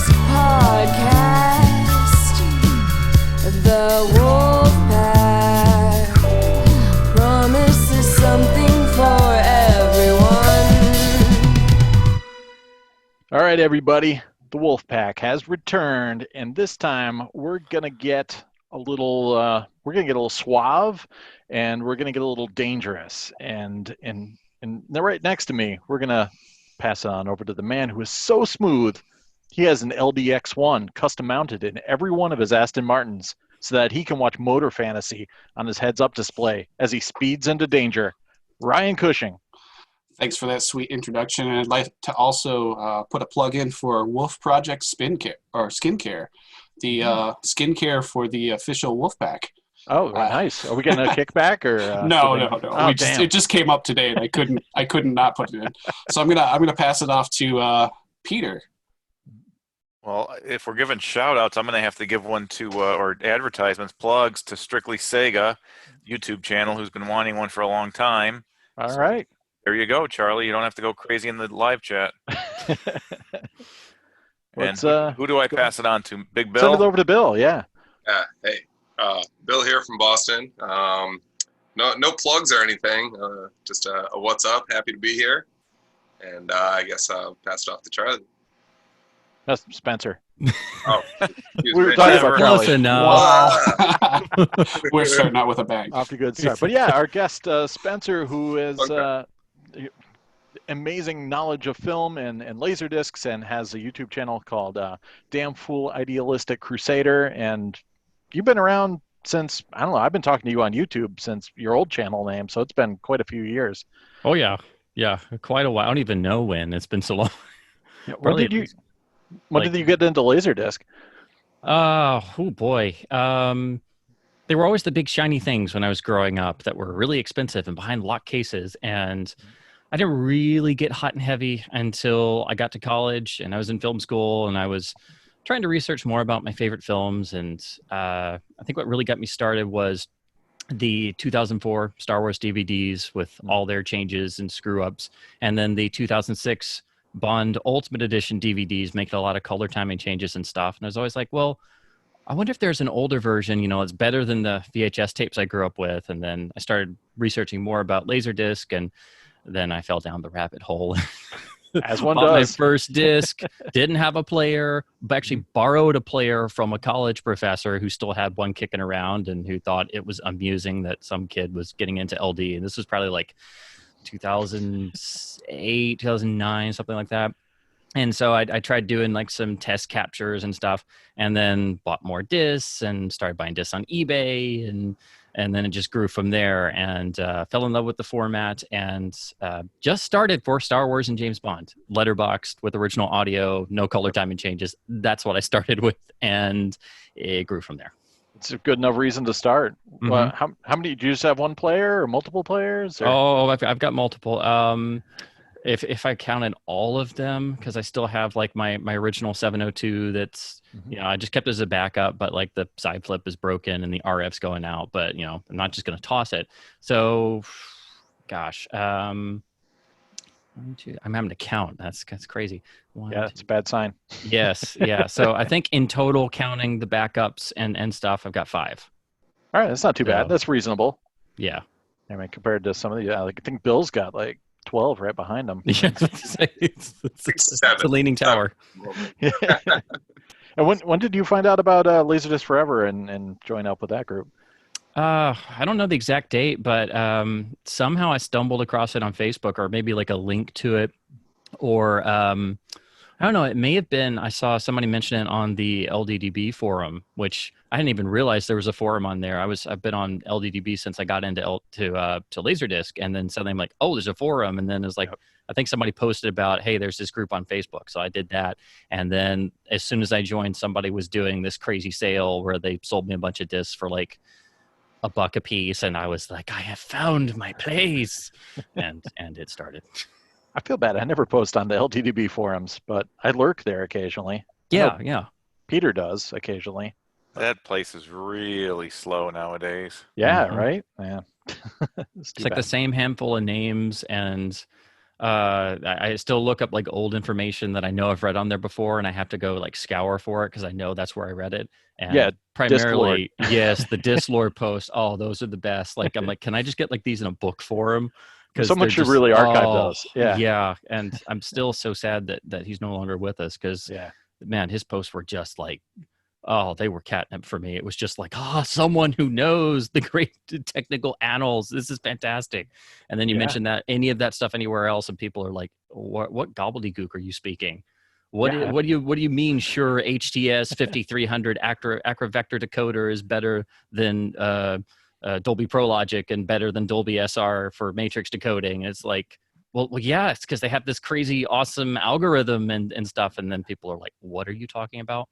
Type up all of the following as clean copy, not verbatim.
podcast, the Wolfpack promises something for everyone. All right, everybody, the Wolfpack has returned, and this time we're gonna get a little suave, and we're gonna get a little dangerous. And right next to me, we're gonna pass it on over to the man who is so smooth. He has an LDX1 custom mounted in every one of his Aston Martins so that he can watch Motor Fantasy on his heads-up display as he speeds into danger. Ryan Cushing. Thanks for that sweet introduction. And I'd like to also put a plug in for Wolf Project skincare, the skincare for the official Wolfpack. Oh, nice. Are we getting a kickback or? No. Oh, It just came up today, and I couldn't not put it in. So I'm gonna pass it off to Peter. Well, if we're giving shout-outs, I'm going to have to give one to, or advertisements, plugs to Strictly Sega YouTube channel, who's been wanting one for a long time. All right. There you go, Charlie. You don't have to go crazy in the live chat. And who do I pass it on to? Big Bill? Send it over to Bill, yeah. Hey, Bill here from Boston. No plugs or anything. Just a what's up. Happy to be here. And I guess I'll pass it off to Charlie. That's Spencer. Oh, we were talking about Charlie. Listen, We're starting out with a bang. Off to a good start. But yeah, our guest Spencer, who is amazing knowledge of film and LaserDiscs, and has a YouTube channel called Damn Fool Idealistic Crusader. And you've been around since, I don't know, I've been talking to you on YouTube since your old channel name, so it's been quite a few years. Oh yeah, quite a while. I don't even know when. It's been so long. When did you get into LaserDisc? Oh boy. They were always the big shiny things when I was growing up that were really expensive and behind locked cases. And I didn't really get hot and heavy until I got to college and I was in film school and I was trying to research more about my favorite films. And I think what really got me started was the 2004 Star Wars DVDs with all their changes and screw ups. And then the 2006 Bond Ultimate Edition DVDs making a lot of color timing changes and stuff. And I was always like, well, I wonder if there's an older version, it's better than the VHS tapes I grew up with. And then I started researching more about LaserDisc, and then I fell down the rabbit hole. As one Bought does. My first disc, didn't have a player, but actually borrowed a player from a college professor who still had one kicking around and who thought it was amusing that some kid was getting into LD. And this was probably like 2008, 2009, something like that. And so I tried doing like some test captures and stuff, and then bought more discs and started buying discs on eBay, and then it just grew from there, and fell in love with the format, and just started for Star Wars and James Bond, letterboxed with original audio, no color timing changes. That's what I started with, and it grew from there. It's a good enough reason to start. Mm-hmm. Well, how many, do you just have one player or multiple players? Or? Oh, I've got multiple. If I counted all of them, because I still have like my original 702 that's, I just kept it as a backup, but like the side flip is broken and the RF's going out, but I'm not just going to toss it. So, gosh, I'm having to count. That's crazy. It's a bad sign. Yes. Yeah. So I think in total, counting the backups and stuff, I've got 5. All right. That's not too bad. That's reasonable. Yeah. I mean, compared to some of the, I think Bill's got like 12 right behind him. Yeah. It's a leaning tower. Yeah. And when did you find out about LaserDisc Forever and join up with that group? I don't know the exact date, but somehow I stumbled across it on Facebook, or maybe like a link to it, or I don't know. It may have been I saw somebody mention it on the LDDB forum, which I didn't even realize there was a forum on there. I've been on LDDB since I got into LaserDisc, and then suddenly I'm like, oh, there's a forum, and then it's like I think somebody posted about, hey, there's this group on Facebook, so I did that, and then as soon as I joined, somebody was doing this crazy sale where they sold me a bunch of discs for like $1 a piece, and I was like, I have found my place, and it started. I feel bad. I never post on the LDDB forums, but I lurk there occasionally. Yeah. Peter does occasionally. That place is really slow nowadays. Yeah, right? Yeah. It's like the same handful of names, and I still look up like old information that I know I've read on there before, and I have to go like scour for it because I know that's where I read it. And Yeah, primarily, yes, the Disclord post. Oh, those are the best. Like, I'm like, can I just get like these in a book form? Because Someone should really archive those. Yeah. Yeah. And I'm still so sad that he's no longer with us because, Yeah. man, his posts were just like, oh, they were catnip for me. It was just like, someone who knows the great technical annals. This is fantastic. And then you mentioned that any of that stuff anywhere else, and people are like, what gobbledygook are you speaking? What do you mean? Sure, HTS 5300 Acra Vector decoder is better than Dolby Pro Logic and better than Dolby SR for matrix decoding. It's like, well, yeah, it's because they have this crazy, awesome algorithm and stuff. And then people are like, what are you talking about?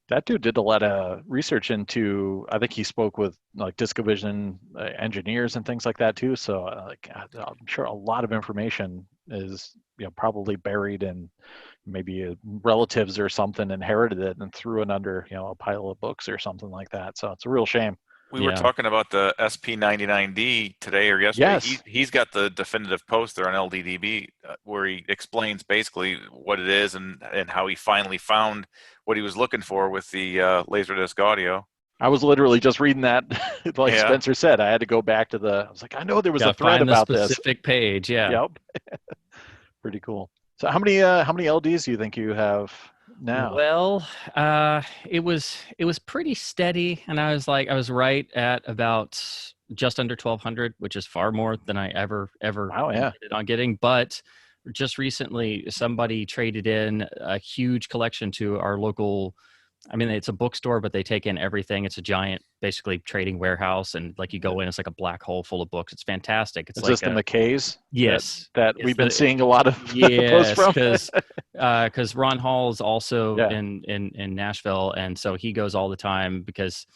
That dude did a lot of research into, I think he spoke with like Discovision engineers and things like that too. So I'm sure a lot of information is, probably buried in maybe relatives or something inherited it and threw it under, a pile of books or something like that. So it's a real shame. We were talking about the SP99D today or yesterday. Yes. He's got the definitive post there on LDDB where he explains basically what it is and how he finally found what he was looking for with the LaserDisc audio. I was literally just reading that, like Spencer said. I had to go back to I was like, I know there was a thread about this. Specific page, yeah. Yep. Pretty cool. So how many LDs do you think you have now? Well, it was pretty steady, and I was right at about just under 1,200, which is far more than I ever intended on getting. But just recently, somebody traded in a huge collection to our local. I mean, it's a bookstore, but they take in everything. It's a giant, basically, trading warehouse, and like you go in, it's like a black hole full of books. It's fantastic. It's is like this the McKays? Yes, that we've been seeing a lot of posts from. because Ron Hall is also in Nashville, and so he goes all the time because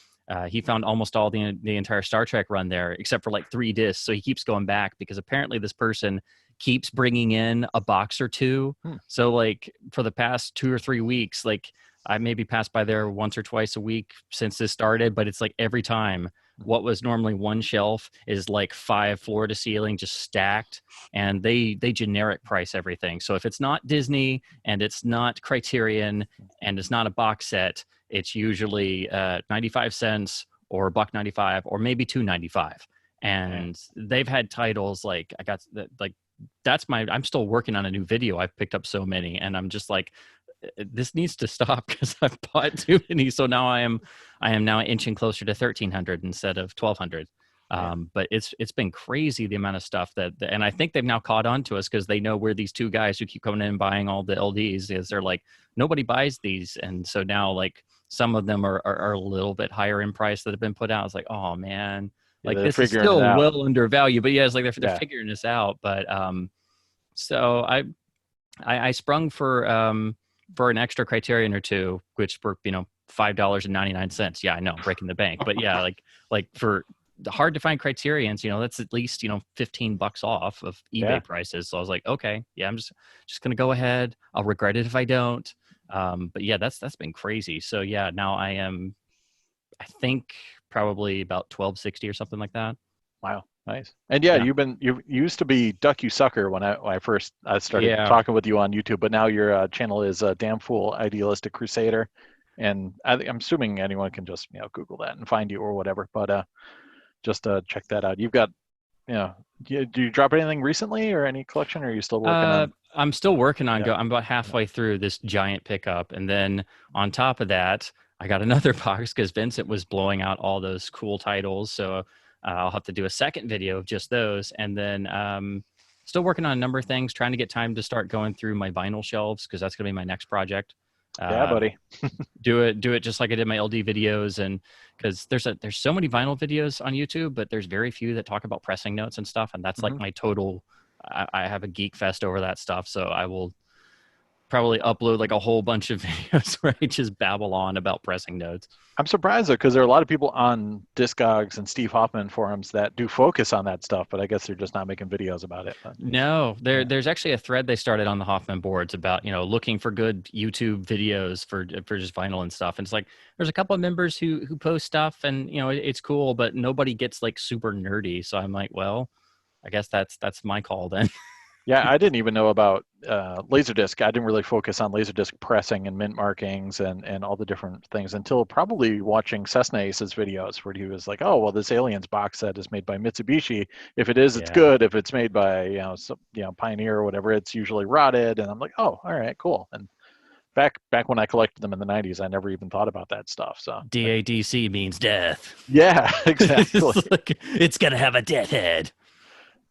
he found almost all the entire Star Trek run there, except for like 3 discs. So he keeps going back because apparently this person keeps bringing in a box or two. So like for the past 2 or 3 weeks, like I maybe passed by there once or twice a week since this started, but it's like every time what was normally one shelf is like 5 floor to ceiling, just stacked, and they generic price everything. So if it's not Disney and it's not Criterion and it's not a box set, it's usually 95 cents or $1.95 or maybe $2.95. And they've had titles like I'm still working on a new video. I've picked up so many, and I'm just like, this needs to stop because I've bought too many. So now I am now inching closer to 1,300 instead of 1,200. But it's been crazy the amount of stuff and I think they've now caught on to us because they know we're these 2 guys who keep coming in and buying all the LDs. Is they're like, nobody buys these, and so now like some of them are a little bit higher in price that have been put out. It's like, oh man, like this is still well undervalued, but it's like they're figuring this out. But so I sprung for an extra Criterion or 2, which were $5.99. Yeah, I know, breaking the bank, but yeah, like for the hard to find Criterions, that's at least $15 off of eBay prices. So I was like, okay, yeah, I'm just gonna go ahead. I'll regret it if I don't. But yeah, that's been crazy. So yeah, now I am, I think probably about 1,260 or something like that. Wow. Nice. And you used to be Duck You Sucker when I first started talking with you on YouTube, but now your channel is Damn Fool Idealistic Crusader, and I'm assuming anyone can just Google that and find you or whatever. But just check that out. You've got do you drop anything recently or any collection, or are you still working on? I'm still working on I'm about halfway through this giant pickup, and then on top of that, I got another box because Vincent was blowing out all those cool titles. So I'll have to do a second video of just those. And then still working on a number of things, trying to get time to start going through my vinyl shelves because that's going to be my next project. Yeah, buddy. do it just like I did my LD videos. And because there's so many vinyl videos on YouTube, but there's very few that talk about pressing notes and stuff. And that's like my total, I have a geek fest over that stuff. So I will probably upload like a whole bunch of videos where I just babble on about pressing notes. I'm surprised though, because there are a lot of people on Discogs and Steve Hoffman forums that do focus on that stuff, but I guess they're just not making videos about it. No, there's actually a thread they started on the Hoffman boards about, looking for good YouTube videos for just vinyl and stuff. And it's like, there's a couple of members who post stuff and, it's cool, but nobody gets like super nerdy. So I'm like, well, I guess that's my call then. Yeah, I didn't even know about LaserDisc. I didn't really focus on LaserDisc pressing and mint markings and all the different things until probably watching Cessna Ace's videos where he was like, oh, well, this Aliens box set is made by Mitsubishi. If it is, it's Yeah. good. If it's made by, Pioneer or whatever, it's usually rotted. And I'm like, oh, all right, cool. And back when I collected them in the 90s, I never even thought about that stuff. So DADC means death. yeah, exactly. It's gonna have a death head.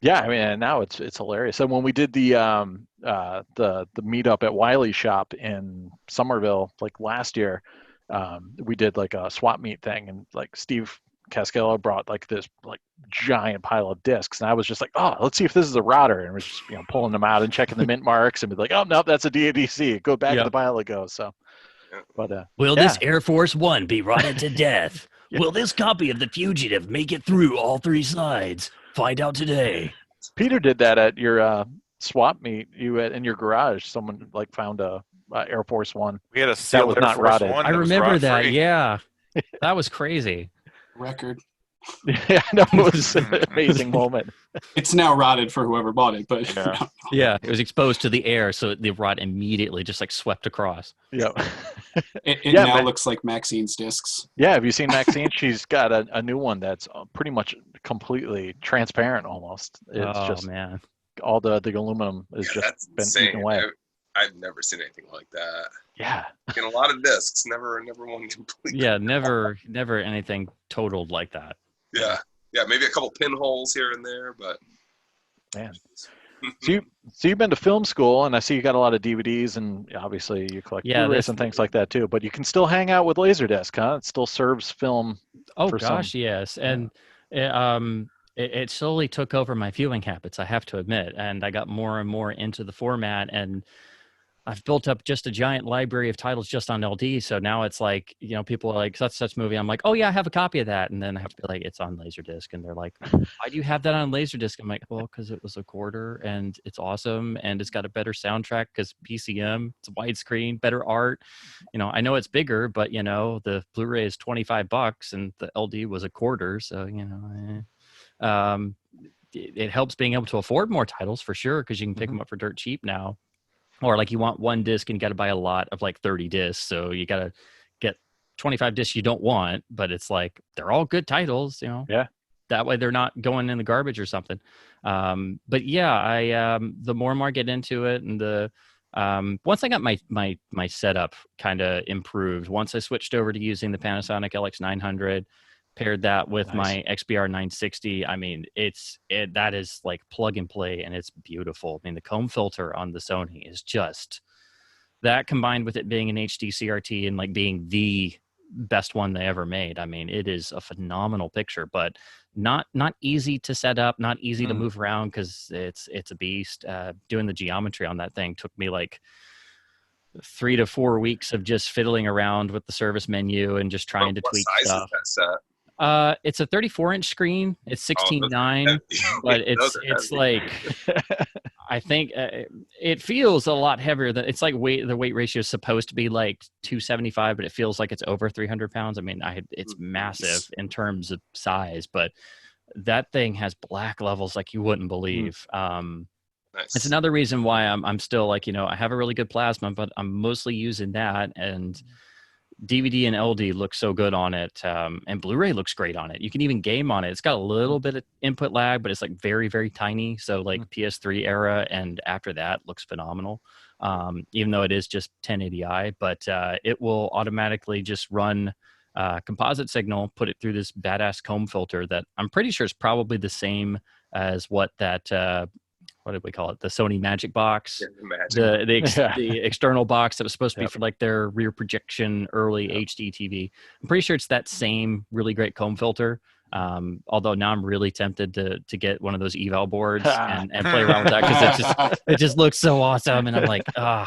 Yeah, I mean, and now it's hilarious. And when we did the meetup at Wiley's shop in Somerville like last year, we did like a swap meet thing, and like Steve Caschello brought like this like giant pile of discs, and I was just like, oh, let's see if this is a rotter, and we're just pulling them out and checking the mint marks, and be like, oh no, that's a DADC. Go back to the pile it goes. So, but will this Air Force One be rotted to death? Will this copy of The Fugitive make it through all 3 sides? Find out today. Peter did that at your swap meet. You in your garage, someone like found a Air Force One. We had a that sealed was Air not Force rotted. One. I that was remember that. rot-free. Yeah, that was crazy. Record. Yeah, no, it was an amazing moment. It's now rotted for whoever bought it, but Yeah. Yeah, it was exposed to the air, so the rot immediately just like swept across. Yeah. it Yeah, now man. looks like Maxine's discs. Yeah, have you seen Maxine? She's got a new one that's pretty much completely transparent almost. It's just man. all the aluminum is Yeah, just that's been insane. eaten away. I've never seen anything like that. Yeah. In a lot of discs, never one complete. Yeah, never anything totaled like that. Yeah, maybe a couple pinholes here and there, but Man. So you've been to film school, and I see you got a lot of DVDs, and obviously you collect Blu-rays and things like that too. But you can still hang out with LaserDisc, huh? It still serves film. Oh for gosh, some. yes, and it slowly took over my viewing habits, I have to admit, and I got more and more into the format, and I've built up just a giant library of titles just on LD. So now it's like, people are like, such movie. I'm like, oh yeah, I have a copy of that. And then I have to be like, it's on LaserDisc. And they're like, why do you have that on LaserDisc? I'm like, well, because it was a quarter and it's awesome. And it's got a better soundtrack because PCM, it's widescreen, better art. I know it's bigger, but the Blu-ray is $25 and the LD was a quarter. So, it helps being able to afford more titles for sure. Because you can pick them up for dirt cheap now. Or like you want one disc and you got to buy a lot of like 30 discs. So you got to get 25 discs you don't want, but it's like, they're all good titles, Yeah. That way they're not going in the garbage or something. But yeah, the more and more I get into it, and once I got my setup kind of improved, once I switched over to using the Panasonic LX900, paired that with my XBR 960. I mean, that is like plug and play, and it's beautiful. I mean, the comb filter on the Sony is just that, combined with it being an HD CRT and like being the best one they ever made. I mean, it is a phenomenal picture, but not easy to set up, not easy to move around because it's a beast. Doing the geometry on that thing took me like 3 to 4 weeks of just fiddling around with the service menu and just trying to tweak stuff. What size is that set? It's a 34-inch screen. It's 16:9, but it's like I think it feels a lot heavier than it's like the weight ratio is supposed to be like 275, but it feels like it's over 300 pounds. I mean, it's massive in terms of size, but that thing has black levels like you wouldn't believe. Nice. It's another reason why I'm still like, I have a really good plasma, but I'm mostly using that, and DVD and LD look so good on it, and Blu-ray looks great on it. You can even game on it. It's got a little bit of input lag, but it's like very, very tiny. So like PS3 era and after that looks phenomenal, even though it is just 1080i. But it will automatically just run composite signal, put it through this badass comb filter that I'm pretty sure is probably the same as what that what did we call it? The Sony Magic Box, the external box that was supposed to be for like their rear projection early HD TV. I'm pretty sure it's that same really great comb filter. Although now I'm really tempted to get one of those Eval boards and play around with that because it just looks so awesome. And I'm like, I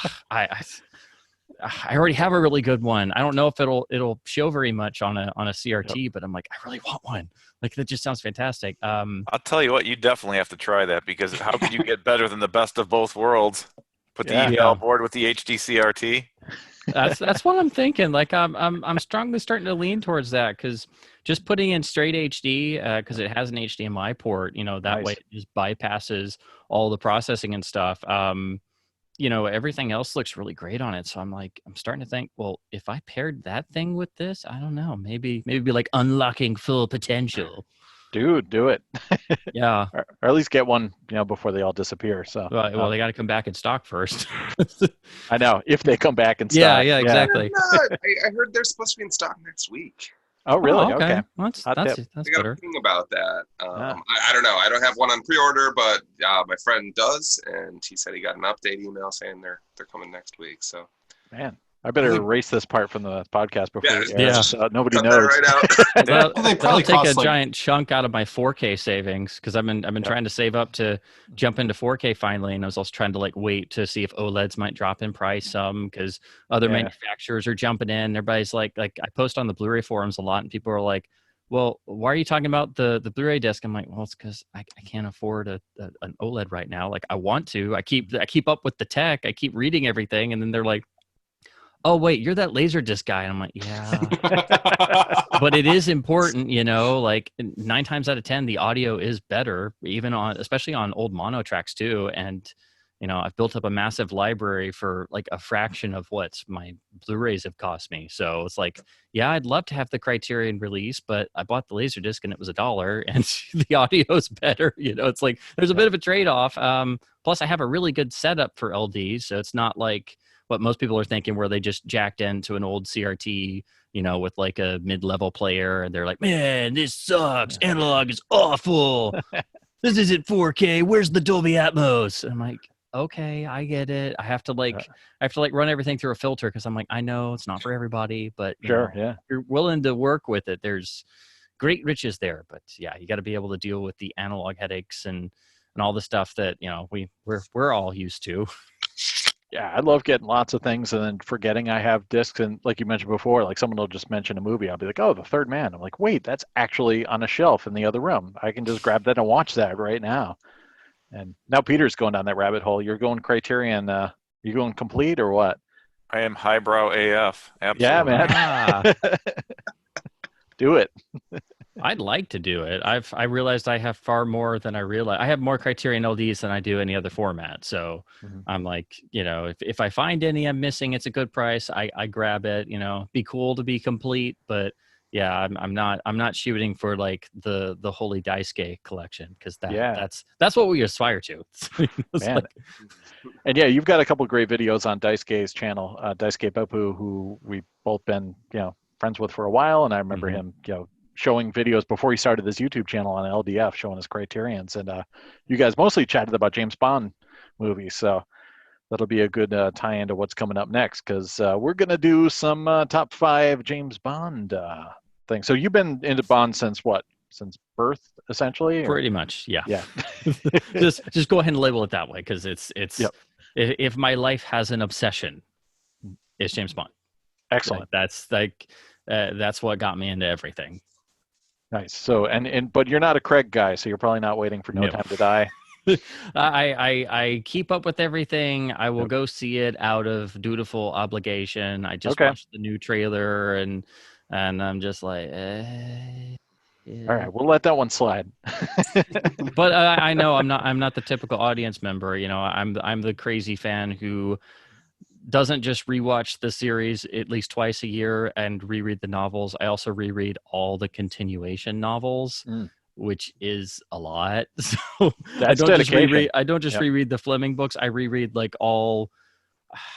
already have a really good one. I don't know if it'll show very much on a CRT, but I'm like, I really want one. Like, that just sounds fantastic. I'll tell you what, you definitely have to try that, because how could you get better than the best of both worlds? Put the Eval board with the HD CRT. That's what I'm thinking. Like I'm strongly starting to lean towards that, because just putting in straight HD, because it has an HDMI port, that Nice. way it just bypasses all the processing and stuff. Everything else looks really great on it. So I'm starting to think, well, if I paired that thing with this, I don't know, maybe be like unlocking full potential. Dude, do it. Yeah. Or at least get one, before they all disappear. So Well, they got to come back in stock first. I know, if they come back in stock. Yeah, exactly. I heard they're supposed to be in stock next week. Oh, really? Oh, Okay. Well, Hot that's tip. I got better. a thing about that. Yeah. I don't know. I don't have one on pre-order, but my friend does, and he said he got an update email saying they're coming next week. So, Man, I better erase this part from the podcast before Yeah, we air, yeah. so nobody cut that knows. right out. That'll, Well, they that'll probably take a cost, like- giant chunk out of my 4K savings, because I've been trying to save up to jump into 4K finally, and I was also trying to wait to see if OLEDs might drop in price some, because other Yeah. manufacturers are jumping in. Everybody's like I post on the Blu-ray forums a lot, and people are like, well, why are you talking about the Blu-ray disc? I'm like, well, it's because I can't afford an OLED right now. Like, I want to. I keep up with the tech. I keep reading everything, and then they're like, oh wait, you're that LaserDisc guy. And I'm like, yeah. But it is important, 9 times out of 10, the audio is better, especially on old mono tracks too. And, I've built up a massive library for a fraction of what my Blu-rays have cost me. So it's yeah, I'd love to have the Criterion release, but I bought the LaserDisc and it was $1 and the audio is better. It's there's a bit of a trade-off. Plus I have a really good setup for LDs. So it's not like what most people are thinking, where they just jacked into an old CRT, with a mid-level player, and they're like, man, this sucks. Analog is awful. This isn't 4K. Where's the Dolby Atmos? And I'm like, okay, I get it. I have to run everything through a filter, because I'm like, I know it's not for everybody, but Sure, yeah. if you're willing to work with it, there's great riches there. But yeah, you got to be able to deal with the analog headaches and all the stuff that we're all used to. Yeah, I love getting lots of things and then forgetting I have discs. And like you mentioned before, someone will just mention a movie. I'll be like, oh, The Third Man. I'm like, wait, that's actually on a shelf in the other room. I can just grab that and watch that right now. And now Peter's going down that rabbit hole. You're going Criterion. You going complete or what? I am highbrow AF. Absolutely. Yeah, man. Ah. Do it. I'd like to do it. I realized I have far more than I realized. I have more Criterion LDs than I do any other format. So I'm like, if I find any I'm missing, it's a good price, I grab it. Be cool to be complete, but yeah, I'm not shooting for the Holy Daisuke collection, because that's what we aspire to. Man. And yeah, you've got a couple of great videos on Daisuke's channel, Daisuke Beppu, who we've both been friends with for a while, and I remember him showing videos before he started this YouTube channel on LDF, showing his Criterions, and you guys mostly chatted about James Bond movies, so that'll be a good tie-in to what's coming up next, because we're gonna do some top 5 James Bond things. So you've been into Bond since what? Since birth, essentially? Or? Pretty much, yeah. Yeah. just go ahead and label it that way, because it's if my life has an obsession, it's James Bond. Excellent. That's what got me into everything. Nice. So but you're not a Craig guy, so you're probably not waiting for No Time to Die. I keep up with everything. I will go see it out of dutiful obligation. I just watched the new trailer, and I'm just like, all right, we'll let that one slide. But I know I'm not the typical audience member. I'm the crazy fan who doesn't just rewatch the series at least twice a year and reread the novels. I also reread all the continuation novels, which is a lot. So That's dedication. I don't just reread the Fleming books. I reread all.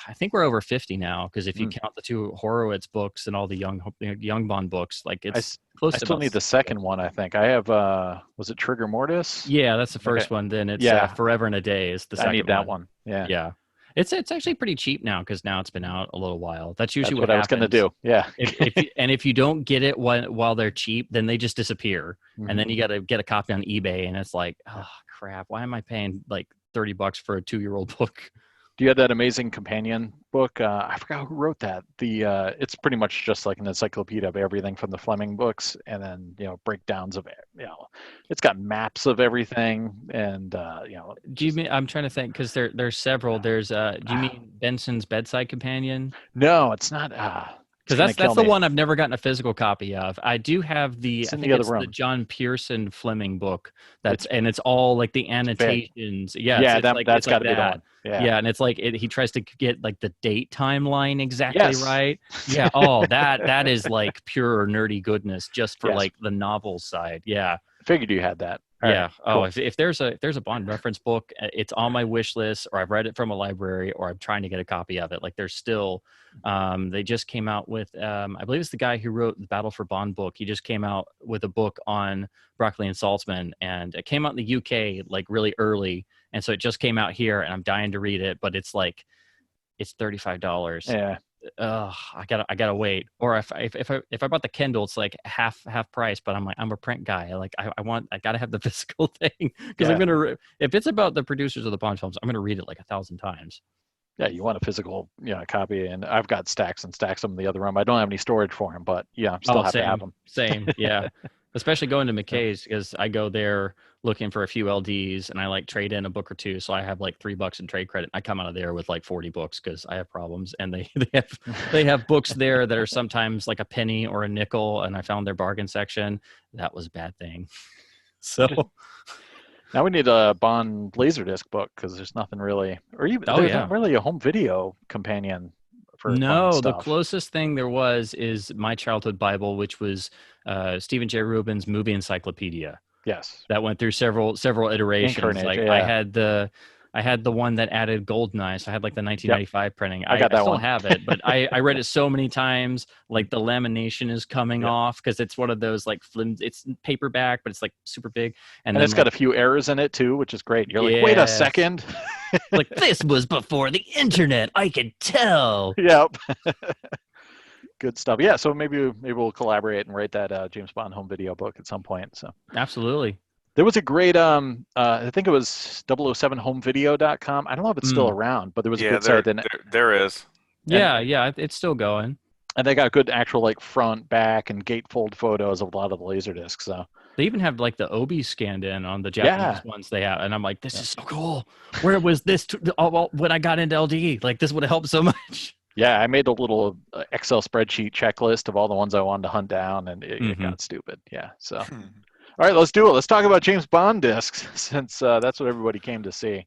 I think we're over 50 now, because if you count the 2 Horowitz books and all the young Bond books, it's close. I still need the second one. I think I have. Was it Trigger Mortis? Yeah, that's the first one. Then it's Forever and a Day is the second. I need that one. Yeah. Yeah. It's actually pretty cheap now, because now it's been out a little while. That's usually what I was going to do. Yeah. if you don't get it while they're cheap, then they just disappear, and then you got to get a copy on eBay, and it's like, oh crap, why am I paying $30 for a 2-year-old book? Do you have that amazing companion book? I forgot who wrote that. It's pretty much just like an encyclopedia of everything from the Fleming books, and then breakdowns of it. It's got maps of everything, and Do you mean? I'm trying to think because there's several. There's do you mean Benson's Bedside Companion? No, it's not. Because that's the one I've never gotten a physical copy of. I do have the It's I in think the other it's room. the John Pearson Fleming book. It's all like the annotations. Yeah, Yeah, it's like that's got to be the that. one. Yeah. Yeah, and it's like he tries to get like the date timeline exactly Yes. right. Yeah. Oh, that is like pure nerdy goodness just for Yes. like the novel side. Yeah. I figured you had that. All Yeah. right, Oh, cool. if there's a Bond reference book, it's on my wish list, or I've read it from a library, or I'm trying to get a copy of it. Like there's still, they just came out with, I believe it's the guy who wrote the Battle for Bond book. He just came out with a book on Broccoli and Saltzman, and it came out in the UK like really early, and so it just came out here, and I'm dying to read it, but it's like, it's $35. Yeah. I gotta wait. Or if I bought the Kindle, it's like half price. But I'm a print guy. I gotta have the physical thing because Yeah. I'm gonna if it's about the producers of the Bond films, I'm gonna read it like 1,000 times. Yeah, you want a physical copy, and I've got stacks and stacks of them in the other room. I don't have any storage for them, but still have to have them. Same, yeah. Especially going to McKay's because I go there looking for a few LDs and I like trade in a book or two. So I have like $3 in trade credit. I come out of there with like 40 books because I have problems, and they have books there that are sometimes like a penny or a nickel. And I found their bargain section. That was a bad thing. So now we need a Bond LaserDisc book because there's nothing really, or even there's not really a home video companion. For no, Bond the stuff. closest thing there is My Childhood Bible, which was Stephen J. Rubin's movie encyclopedia. Yes, that went through several iterations. Incarnate, like yeah. I had the one that added Goldeneye, so I had like the 1995 printing. I got that still one. have it, but I read it so many times. Like the lamination is coming off because it's one of those like it's paperback, but it's like super big, and then it's got a few errors in it too, which is great. You're like, wait a second. Like this was before the internet. I could tell. Yep. Good stuff. Yeah, so maybe we'll collaborate and write that James Bond home video book at some point. So absolutely. There was a great I think it was 007homevideo.com. I don't know if it's still around, but there was a good site. There is. Yeah, it's still going. And they got good actual like front, back, and gatefold photos of a lot of the LaserDiscs. So they even have like the Obi scanned in on the Japanese ones they have, and I'm like, this is so cool. Where was this when I got into LDE? Like this would have helped so much. Yeah, I made a little Excel spreadsheet checklist of all the ones I wanted to hunt down, and it got stupid. Yeah, so all right, let's do it. Let's talk about James Bond discs since that's what everybody came to see,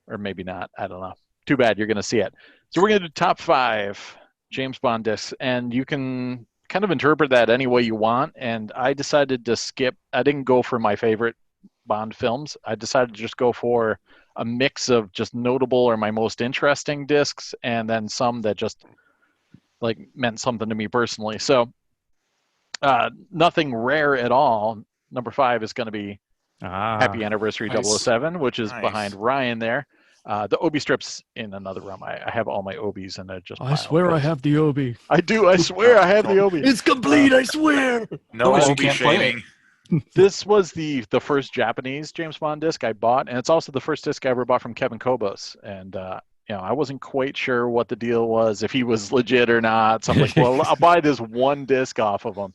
or maybe not. I don't know. Too bad you're going to see it. So we're going to do top 5 James Bond discs, and you can kind of interpret that any way you want. And I decided to skip. I didn't go for my favorite Bond films. I decided to just go for a mix of just notable or my most interesting discs, and then some that just like meant something to me personally. So nothing rare at all. Number 5 is going to be Happy Anniversary Nice. 007, which is Nice. behind Ryan there. The Obi strips in another room. I have all my Obis, and they're just. I swear I have the Obi. I do. I swear I have the Obi. It's complete. I swear. No Otherwise you Obi can't play it. shaming. This was the first Japanese James Bond disc I bought, and it's also the first disc I ever bought from Kevin Kobos. And I wasn't quite sure what the deal was, if he was legit or not. So I'm like, well, I'll buy this one disc off of him.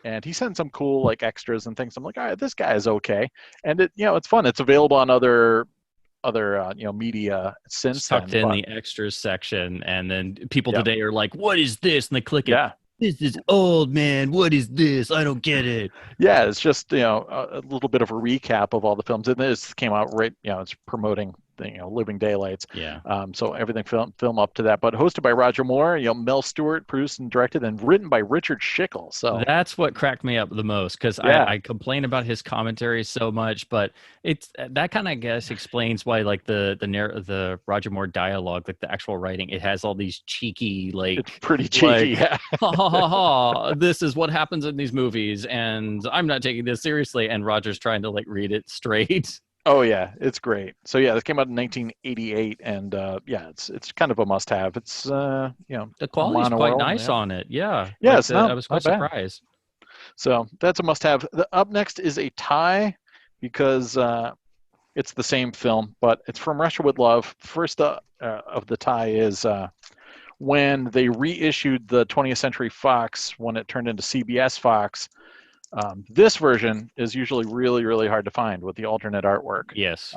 And he sent some cool like extras and things. I'm like, all right, this guy is okay. And it's fun. It's available on other media since Tucked then. in but- the extras section, and then people today are like, "What is this?" And they click it. Yeah. This is old, man. What is this? I don't get it. Yeah, it's just a little bit of a recap of all the films, and this came out right. It's promoting Living Daylights. Yeah. So everything film up to that, but hosted by Roger Moore. Mel Stewart produced and directed, and written by Richard Schickel. So That's what cracked me up the most because I complain about his commentary so much, but it's that kind of, I guess, explains why like the Roger Moore dialogue, like the actual writing, it has all these cheeky like it's pretty cheeky. like, ha ha ha ha. This is what happens in these movies, and I'm not taking this seriously. And Roger's trying to like read it straight. Oh yeah, it's great. So yeah, this came out in 1988, and it's kind of a must-have. It's The quality's quite monorail, nice yeah. on it. Yeah. Yeah, it's I was quite not bad. surprised. So that's a must-have. Up next is a tie because it's the same film, but it's From Russia with Love. First of the tie is when they reissued the 20th Century Fox when it turned into CBS Fox. This version is usually really, really hard to find with the alternate artwork. Yes.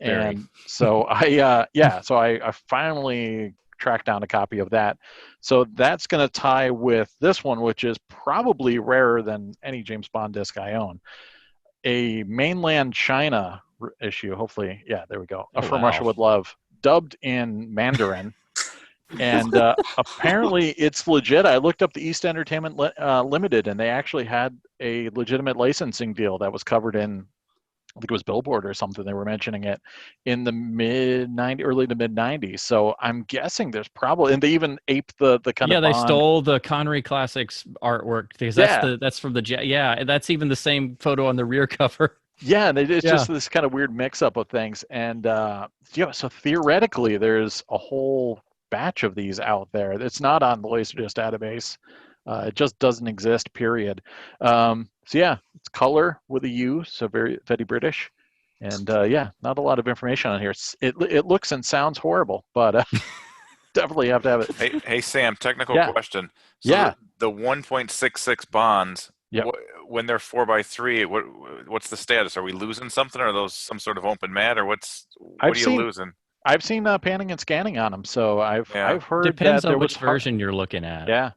And so I finally tracked down a copy of that. So that's going to tie with this one, which is probably rarer than any James Bond disc I own. A mainland China issue, hopefully. Yeah, there we go. From Russia with Love, dubbed in Mandarin. And apparently it's legit. I looked up the East Entertainment Limited, and they actually had a legitimate licensing deal that was covered in, I think it was Billboard or something. They were mentioning it in the early to mid 90s. So I'm guessing there's probably, and they even aped the kind of they Bond. stole the Connery Classics artwork because that's from the that's even the same photo on the rear cover. Yeah, and it's just this kind of weird mix-up of things. And so theoretically, there's a whole batch of these out there. It's not on the LaserDisc database. It just doesn't exist, period. It's color with a U, so very British. And not a lot of information on here. It looks and sounds horrible, but definitely have to have it. Hey Sam, technical question. So the 1.66 bonds, Yep. when they're 4x3, what's the status? Are we losing something? Or are those some sort of open mat, or what are you losing? I've seen panning and scanning on them, so I've heard depends that there on which was version you're looking at. Yeah,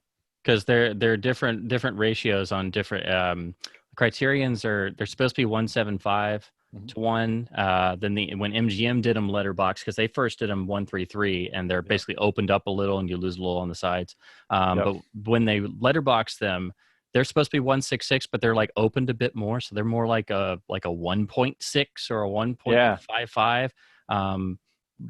because they're different ratios on different criterions. They're supposed to be 175 to 1. Then when MGM did them letterbox, because they first did them 133, and they're basically opened up a little, and you lose a little on the sides. But when they letterbox them, they're supposed to be 166, but they're like opened a bit more, so they're more like a 1.6 or a 1.55.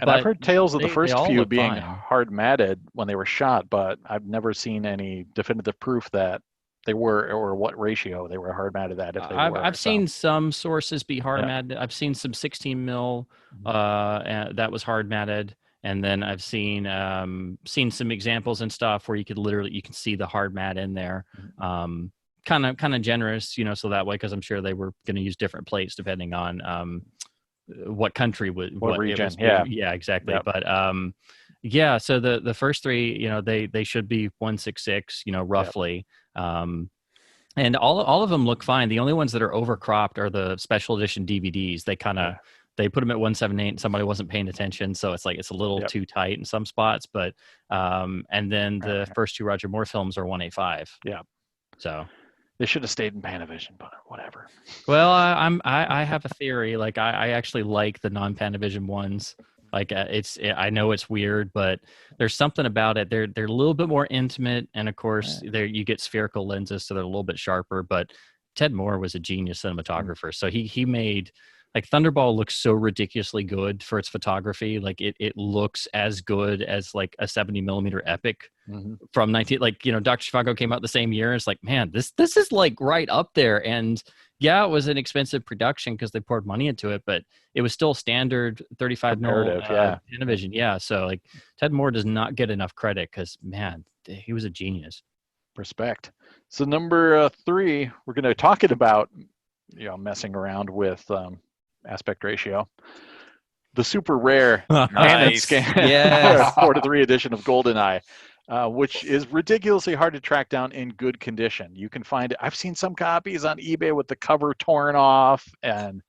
And I've heard tales of the first few being fine. hard matted when they were shot, but I've never seen any definitive proof that they were, or what ratio they were hard matted at. If they were, I've seen some sources be hard matted. I've seen some 16 mil that was hard matted, and then I've seen some examples and stuff where you can see the hard mat in there. Kind of generous, so that way, because I'm sure they were going to use different plates depending on what country what region. Exactly. Yep. But so the first three, they should be 166, roughly. And all of them look fine. The only ones that are overcropped are the special edition DVDs. They put them at 178 and somebody wasn't paying attention, so it's a little too tight in some spots. But and then the first two Roger Moore films are 185. Yeah. So they should have stayed in Panavision, but whatever. Well, I have a theory. Like I actually like the non-Panavision ones. Like I know it's weird, but there's something about it. They're a little bit more intimate, and of course, you get spherical lenses, so they're a little bit sharper. But Ted Moore was a genius cinematographer, so he made. Like Thunderball looks so ridiculously good for its photography. Like it looks as good as like a 70 millimeter epic from Dr. Zhivago came out the same year. It's like, man, this is like right up there. And yeah, it was an expensive production because they poured money into it, but it was still standard 35 mil Panavision. Yeah. So like Ted Moore does not get enough credit because man, he was a genius. Respect. So number 3, we're going to be talking about, messing around with, aspect ratio, the super rare nice. scan 4:3 edition of GoldenEye, which is ridiculously hard to track down in good condition. You can find it. I've seen some copies on eBay with the cover torn off, and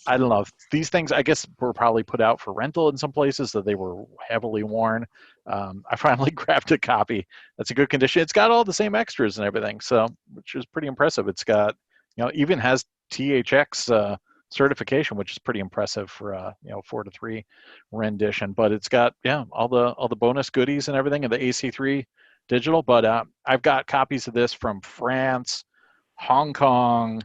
I don't know. These things, I guess, were probably put out for rental in some places, that they were heavily worn. I finally grabbed a copy that's in good condition. It's got all the same extras and everything, so which is pretty impressive. It's got, even has THX certification, which is pretty impressive for 4:3 rendition. But it's got all the bonus goodies and everything, and the AC3 digital. But I've got copies of this from France, Hong Kong,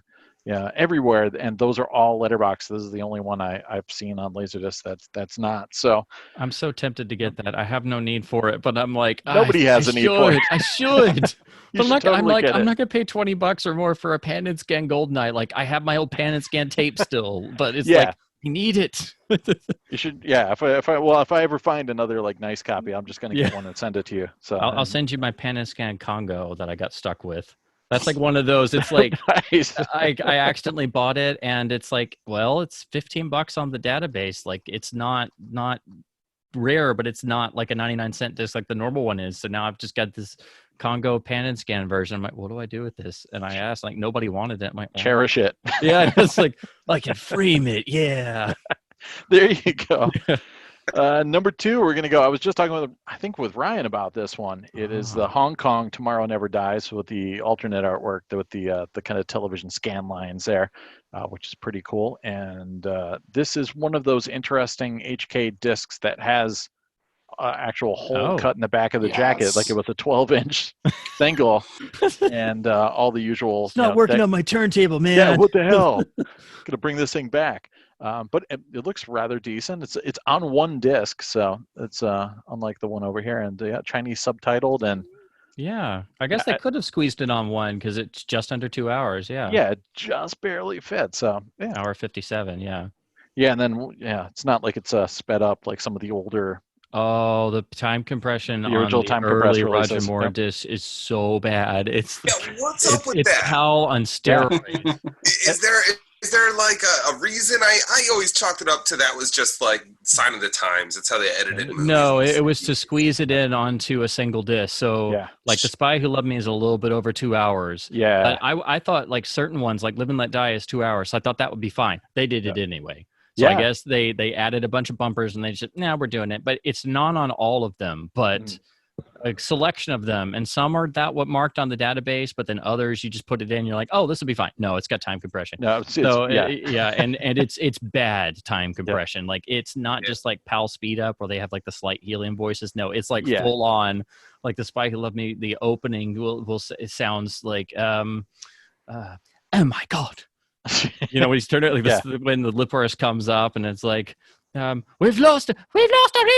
everywhere, and those are all letterbox. This is the only one I've seen on LaserDisc that's not. So I'm so tempted to get that. I have no need for it, but I'm like, nobody has a need for it. I should. But I'm not going to pay $20 or more for a pan and scan GoldenEye. Like I have my old pan and scan tape still, but it's like you need it. You should. Yeah. If I ever find another like nice copy, I'm just going to get one and send it to you. So I'll send you my pan and scan Congo that I got stuck with. That's like one of those. It's like nice. I accidentally bought it, and it's like, well, it's $15 on the database. Like it's not rare, but it's not like a 99-cent disc like the normal one is. So now I've just got this Congo pan and scan version. I'm like, what do I do with this? And I asked, like, nobody wanted it. I'm like, Cherish it. yeah, it's like I can frame it. Yeah. There you go. Number 2, we're going to go. I was just talking with Ryan about this one. It is the Hong Kong Tomorrow Never Dies with the alternate artwork with the kind of television scan lines there, which is pretty cool. And this is one of those interesting HK discs that has actual hole cut in the back of the jacket, like it was a 12-inch single, and all the usual. It's not working on my turntable, man. Yeah, what the hell? Gonna bring this thing back. But it looks rather decent. It's on one disc, so it's unlike the one over here, and Chinese subtitled, and yeah, I guess they could have squeezed it on one because it's just under 2 hours. Yeah, it just barely fits. So yeah, hour 57. Yeah, and then it's not like it's sped up like some of the older. Oh, the time compression the original on the time early compressed Roger Moore disc is so bad. It's what's up with it's that? Howl on steroids. Is there like a reason? I always chalked it up to that was just like sign of the times. It's how they edited movies. No, it was to squeeze it in onto a single disc. So like The Spy Who Loved Me is a little bit over 2 hours. Yeah. I thought like certain ones like Live and Let Die is 2 hours. So I thought that would be fine. They did it anyway. So I guess they added a bunch of bumpers and they just, we're doing it. But it's not on all of them, but a selection of them. And some are what marked on the database, but then others you just put it in, you're like, oh, this will be fine. No, it's got time compression. No, and it's bad time compression. Like it's not just like PAL speed up where they have like the slight helium voices. No, it's like full on, like The Spy Who Loved Me, the opening it sounds like oh my God. You know, when he's turning when the lip chorus comes up and it's like, we've lost our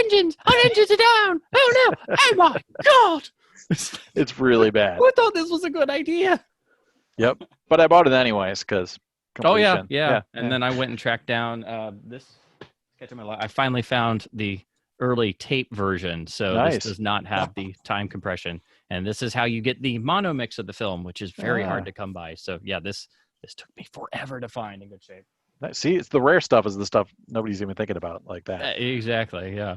engines. Our engines are down. Oh no! Oh my God! It's really bad. Who thought this was a good idea? Yep, but I bought it anyways because. And then I went and tracked down this. I finally found the early tape version, so this does not have the time compression, and this is how you get the mono mix of the film, which is very hard to come by. So this took me forever to find in good shape. See, it's the rare stuff is the stuff nobody's even thinking about like that. Exactly, yeah.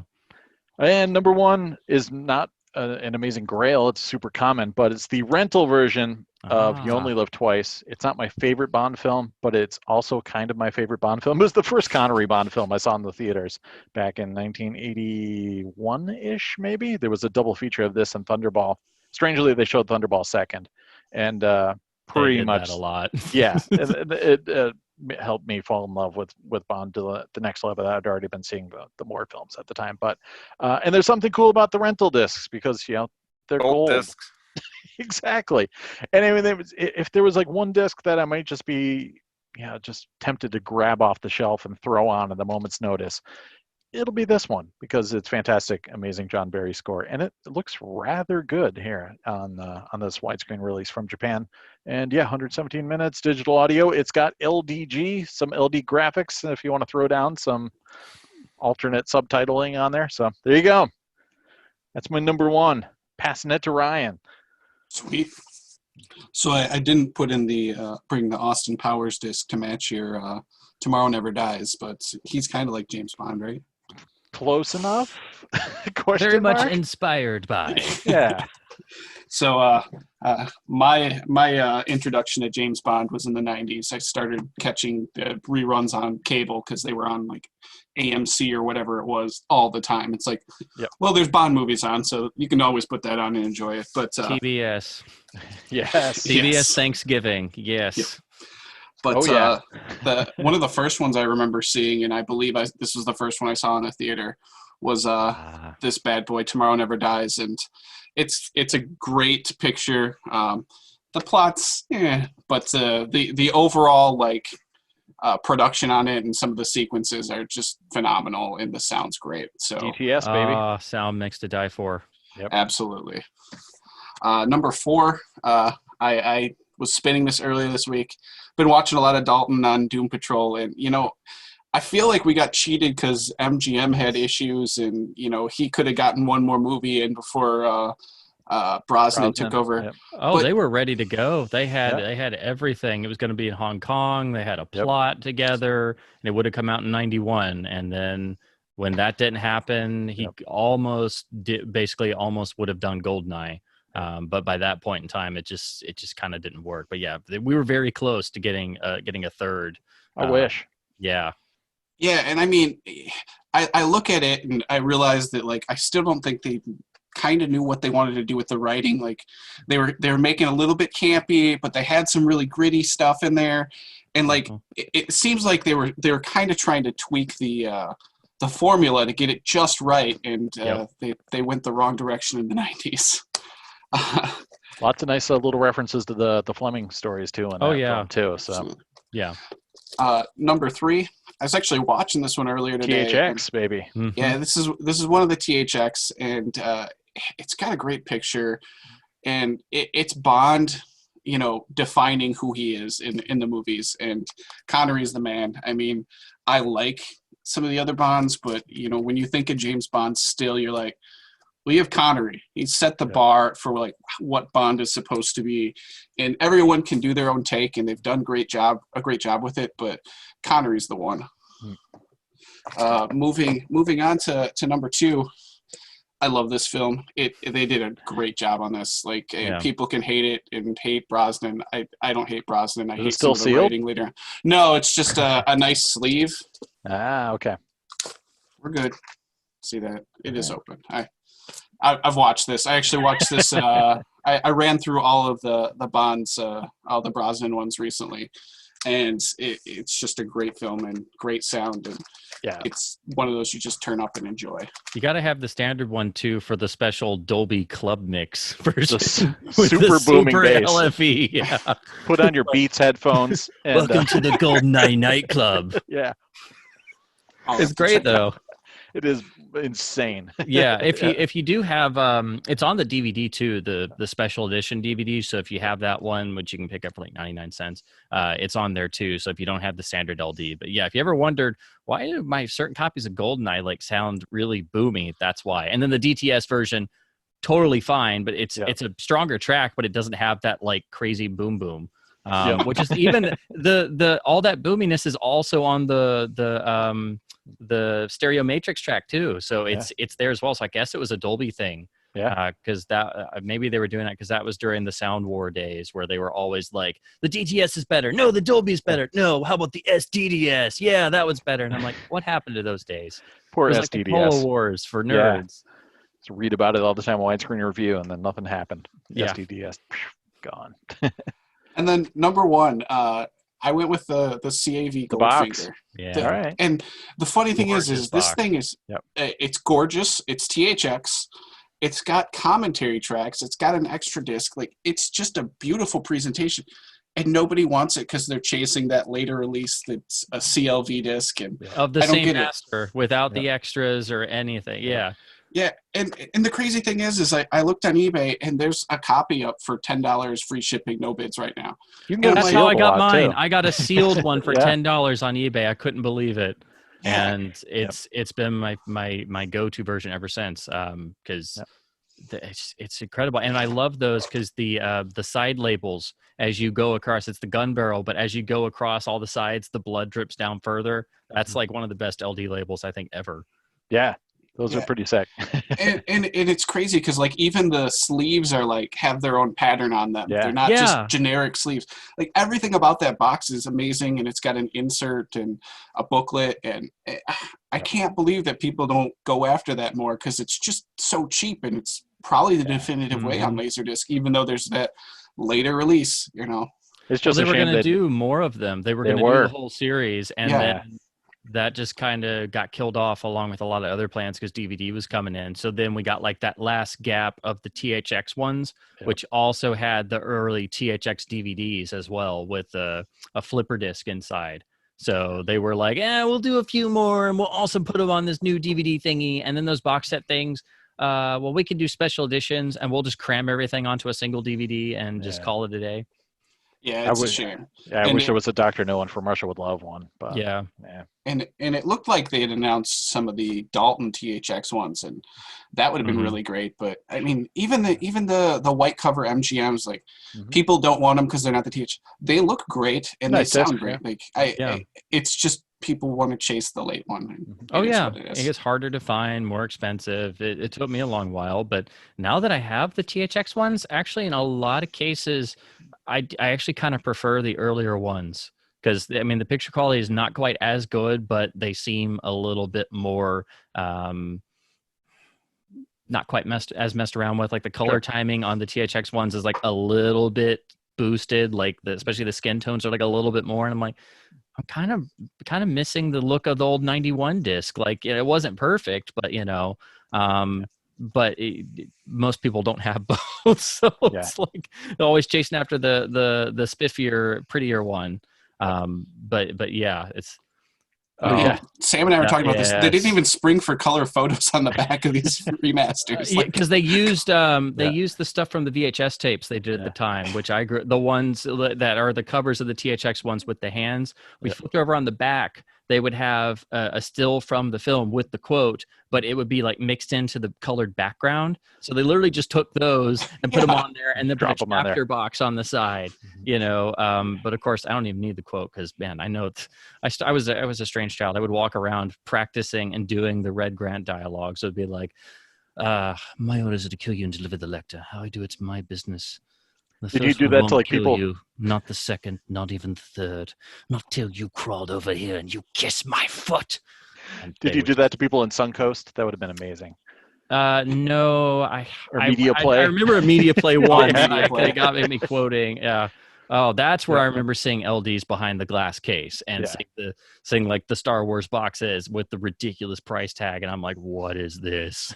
And number 1 is not an amazing grail. It's super common, but it's the rental version of You Only Live Twice. It's not my favorite Bond film, but it's also kind of my favorite Bond film. It was the first Connery Bond film I saw in the theaters back in 1981-ish, maybe. There was a double feature of this and Thunderball. Strangely, they showed Thunderball second. And pretty much that a lot. it helped me fall in love with Bond to the next level. I'd already been seeing the Moore films at the time, but and there's something cool about the rental discs because they're gold discs. Exactly. And I mean, if there was like one disc that I might just be just tempted to grab off the shelf and throw on at the moment's notice, it'll be this one because it's fantastic, amazing John Barry score, and it looks rather good here on this widescreen release from Japan. And 117 minutes digital audio. It's got LDG, some LD graphics, if you want to throw down some alternate subtitling on there. So there you go. That's my number 1. Passing it to Ryan. Sweet. So I didn't put in bring the Austin Powers disc to match your Tomorrow Never Dies, but he's kind of like James Bond, right? Close enough? Very much inspired by. Yeah. So my introduction to James Bond was in the 90s. I started catching the reruns on cable because they were on like AMC or whatever it was all the time. It's like, well, there's Bond movies on, so you can always put that on and enjoy it. But TBS. Yes. TBS Thanksgiving. Yes. Yep. But one of the first ones I remember seeing, and I believe this was the first one I saw in a theater, was this bad boy, Tomorrow Never Dies. And it's a great picture. The plot's, but the overall production on it and some of the sequences are just phenomenal, and the sound's great. So DTS, baby. Sound mix to die for. Yep. Absolutely. Number 4, I was spinning this earlier this week. Been watching a lot of Dalton on Doom Patrol, and I feel like we got cheated because MGM had issues, and he could have gotten one more movie in before Brosnan took over. Yep. But they were ready to go. They had everything. It was going to be in Hong Kong. They had a plot together, and it would have come out in 91. And then when that didn't happen, he almost would have done Goldeneye. But by that point in time, it just kind of didn't work. But yeah, we were very close to getting a third. I wish. Yeah. Yeah, and I mean, I look at it and I realize that like I still don't think they kind of knew what they wanted to do with the writing. Like they were making a little bit campy, but they had some really gritty stuff in there, and like it seems like they were kind of trying to tweak the formula to get it just right, and they went the wrong direction in the 90s. Lots of nice little references to the Fleming stories too in that film too. So absolutely. Yeah. Number 3, I was actually watching this one earlier today. THX, baby. Mm-hmm. Yeah, this is one of the THX, and it's got a great picture, and it's Bond, defining who he is in the movies, and Connery's the man. I mean, I like some of the other Bonds, but when you think of James Bond, still you're like, well, you have Connery. He set the bar for like what Bond is supposed to be, and everyone can do their own take, and they've done a great job with it. But Connery's the one. Moving on to number 2, I love this film. They did a great job on this. Like people can hate it and hate Brosnan. I don't hate Brosnan. I hate still some of the writing later. No, it's just a nice sleeve. Ah, okay. We're good. See that it is open. I've watched this. I actually watched this. I ran through all of the Bonds, all the Brosnan ones recently, and it's just a great film and great sound, and it's one of those you just turn up and enjoy. You got to have the standard one too for the special Dolby Club Mix version with super booming bass. LFE. Yeah. Put on your Beats headphones. And, welcome to the GoldenEye nightclub. Yeah, it's great though. It is insane. Yeah, if you do have it's on the DVD too, the special edition DVD. So if you have that one, which you can pick up for like 99 cents, it's on there too. So if you don't have the standard LD, but yeah, if you ever wondered why do my certain copies of GoldenEye like sound really boomy, that's why. And then the DTS version, totally fine, but it's a stronger track, but it doesn't have that like crazy boom boom. Which is even the all that boominess is also on the stereo matrix track too, so it's there as well. So I guess it was a Dolby thing, because that maybe they were doing that because that was during the Sound War days where they were always like the DTS is better, no, the Dolby is better, no, how about the SDDS, yeah, that was better. And I'm like, what happened to those days? Poor SDDS. Like the Polo Wars for nerds. Just read about it all the time, widescreen review, and then nothing happened. SDDS gone. And then number 1, I went with the CAV Goldfinger. Yeah. All right. And the funny thing is this thing is it's gorgeous. It's THX. It's got commentary tracks. It's got an extra disc. Like it's just a beautiful presentation. And nobody wants it because they're chasing that later release that's a CLV disc and of the same master without the extras or anything. Yeah. Yeah, and the crazy thing is I looked on eBay and there's a copy up for $10 free shipping, no bids right now. That's how I got mine. I got a sealed one for $10 on eBay. I couldn't believe it, and it's been my go-to version ever since. Because it's incredible, and I love those because the side labels as you go across, it's the gun barrel, but as you go across all the sides, the blood drips down further. That's like one of the best LD labels I think ever. Yeah. Those are pretty sick. and it's crazy because like even the sleeves are like have their own pattern on them. They're not just generic sleeves. Like everything about that box is amazing, and it's got an insert and a booklet, and I can't believe that people don't go after that more because it's just so cheap, and it's probably the definitive way on LaserDisc, even though there's that later release. It's just they were going to do more of them. They were going to do the whole series, and then that just kind of got killed off along with a lot of other plans because DVD was coming in. So then we got like that last gap of the THX ones, which also had the early THX DVDs as well with a flipper disc inside. So they were like, we'll do a few more and we'll also put them on this new DVD thingy. And then those box set things, we can do special editions and we'll just cram everything onto a single DVD and just call it a day. Yeah, it's a shame. Yeah, I wish there was a Dr. No one for Marshall would love one. But yeah. And it looked like they had announced some of the Dalton THX ones, and that would have been really great. But I mean, even the white cover MGMs, like people don't want them because they're not the THX. They look great and they sound great. Like it's just people want to chase the late one. Oh yeah, it gets harder to find, more expensive. It took me a long while, but now that I have the THX ones, actually in a lot of cases, I actually kind of prefer the earlier ones because I mean the picture quality is not quite as good, but they seem a little bit more not quite messed around with. Like the color timing on the THX ones is like a little bit boosted, like especially the skin tones are like a little bit more, and I'm like, I'm kind of missing the look of the old 91 disc. Like it wasn't perfect, but most people don't have both, so it's like they're always chasing after the spiffier, prettier one. But yeah, it's. Sam and I were talking about this. They didn't even spring for color photos on the back of these remasters. Because they used the stuff from the VHS tapes they did at the time, which I grew. The ones that are the covers of the THX ones with the hands. We flipped over on the back. They would have a still from the film with the quote, but it would be like mixed into the colored background. So they literally just took those and put them on there, and then put a chapter box on the side. But of course, I don't even need the quote because, man, I know I was a strange child. I would walk around practicing and doing the Red Grant dialogue. So it'd be like, my orders are to kill you and deliver the lector. How I do it's my business. Did you do that to like people? You, not the second, not even the third. Not till you crawled over here and you kiss my foot. Did you do that to people in Suncoast? That would have been amazing. No, Media Play. I remember a Media Play once. They got me quoting. Yeah. Oh, that's where I remember seeing LDs behind the glass case and seeing like the Star Wars boxes with the ridiculous price tag, and I'm like, what is this?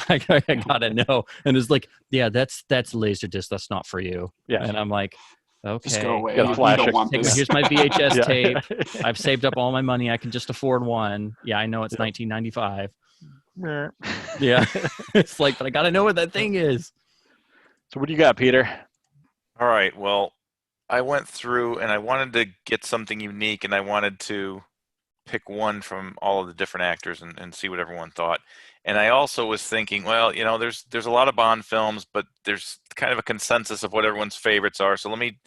I gotta know. And it's like, yeah, that's LaserDisc. That's not for you. Yeah. And I'm like, okay, just go away. here's my VHS tape. I've saved up all my money. I can just afford one. Yeah, I know it's $19.95. Yeah, it's like, but I gotta know what that thing is. So what do you got, Peter? All right. Well, I went through and I wanted to get something unique, and I wanted to pick one from all of the different actors and see what everyone thought. And I also was thinking, well, there's a lot of Bond films, but there's kind of a consensus of what everyone's favorites are. So let me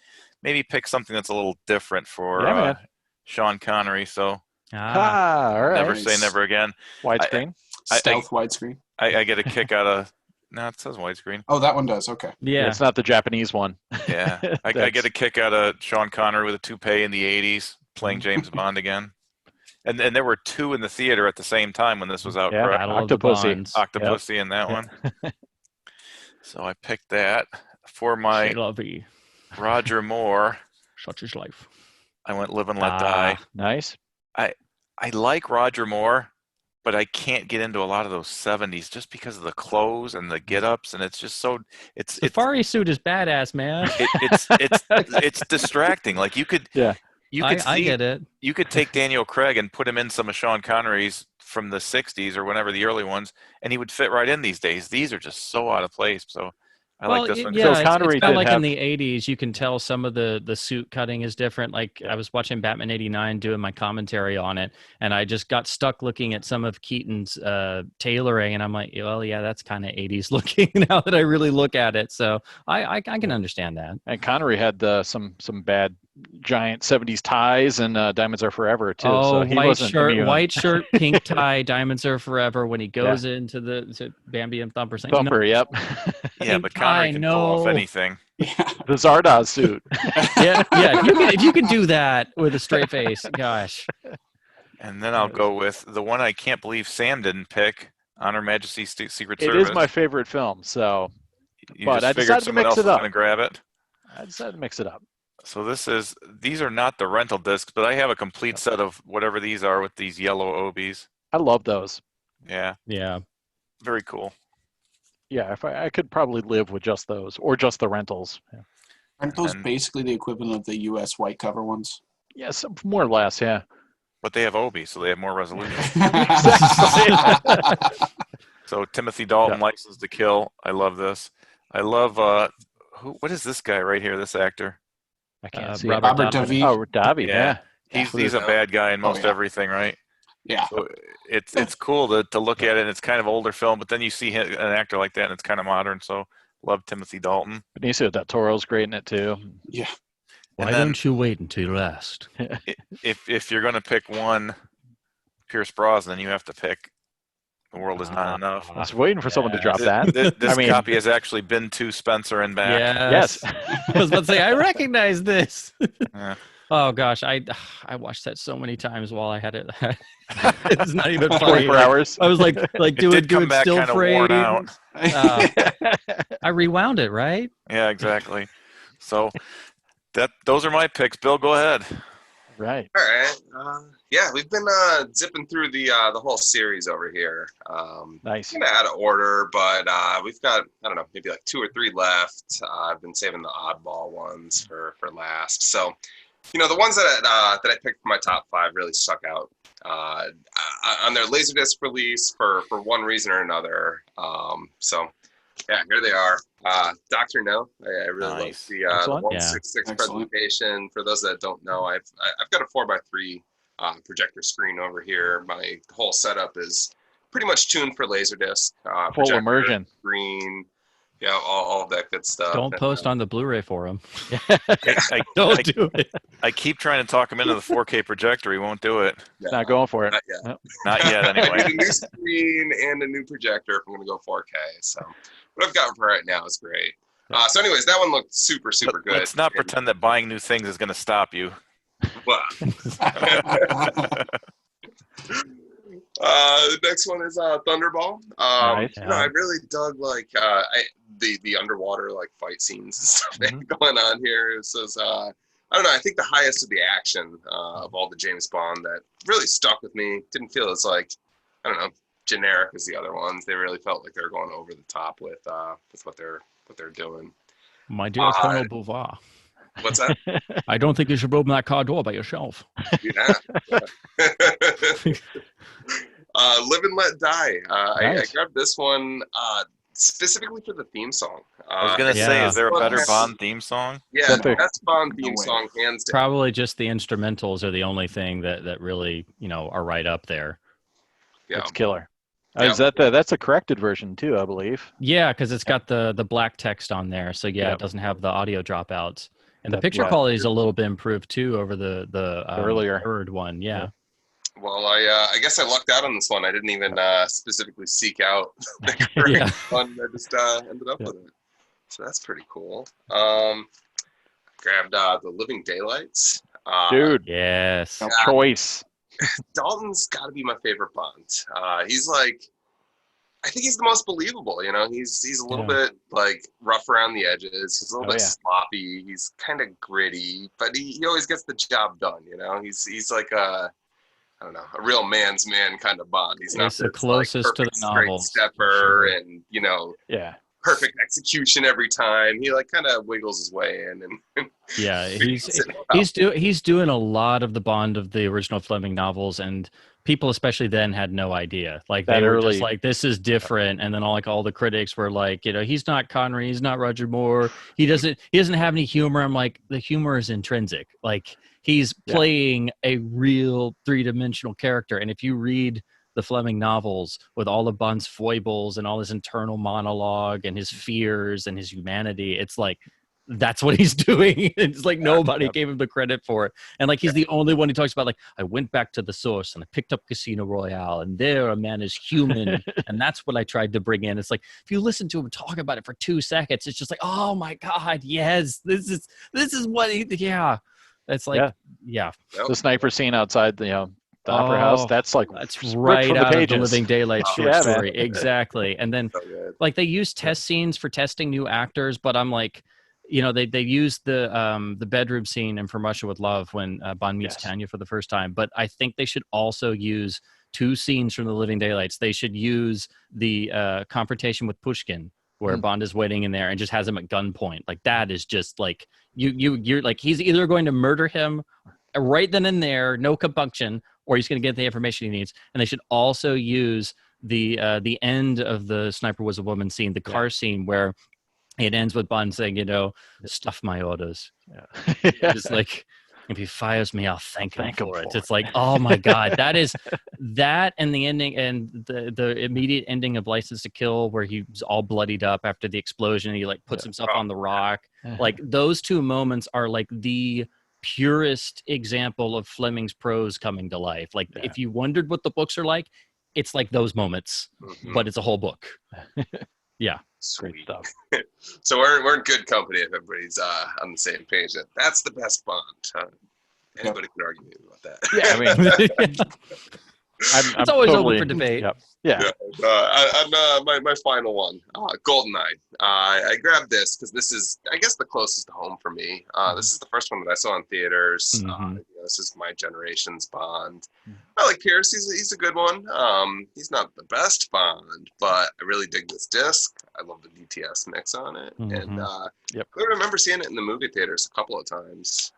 maybe pick something that's a little different for Sean Connery. So all right. Never say never again. Widescreen? Stealth widescreen. I get a kick out of... No, it says widescreen. Oh, that one does. Okay. Yeah. It's not the Japanese one. Yeah. I get a kick out of Sean Connery with a toupee in the 80s playing James Bond again. And there were two in the theater at the same time when this was out. Yeah, Octopussy in that one. So I picked that. For my Roger Moore, such is life. I went Live and Let Die. Nice. I like Roger Moore, but I can't get into a lot of those 70s just because of the clothes and the get-ups, and it's just so Safari suit is badass, man. It's distracting. Like you could I get it. You could take Daniel Craig and put him in some of Sean Connery's from the 60s or whenever, the early ones, and he would fit right in these days. These are just so out of place. So I like this one. Yeah, so Connery it's like in the 80s, you can tell some of the suit cutting is different. Like I was watching Batman 89 doing my commentary on it, and I just got stuck looking at some of Keaton's tailoring, and I'm like, well, yeah, that's kind of 80s looking now that I really look at it. So I can understand that. And Connery had some bad giant 70s ties and Diamonds Are Forever too. Oh, so he white shirt, pink tie, Diamonds Are Forever when he goes into to Bambi and Thumper. Saying, Thumper, yep. Yeah, but Connery can pull off anything. The Zardoz suit. yeah. If you can do that with a straight face, gosh. And then I'll go with the one I can't believe Sam didn't pick, On Her Majesty's Secret Service. It is my favorite film, so. But I decided to mix it up. Going to grab it. I decided to mix it up. So these are not the rental discs, but I have a complete set of whatever these are with these yellow obies. I love those. Yeah. Yeah. Very cool. Yeah, if I could probably live with just those or just the rentals. Yeah. Aren't those basically the equivalent of the U.S. white cover ones? Yes, more or less, yeah. But they have obies, so they have more resolution. So Timothy Dalton, License to Kill. I love this. I love what is this guy right here? This actor. I can't see Robert Davi. Oh, Davi, yeah. He's a bad guy in most everything, right? Yeah. So it's cool to look at it. And it's kind of older film, but then you see an actor like that, and it's kind of modern. So love Timothy Dalton. Benicio del Toro's great in it too. Yeah. Why don't you wait until last? If you're going to pick one Pierce Brosnan, you have to pick The World Is Not Enough. I was waiting for someone to drop that. This copy has actually been to Spencer and back. Yes. I was about to say, I recognize this. Yeah. Oh gosh, I watched that so many times while I had it. It's not even funny. 24 hours. I was like do it back still kinda frame. worn out. I rewound it, right? Yeah, exactly. So those are my picks. Bill, go ahead. Right. All right. Yeah, we've been zipping through the whole series over here. Nice. Kind of out of order, but we've got, I don't know, maybe like 2 or 3 left. I've been saving the oddball ones for last. So, the ones that I picked for my top 5 really stuck out on their LaserDisc release for one reason or another. So, yeah, here they are. Dr. No, I really like the 166 presentation. For those that don't know, I've got a 4x3 projector screen over here. My whole setup is pretty much tuned for LaserDisc. Full immersion. Screen, all of that good stuff. Don't post on the Blu-ray forum. Don't do it. I keep trying to talk him into the 4K projector. He won't do it. Yeah, not going for it. Not yet. Nope. Not yet, anyway. I need a new screen and a new projector if I'm going to go 4K. So what I've got for right now is great. So anyways, that one looked super good. Let's not pretend that buying new things is going to stop you. Well. The next one is Thunderball. Nice. I really dug the underwater fight scenes and stuff going on here. It says I don't know. I think the highest of the action of all the James Bond that really stuck with me. Didn't feel as generic as the other ones. They really felt like they're going over the top with what they're doing. My dear Colonel Bouvard. What's that? I don't think you should open that car door by yourself. Yeah. Live and Let Die. I grabbed this one specifically for the theme song. I was going to say, is there a better Bond theme song? Yeah, the best Bond theme song, hands down. Probably just the instrumentals are the only thing that really, are right up there. Yeah. It's killer. Is that's a corrected version too, I believe. Yeah, because it's got the black text on there. So it doesn't have the audio dropouts. And the picture quality is a little bit improved too over the earlier third one. Yeah. Well, I guess I lucked out on this one. I didn't even specifically seek out the correct one. I just ended up with it. So that's pretty cool. Grabbed the Living Daylights. Dude. Yes. Choice. Dalton's got to be my favorite Bond. He's I think he's the most believable. He's a little bit rough around the edges. He's a little bit sloppy. He's kind of gritty, but he always gets the job done. He's like a real man's man kind of Bond. He's not the closest to the novels. Stepper and perfect execution every time. He kind of wiggles his way in and he's doing a lot of the Bond of the original Fleming novels, and people especially then had no idea. They were just this is different, and then all the critics were he's not Connery, he's not Roger Moore, he doesn't have any humor. I'm like, the humor is intrinsic. He's playing a real 3-dimensional character, and if you read the Fleming novels with all of Bond's foibles and all his internal monologue and his fears and his humanity, it's that's what he's doing. It's nobody gave him the credit for it. And he's the only one who talks about I went back to the source and I picked up Casino Royale, and there a man is human. And that's what I tried to bring in. It's if you listen to him talk about it for 2 seconds, it's just oh my God, yes, this is what he, It's The sniper scene outside the Opera House, that's right out of the pages. Living Daylights short story. Man. Exactly. And then they use test scenes for testing new actors, but I'm they used the bedroom scene in From Russia with Love when Bond meets Tanya for the first time, but I think they should also use 2 scenes from the Living Daylights. They should use the confrontation with Pushkin where Bond is waiting in there and just has him at gunpoint. That is just you're he's either going to murder him right then and there, no compunction, or he's going to get the information he needs. And they should also use the end of the Sniper Was a Woman scene, the car scene where it ends with Bond saying, stuff my orders. Yeah. It's if he fires me, I'll thank him for it. It's oh my God, that is that, and the ending and the immediate ending of License to Kill, where he's all bloodied up after the explosion. And he puts himself on the rock. Those 2 moments are the purest example of Fleming's prose coming to life. Like if you wondered what the books are like, it's like those moments, but it's a whole book. Yeah. Sweet. Great stuff. So we're in good company if everybody's on the same page. That's the best Bond. Anybody can argue maybe about that. Yeah, I mean, it's always open for debate. Yep. Yeah. My final one, Goldeneye. I grabbed this because this is, I guess, the closest to home for me. This is the first one that I saw in theaters. This is my generation's Bond. I like Pierce. He's a good one. He's not the best Bond, but I really dig this disc. I love the DTS mix on it, and I remember seeing it in the movie theaters a couple of times.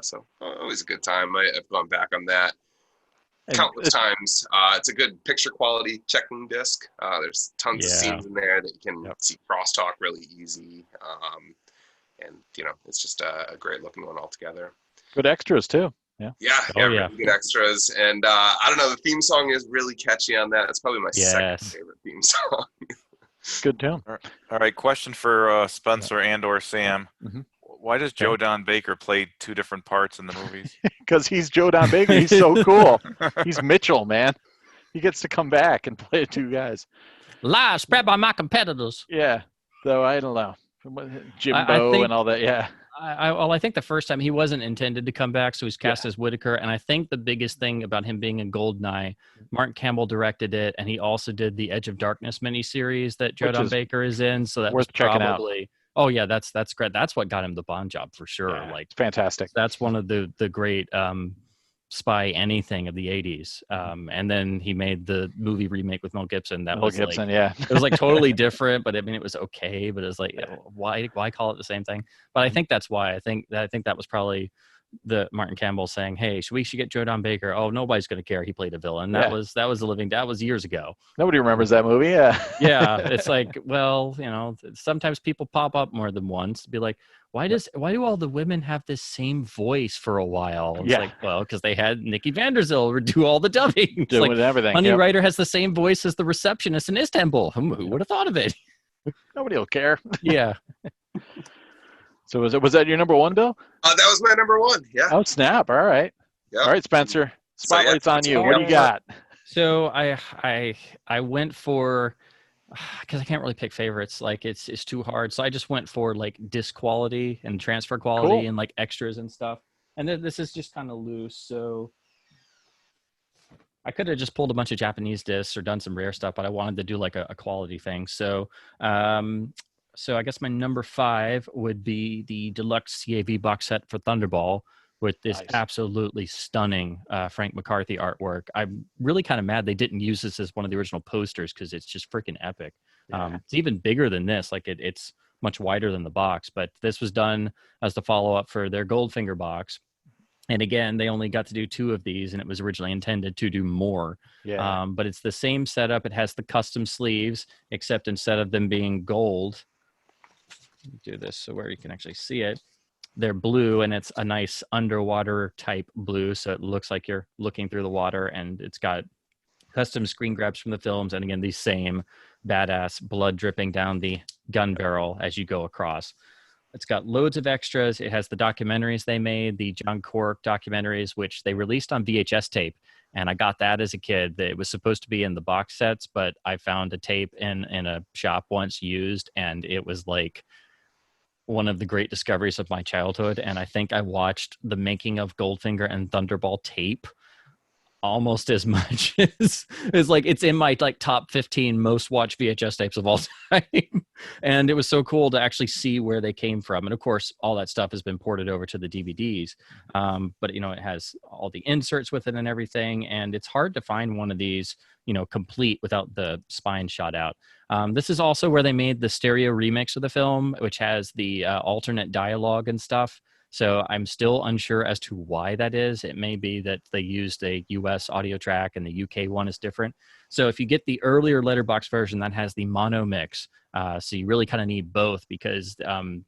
So always a good time. I've gone back on that countless times. It's a good picture quality checking disc. There's tons of scenes in there that you can see crosstalk really easy. And it's just a great looking one altogether. Good extras too. Really good extras. And I don't know, the theme song is really catchy on that. It's probably my second favorite theme song. Good tune. All right, question for Spencer and or Sam. Why does Joe Don Baker play two different parts in the movies? Because he's Joe Don Baker. He's so cool. He's Mitchell, man. He gets to come back and play two guys. Lies spread by my competitors. Yeah. So I don't know. Jimbo and all that. Yeah. I think the first time he wasn't intended to come back, so he's cast as Whitaker. And I think the biggest thing about him being in Goldeneye, Martin Campbell directed it, and he also did the Edge of Darkness miniseries that Joe Don Baker is in. So that was probably. Oh yeah, that's great. That's what got him the Bond job for sure. Yeah, like fantastic. That's one of the great spy anything of the 80s. And then he made the movie remake with Mel Gibson. That was Gibson, it was like totally different, but I mean it was okay. But it was like why call it the same thing? But I think that's why. I think that was probably the Martin Campbell saying, "Hey, we should get Joe Don Baker." Oh, nobody's going to care. He played a villain. That was that was years ago. Nobody remembers that movie. Yeah. Yeah. It's like, well, sometimes people pop up more than once to be like, why do all the women have this same voice for a while? It's like, well, because they had Nikki van der Zyl do all the dubbing. Doing like, everything. Honey Rider has the same voice as the receptionist in Istanbul. Who would have thought of it? Nobody will care. Yeah. So was that your number one, Bill? That was my number one. Yeah. Oh snap! All right. Yep. All right, Spencer. Spotlight's on you. What do you got? So I went for, because I can't really pick favorites. Like it's too hard. So I just went for like disc quality and transfer quality and like extras and stuff. And then this is just kind of loose. So I could have just pulled a bunch of Japanese discs or done some rare stuff, but I wanted to do like a quality thing. So. So I guess my number 5 would be the deluxe CAV box set for Thunderball with this absolutely stunning Frank McCarthy artwork. I'm really kind of mad they didn't use this as one of the original posters because it's just freaking epic. It's even bigger than this. Like it's much wider than the box, but this was done as the follow-up for their Goldfinger box. And again, they only got to do 2 of these, and it was originally intended to do more. Yeah. But it's the same setup. It has the custom sleeves, except instead of them being gold, do this so where you can actually see it, they're blue, and it's a nice underwater type blue, so it looks like you're looking through the water, and it's got custom screen grabs from the films, and again, these same badass blood dripping down the gun barrel as you go across. It's got loads of extras. It has the documentaries they made, the John Cork documentaries, which they released on VHS tape, and I got that as a kid. It was supposed to be in the box sets, but I found a tape in a shop once used, and it was like one of the great discoveries of my childhood. And I think I watched the making of Goldfinger and Thunderball tape almost as much as like it's in my like top 15 most watched VHS tapes of all time. And it was so cool to actually see where they came from. And of course, all that stuff has been ported over to the DVDs. But it has all the inserts with it and everything. And it's hard to find one of these, complete without the spine shot out. This is also where they made the stereo remix of the film, which has the alternate dialogue and stuff. So I'm still unsure as to why that is. It may be that they used a US audio track and the UK one is different. So if you get the earlier Letterbox version, that has the mono mix. So you really kind of need both, because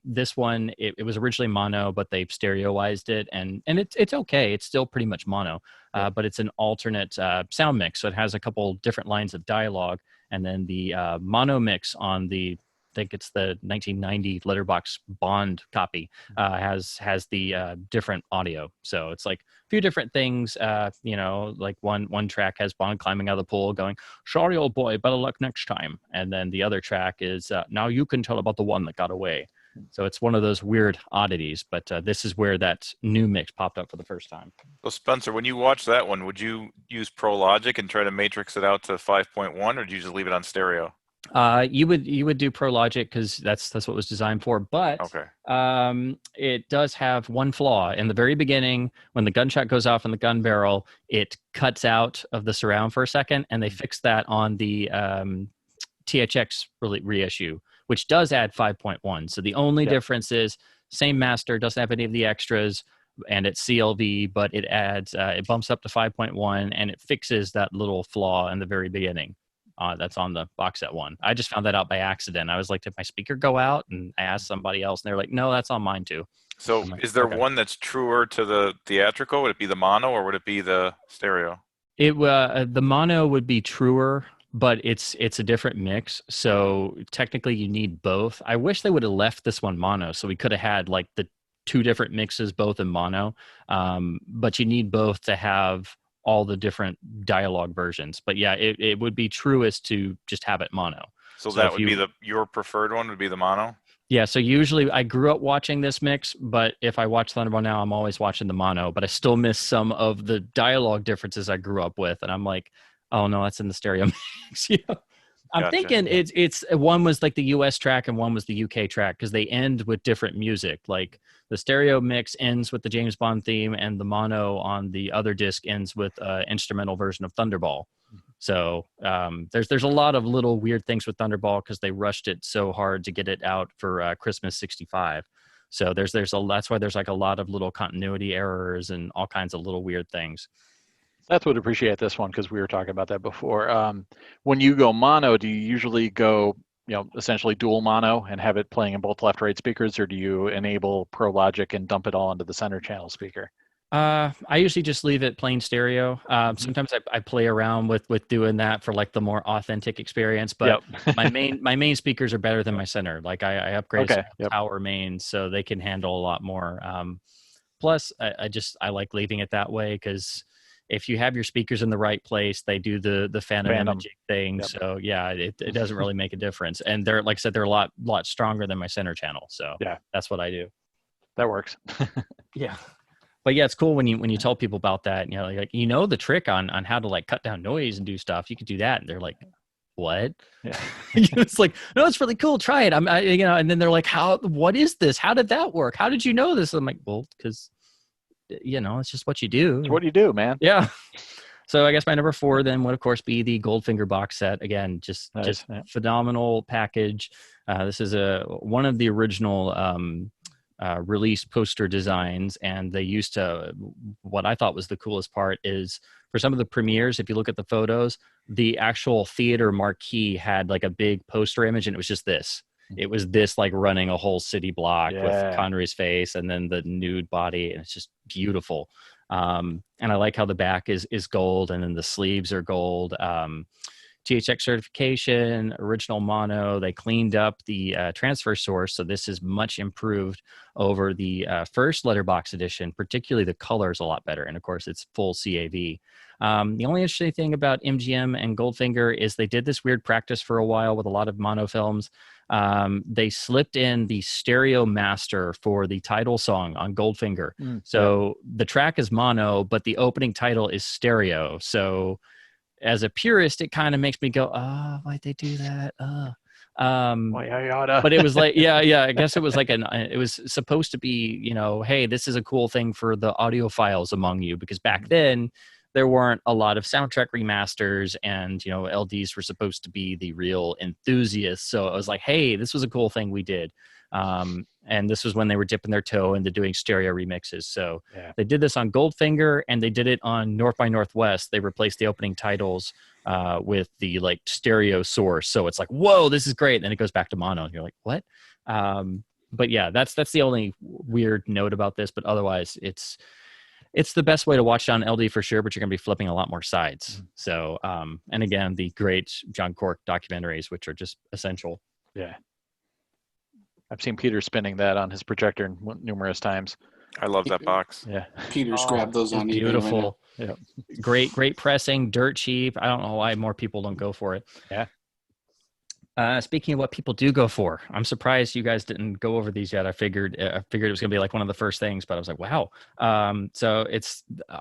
this one, it was originally mono, but they've stereoized it, and it's okay. It's still pretty much mono, but it's an alternate sound mix. So it has a couple different lines of dialogue, and then the mono mix on the think it's the 1990 Letterbox Bond copy, has the different audio. So it's like a few different things. Like one track has Bond climbing out of the pool going, "Sorry, old boy, better luck next time." And then the other track is, "Now you can tell about the one that got away." So it's one of those weird oddities, but this is where that new mix popped up for the first time. So Spencer, when you watch that one, would you use Pro Logic and try to matrix it out to 5.1, or do you just leave it on stereo? You would do Pro Logic because that's what it was designed for. But okay. It does have one flaw. In the very beginning, when the gunshot goes off in the gun barrel, it cuts out of the surround for a second, and they fixed that on the THX reissue, which does add 5.1. So the only difference is same master, doesn't have any of the extras, and it's CLV, but it adds, it bumps up to 5.1, and it fixes that little flaw in the very beginning. That's on the box set one. I just found that out by accident. I was like, did my speaker go out? And I asked somebody else, and they're like, no, that's on mine too. So like, is there one that's truer to the theatrical? Would it be the mono, or would it be the stereo? The mono would be truer, but it's a different mix. So technically you need both. I wish they would have left this one mono, so we could have had like the two different mixes, both in mono. But you need both to have all the different dialogue versions. But yeah, it would be truest to just have it mono. So that would be your preferred one would be the mono? Yeah, so usually I grew up watching this mix, but if I watch Thunderbolt now, I'm always watching the mono, but I still miss some of the dialogue differences I grew up with. And I'm like, oh no, that's in the stereo mix. I'm thinking it's one was like the US track and one was the UK track, because they end with different music. Like the stereo mix ends with the James Bond theme, and the mono on the other disc ends with an instrumental version of Thunderball. So there's a lot of little weird things with Thunderball because they rushed it so hard to get it out for Christmas '65. So that's why there's like a lot of little continuity errors and all kinds of little weird things. Seth would appreciate this one because we were talking about that before. When you go mono, do you usually go, essentially dual mono and have it playing in both left, right speakers, or do you enable Pro Logic and dump it all into the center channel speaker? I usually just leave it plain stereo. Sometimes I play around with doing that for like the more authentic experience, but my main speakers are better than my center. Like I upgraded power mains so they can handle a lot more. Plus I like leaving it that way because if you have your speakers in the right place, they do the phantom imaging thing. So yeah, it doesn't really make a difference. And they're, like I said, they're a lot stronger than my center channel. So that's what I do. That works. Yeah. But yeah, it's cool when you tell people about that, and like the trick on how to like cut down noise and do stuff. You could do that, and they're like, "What?" Yeah. It's like, no, it's really cool. Try it. And then they're like, what is this? How did that work? How did you know this? I'm like, well, because it's just what you do. It's what you do, man. Yeah. So I guess my number 4 then would of course be the Goldfinger box set. Again, just phenomenal package. This is one of the original release poster designs, and they used to, what I thought was the coolest part is for some of the premieres, if you look at the photos, the actual theater marquee had like a big poster image, and it was just this. It was this like running a whole city block with Connery's face and then the nude body, and it's just beautiful. And I like how the back is gold, and then the sleeves are gold. THX certification, original mono. They cleaned up the transfer source, so this is much improved over the first Letterbox edition. Particularly the color is a lot better, and of course it's full CAV. The only interesting thing about MGM and Goldfinger is they did this weird practice for a while with a lot of monofilms. They slipped in the stereo master for the title song on Goldfinger. So the track is mono, but the opening title is stereo. So as a purist, it kind of makes me go, oh, why'd they do that? But it was like, I guess it was like it was supposed to be, hey, this is a cool thing for the audiophiles among you, because back then there weren't a lot of soundtrack remasters, and, LDs were supposed to be the real enthusiasts. So I was like, hey, this was a cool thing we did. And this was when they were dipping their toe into doing stereo remixes. So they did this on Goldfinger, and they did it on North by Northwest. They replaced the opening titles with the like stereo source. So it's like, whoa, this is great. And then it goes back to mono, and you're like, what? But yeah, that's the only weird note about this. But otherwise, it's the best way to watch it on LD for sure, but you're going to be flipping a lot more sides. So, and again, the great John Cork documentaries, which are just essential. Yeah. I've seen Peter spinning that on his projector numerous times. I love that box. Yeah. Peter's grabbed those on eBay. Beautiful. Right now. Yeah. Great pressing, dirt cheap. I don't know why more people don't go for it. Yeah. Speaking of what people do go for, I'm surprised you guys didn't go over these yet. I figured it was going to be like one of the first things, but I was like, wow. So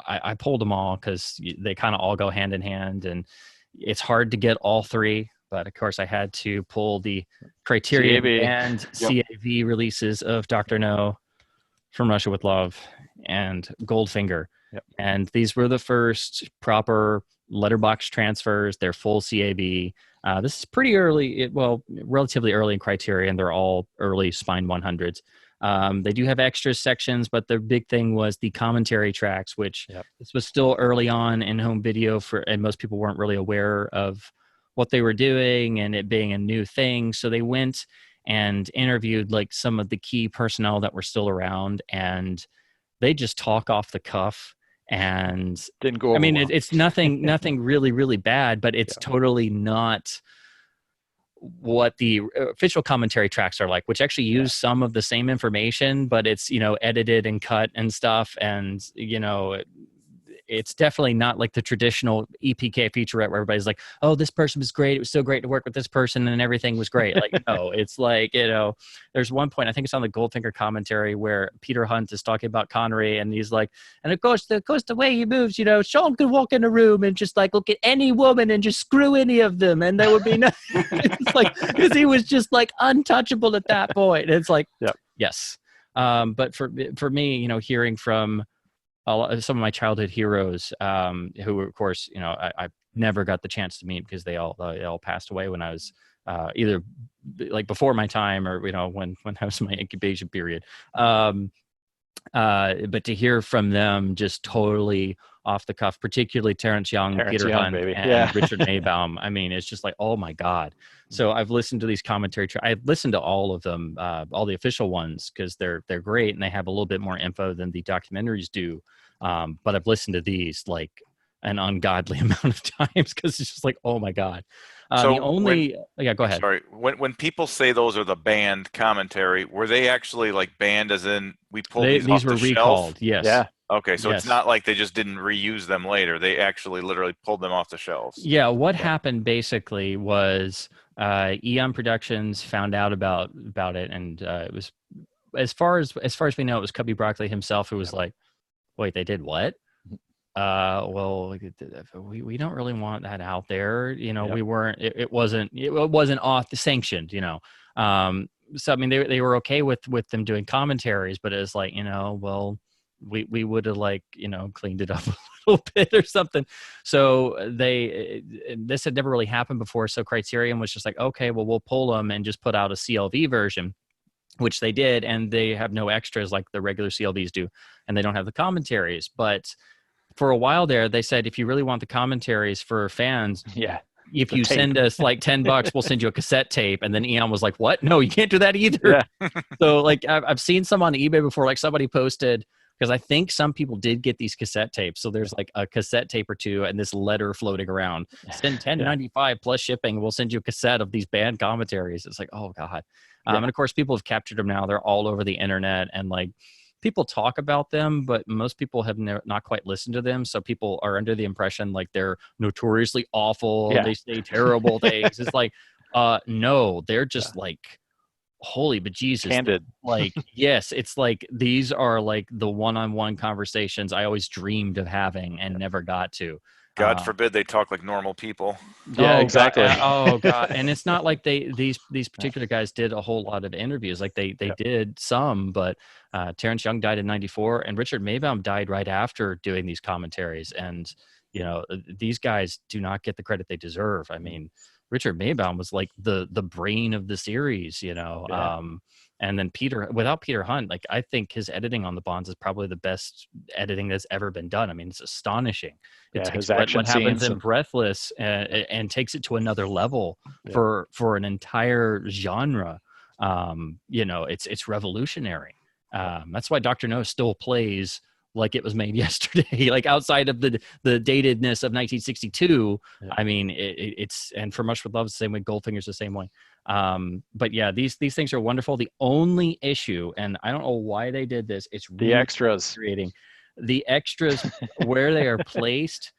I pulled them all because they kind of all go hand in hand, and it's hard to get all three. But of course, I had to pull the Criterion CAV. and CAV releases of Dr. No, From Russia with Love, and Goldfinger. Yep. And these were the first proper letterbox transfers. They're full CAV. This is pretty early, relatively early in Criterion. They're all early Spine 100s. They do have extra sections, but the big thing was the commentary tracks, which this was still early on in home video and most people weren't really aware of what they were doing and it being a new thing. So they went and interviewed like some of the key personnel that were still around, and they just talk off the cuff. And didn't go over well. It's nothing really, really bad, but it's totally not what the official commentary tracks are like, which actually use some of the same information, but it's, edited and cut and stuff. And, it's definitely not like the traditional EPK featurette where everybody's like, oh, this person was great. It was so great to work with this person and everything was great. Like, no, it's like, there's one point, I think it's on the Goldfinger commentary where Peter Hunt is talking about Connery and he's like, and of course the way he moves, Sean could walk in a room and just like look at any woman and just screw any of them and there would be no, it's like, because he was just like untouchable at that point. And it's like, yes. But for me, hearing from some of my childhood heroes, who of course, I never got the chance to meet because they all passed away when I was either like before my time or when I was in my incubation period. But to hear from them just totally off the cuff, particularly Terrence Young, Peter Hunt, and Richard Maybaum. It's just like, oh my God. So I've listened to these commentary. I've listened to all of them, all the official ones, because they're great and they have a little bit more info than the documentaries do. But I've listened to these like an ungodly amount of times because it's just like, oh my God. So go ahead. Sorry. When people say those are the banned commentary, were they actually like banned as in we pulled these off were the recalled? Shelf? Yes. Yeah. Okay. So yes. It's not like they just didn't reuse them later. They actually literally pulled them off the shelves. Yeah. What happened basically was Eon Productions found out about it, and it was as far as we know, it was Cubby Broccoli himself who was like, wait, they did what? Well, we don't really want that out there. We weren't, it wasn't sanctioned, So, they were okay with them doing commentaries, but it's like, we would have cleaned it up a little bit or something. So this had never really happened before. So Criterion was just like, okay, well, we'll pull them and just put out a CLV version, which they did. And they have no extras like the regular CLVs do. And they don't have the commentaries. But for a while there, they said, if you really want the commentaries for fans, if you send us like $10, we'll send you a cassette tape. And then Eon was like, what? No, you can't do that either. Yeah. So like I've seen some on eBay before, like somebody posted, because I think some people did get these cassette tapes. So there's like a cassette tape or two and this letter floating around. Send $10.95 plus shipping. We'll send you a cassette of these band commentaries. It's like, oh God. And of course, people have captured them now. They're all over the internet. And like people talk about them, but most people have not quite listened to them. So people are under the impression like they're notoriously awful. They say terrible things. It's like, no, they're just like, holy bejesus. Candid. Like, yes, it's like these are like the one-on-one conversations I always dreamed of having and never got to. God forbid they talk like normal people. Yeah, exactly. Oh God. And it's not like these particular guys did a whole lot of interviews. Like they did some, but Terrence Young died in 94 and Richard Maybaum died right after doing these commentaries. And, these guys do not get the credit they deserve. Richard Maybaum was like the brain of the series, and then without Peter Hunt, like I think his editing on the Bonds is probably the best editing that's ever been done. It's astonishing. It takes what happens in Breathless and takes it to another level for an entire genre. It's revolutionary. That's why Dr. No still plays like it was made yesterday. Like outside of the datedness of 1962, I mean, it's and For Much with Love is the same way. Goldfinger's the same way. But yeah, these things are wonderful. The only issue, and I don't know why they did this, it's The really extras. creating the extras where they are placed.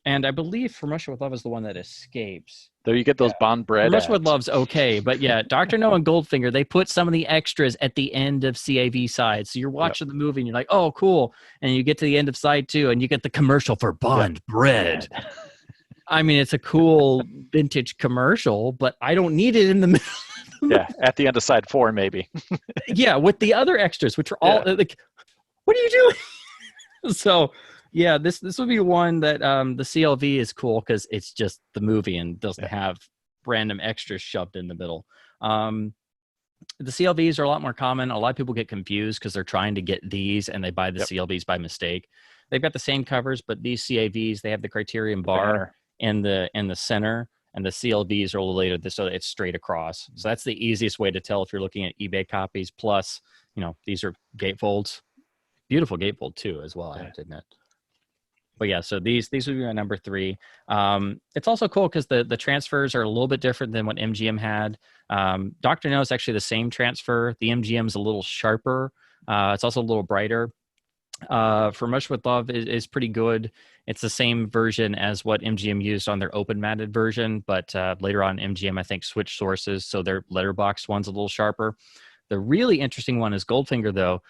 And I believe For Much with Love is the one that escapes. There you get those Bond bread. For Much with Love's okay, but yeah, Dr. No and Goldfinger, they put some of the extras at the end of CAV side. So you're watching the movie and you're like, oh, cool. And you get to the end of side 2 and you get the commercial for Bond bread. I mean, it's a cool vintage commercial, but I don't need it in the middle. Yeah, at the end of side 4, maybe. Yeah, with the other extras, which are all like, what are you doing? So, yeah, this would be one that the CLV is cool because it's just the movie and doesn't have random extras shoved in the middle. The CLVs are a lot more common. A lot of people get confused because they're trying to get these and they buy the CLVs by mistake. They've got the same covers, but these CAVs, they have the Criterion bar in the center, and the CLVs are a little later so it's straight across. So that's the easiest way to tell if you're looking at eBay copies. Plus, these are gatefolds. Beautiful gatefold too, as well, I have to admit. But yeah, so these would be my number 3. It's also cool because the transfers are a little bit different than what MGM had. Dr. No is actually the same transfer. The MGM is a little sharper. It's also a little brighter. For Much with Love is pretty good. It's the same version as what MGM used on their open matted version, but later on MGM, I think, switched sources, so their letterbox one's a little sharper. The really interesting one is Goldfinger, though.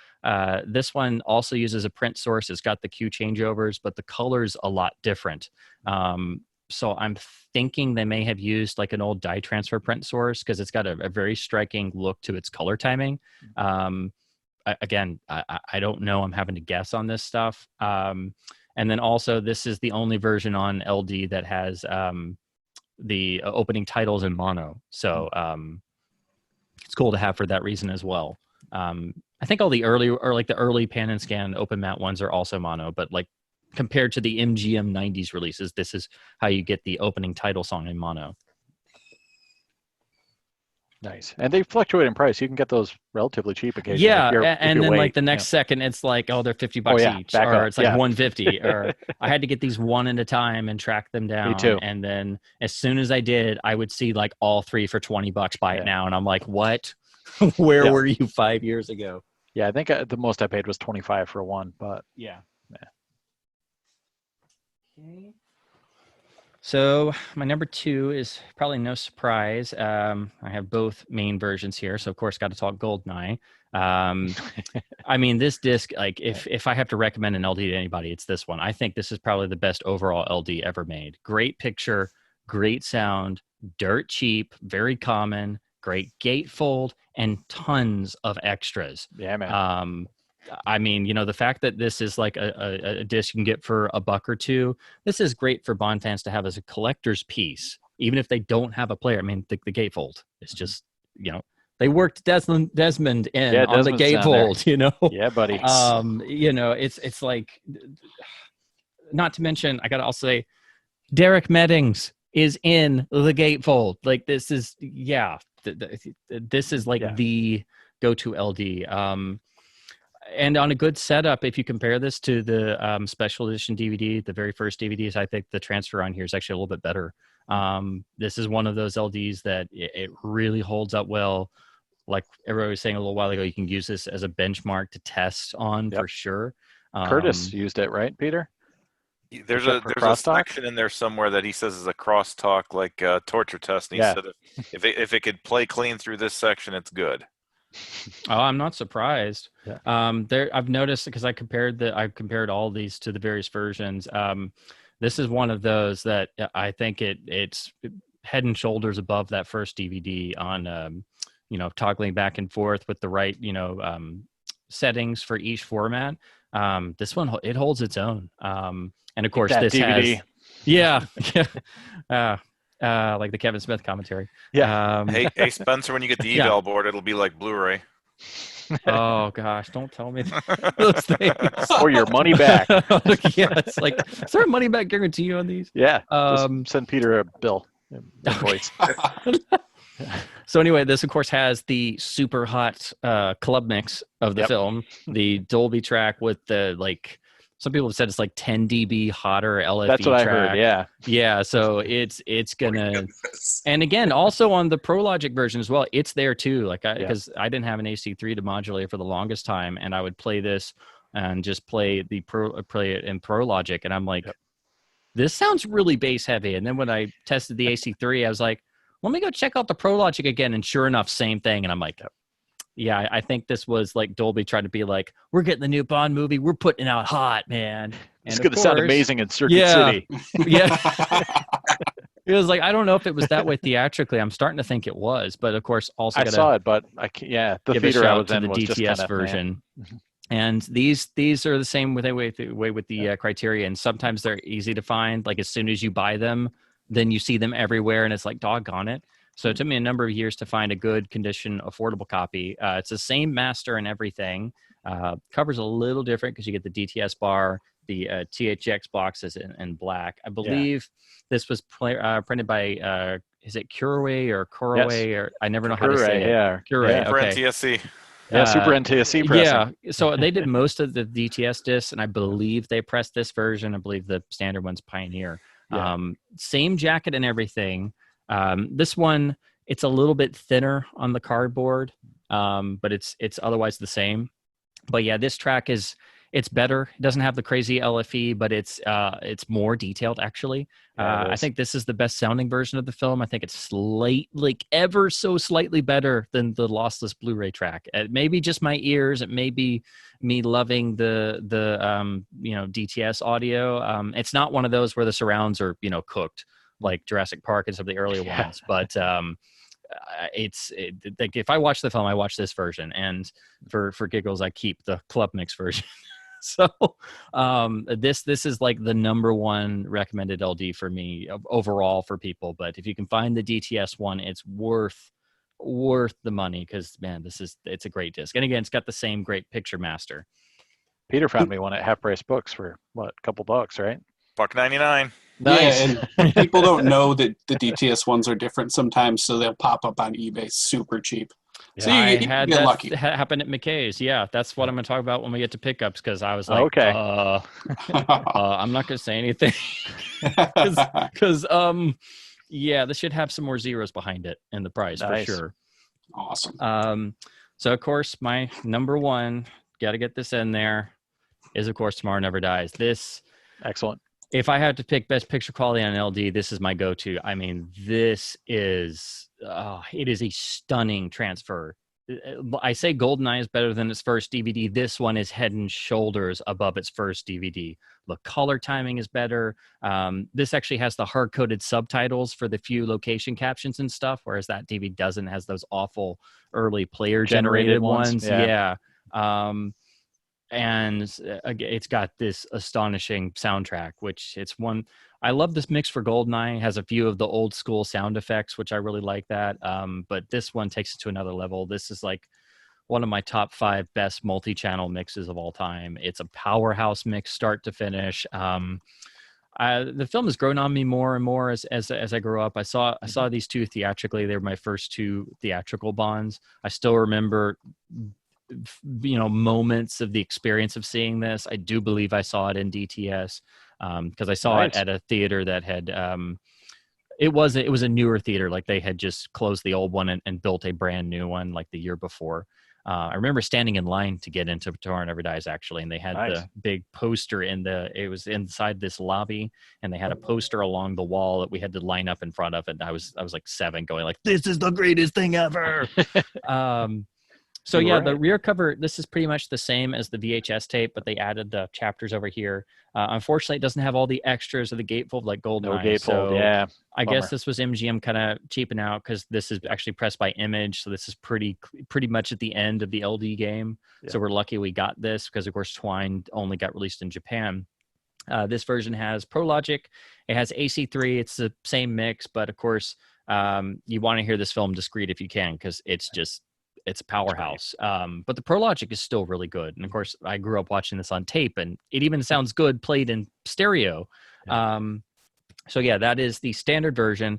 This one also uses a print source. It's got the Q changeovers, but the color's a lot different. So I'm thinking they may have used like an old dye transfer print source because it's got a very striking look to its color timing. Again, I don't know. I'm having to guess on this stuff. And then also, this is the only version on LD that has the opening titles in mono. So it's cool to have for that reason as well. I think all the early pan and scan open mat ones are also mono, but like compared to the MGM 90s releases, this is how you get the opening title song in mono. Nice. And they fluctuate in price. You can get those relatively cheap occasionally. Yeah, and then like the next second, it's like, oh, they're $50 each, or it's like $150. Or I had to get these one at a time and track them down. Me too. And then as soon as I did, I would see like all 3 for $20. Buy it now, and I'm like, what? Where were you 5 years ago? Yeah, I think the most I paid was $25 for one, but yeah. Okay. So my number 2 is probably no surprise. I have both main versions here, so of course got to talk Goldeneye. I mean, this disc, like if I have to recommend an LD to anybody, it's this one. I think this is probably the best overall LD ever made. Great picture, great sound, dirt cheap, very common, great gatefold, and tons of extras. Yeah, man. I mean, the fact that this is like a disc you can get for $1 or $2, this is great for Bond fans to have as a collector's piece, even if they don't have a player. I mean, the gatefold is just, they worked Desmond in on the gatefold, Yeah, buddy. It's like, not to mention, I got to also say, Derek Meddings is in the gatefold. Like, this is, this is like the go-to LD. And on a good setup, if you compare this to the special edition DVD, the very first DVDs, I think the transfer on here is actually a little bit better. This is one of those LDs that it really holds up well. Like everybody was saying a little while ago, you can use this as a benchmark to test on for sure. Curtis used it, right, Peter? There's a section in there somewhere that he says is a crosstalk, like torture test. And he said if it could play clean through this section, it's good. Oh, I'm not surprised. Yeah. I've noticed because I compared all these to the various versions. This is one of those that I think it's head and shoulders above that first DVD on, toggling back and forth with the right, settings for each format. This one, it holds its own. And of course, this DVD has, like the Kevin Smith commentary. Yeah. Hey, Spencer, when you get the Eval board, it'll be like Blu-ray. Oh gosh, don't tell me those things. Or your money back. Yeah, it's like, is there a money back guarantee on these? Yeah. Just send Peter a bill. Invoice. So anyway, this of course has the super hot club mix of the film, the Dolby track with the some people have said it's like 10 dB hotter LFE That's what track. I heard. Yeah. Yeah. So it's gonna, and again, also on the Prologic version as well, it's there too. Because I didn't have an AC3 to modulate for the longest time, and I would play this and just play it in Prologic, and I'm like, this sounds really bass heavy. And then when I tested the AC3, I was like, let me go check out the Prologic again, and sure enough, same thing. And I'm like, yeah, I think this was like Dolby trying to be like, we're getting the new Bond movie, we're putting it out hot, man. It's going to sound amazing in Circuit City. Yeah. It was like, I don't know if it was that way theatrically. I'm starting to think it was, but of course, also I saw it, but the theater I was in was the just DTS version. And these are the same way with the criteria, and sometimes they're easy to find. Like as soon as you buy them, then you see them everywhere, and it's like, doggone it. So it took me a number of years to find a good condition, affordable copy. It's the same master and everything. Cover's a little different because you get the DTS bar. The THX box is in black. I believe this was printed by, is it Kuraway or Kuraway? Yes. Or I never know how to say it. Kuraway, For okay. NTSC. Yeah, Super NTSC pressing. Yeah, so they did most of the DTS discs, and I believe they pressed this version. I believe the standard one's Pioneer. Yeah. Same jacket and everything. This one, it's a little bit thinner on the cardboard, but it's otherwise the same. But yeah, this track it's better. It doesn't have the crazy LFE, but it's more detailed actually. I think this is the best sounding version of the film. I think it's ever so slightly better than the lossless Blu-ray track. It may be just my ears. It may be me loving the DTS audio. It's not one of those where the surrounds are cooked like Jurassic Park and some of the earlier ones, but if I watch the film, I watch this version, and for giggles, I keep the club mix version. So this is like the number one recommended LD for me overall for people. But if you can find the DTS one, it's worth the money, because man, it's a great disc. And again, it's got the same great picture master. Peter found me one at Half Price Books for a couple bucks, right? $1.99. Nice. Yeah, and people don't know that the DTS ones are different sometimes, so they'll pop up on eBay super cheap. Yeah, so I had that lucky. Happen at McKay's. Yeah, that's what I'm going to talk about when we get to pickups, because I was like, okay. I'm not going to say anything. Because, this should have some more zeros behind it in the price for sure. Awesome. So, of course, my number one, got to get this in there, is, of course, Tomorrow Never Dies. This. Excellent. If I had to pick best picture quality on an LD, this is my go-to. I mean, this is it is a stunning transfer. I say GoldenEye is better than its first DVD. This one is head and shoulders above its first DVD. The color timing is better. This actually has the hard-coded subtitles for the few location captions and stuff, whereas that DVD doesn't. Has those awful early player-generated ones. Yeah. And it's got this astonishing soundtrack, which I love this mix for GoldenEye. It has a few of the old school sound effects, which I really like that. But this one takes it to another level. This is like one of my top 5 best multi-channel mixes of all time. It's a powerhouse mix, start to finish. The film has grown on me more and more as I grew up. I saw these two theatrically. They were my first 2 theatrical Bonds. I still remember moments of the experience of seeing this. I do believe I saw it in DTS because I saw it at a theater that had it was a newer theater. Like they had just closed the old one and built a brand new one like the year before. I remember standing in line to get into Tomorrow Never Dies actually, and they had the big poster it was inside this lobby, and they had a poster along the wall that we had to line up in front of, and I was like 7 going like, this is the greatest thing ever. So yeah, the rear cover, this is pretty much the same as the VHS tape, but they added the chapters over here. Unfortunately, it doesn't have all the extras of the gatefold like GoldenEye. No gatefold, yeah. I guess this was MGM kind of cheaping out because this is actually pressed by Image, so this is pretty much at the end of the LD game. Yeah. So we're lucky we got this because, of course, Twine only got released in Japan. This version has Prologic. It has AC3. It's the same mix, but of course, you want to hear this film discreet if you can because it's a powerhouse. But the Prologic is still really good. And of course, I grew up watching this on tape, and it even sounds good played in stereo. Yeah. So yeah, that is the standard version.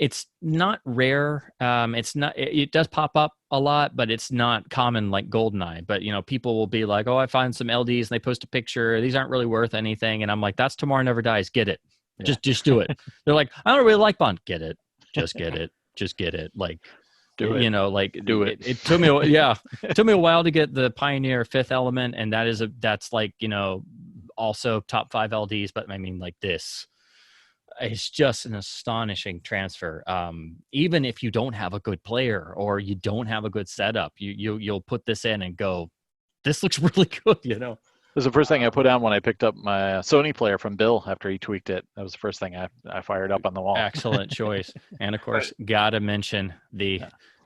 it's not rare. It does pop up a lot, but it's not common like GoldenEye. But people will be like, "Oh, I find some LDs," and they post a picture. These aren't really worth anything, and I'm like, "That's Tomorrow Never Dies. Get it. Yeah. Just do it." They're like, "I don't really like Bond. Get it. Just get it. Just get it." Like, do it. Do it. It took me, it took me a while to get the Pioneer Fifth Element, and that's like also top 5 LDs. But I mean, like this. It's just an astonishing transfer. Even if you don't have a good player or you don't have a good setup, you'll put this in and go, this looks really good, This was the first thing I put on when I picked up my Sony player from Bill after he tweaked it. That was the first thing I fired up on the wall. Excellent choice. And of course, gotta mention the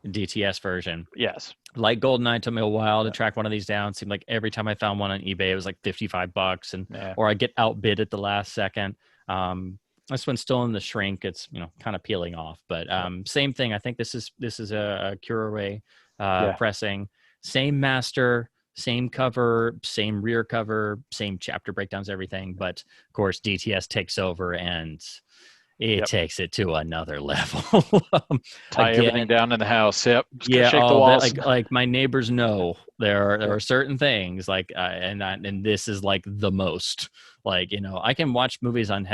DTS version. Yes. Like GoldenEye, took me a while to track one of these down. It seemed like every time I found one on eBay, it was like $55, or I get outbid at the last second. This one's still in the shrink. It's kind of peeling off, but same thing. I think this is a Curaray pressing. Same master, same cover, same rear cover, same chapter breakdowns, everything. But of course, DTS takes over and it takes it to another level. Tie everything down in the house. Yep. Just shake the walls. Like my neighbors know there are certain things like and this is like the most. Like, I can watch movies on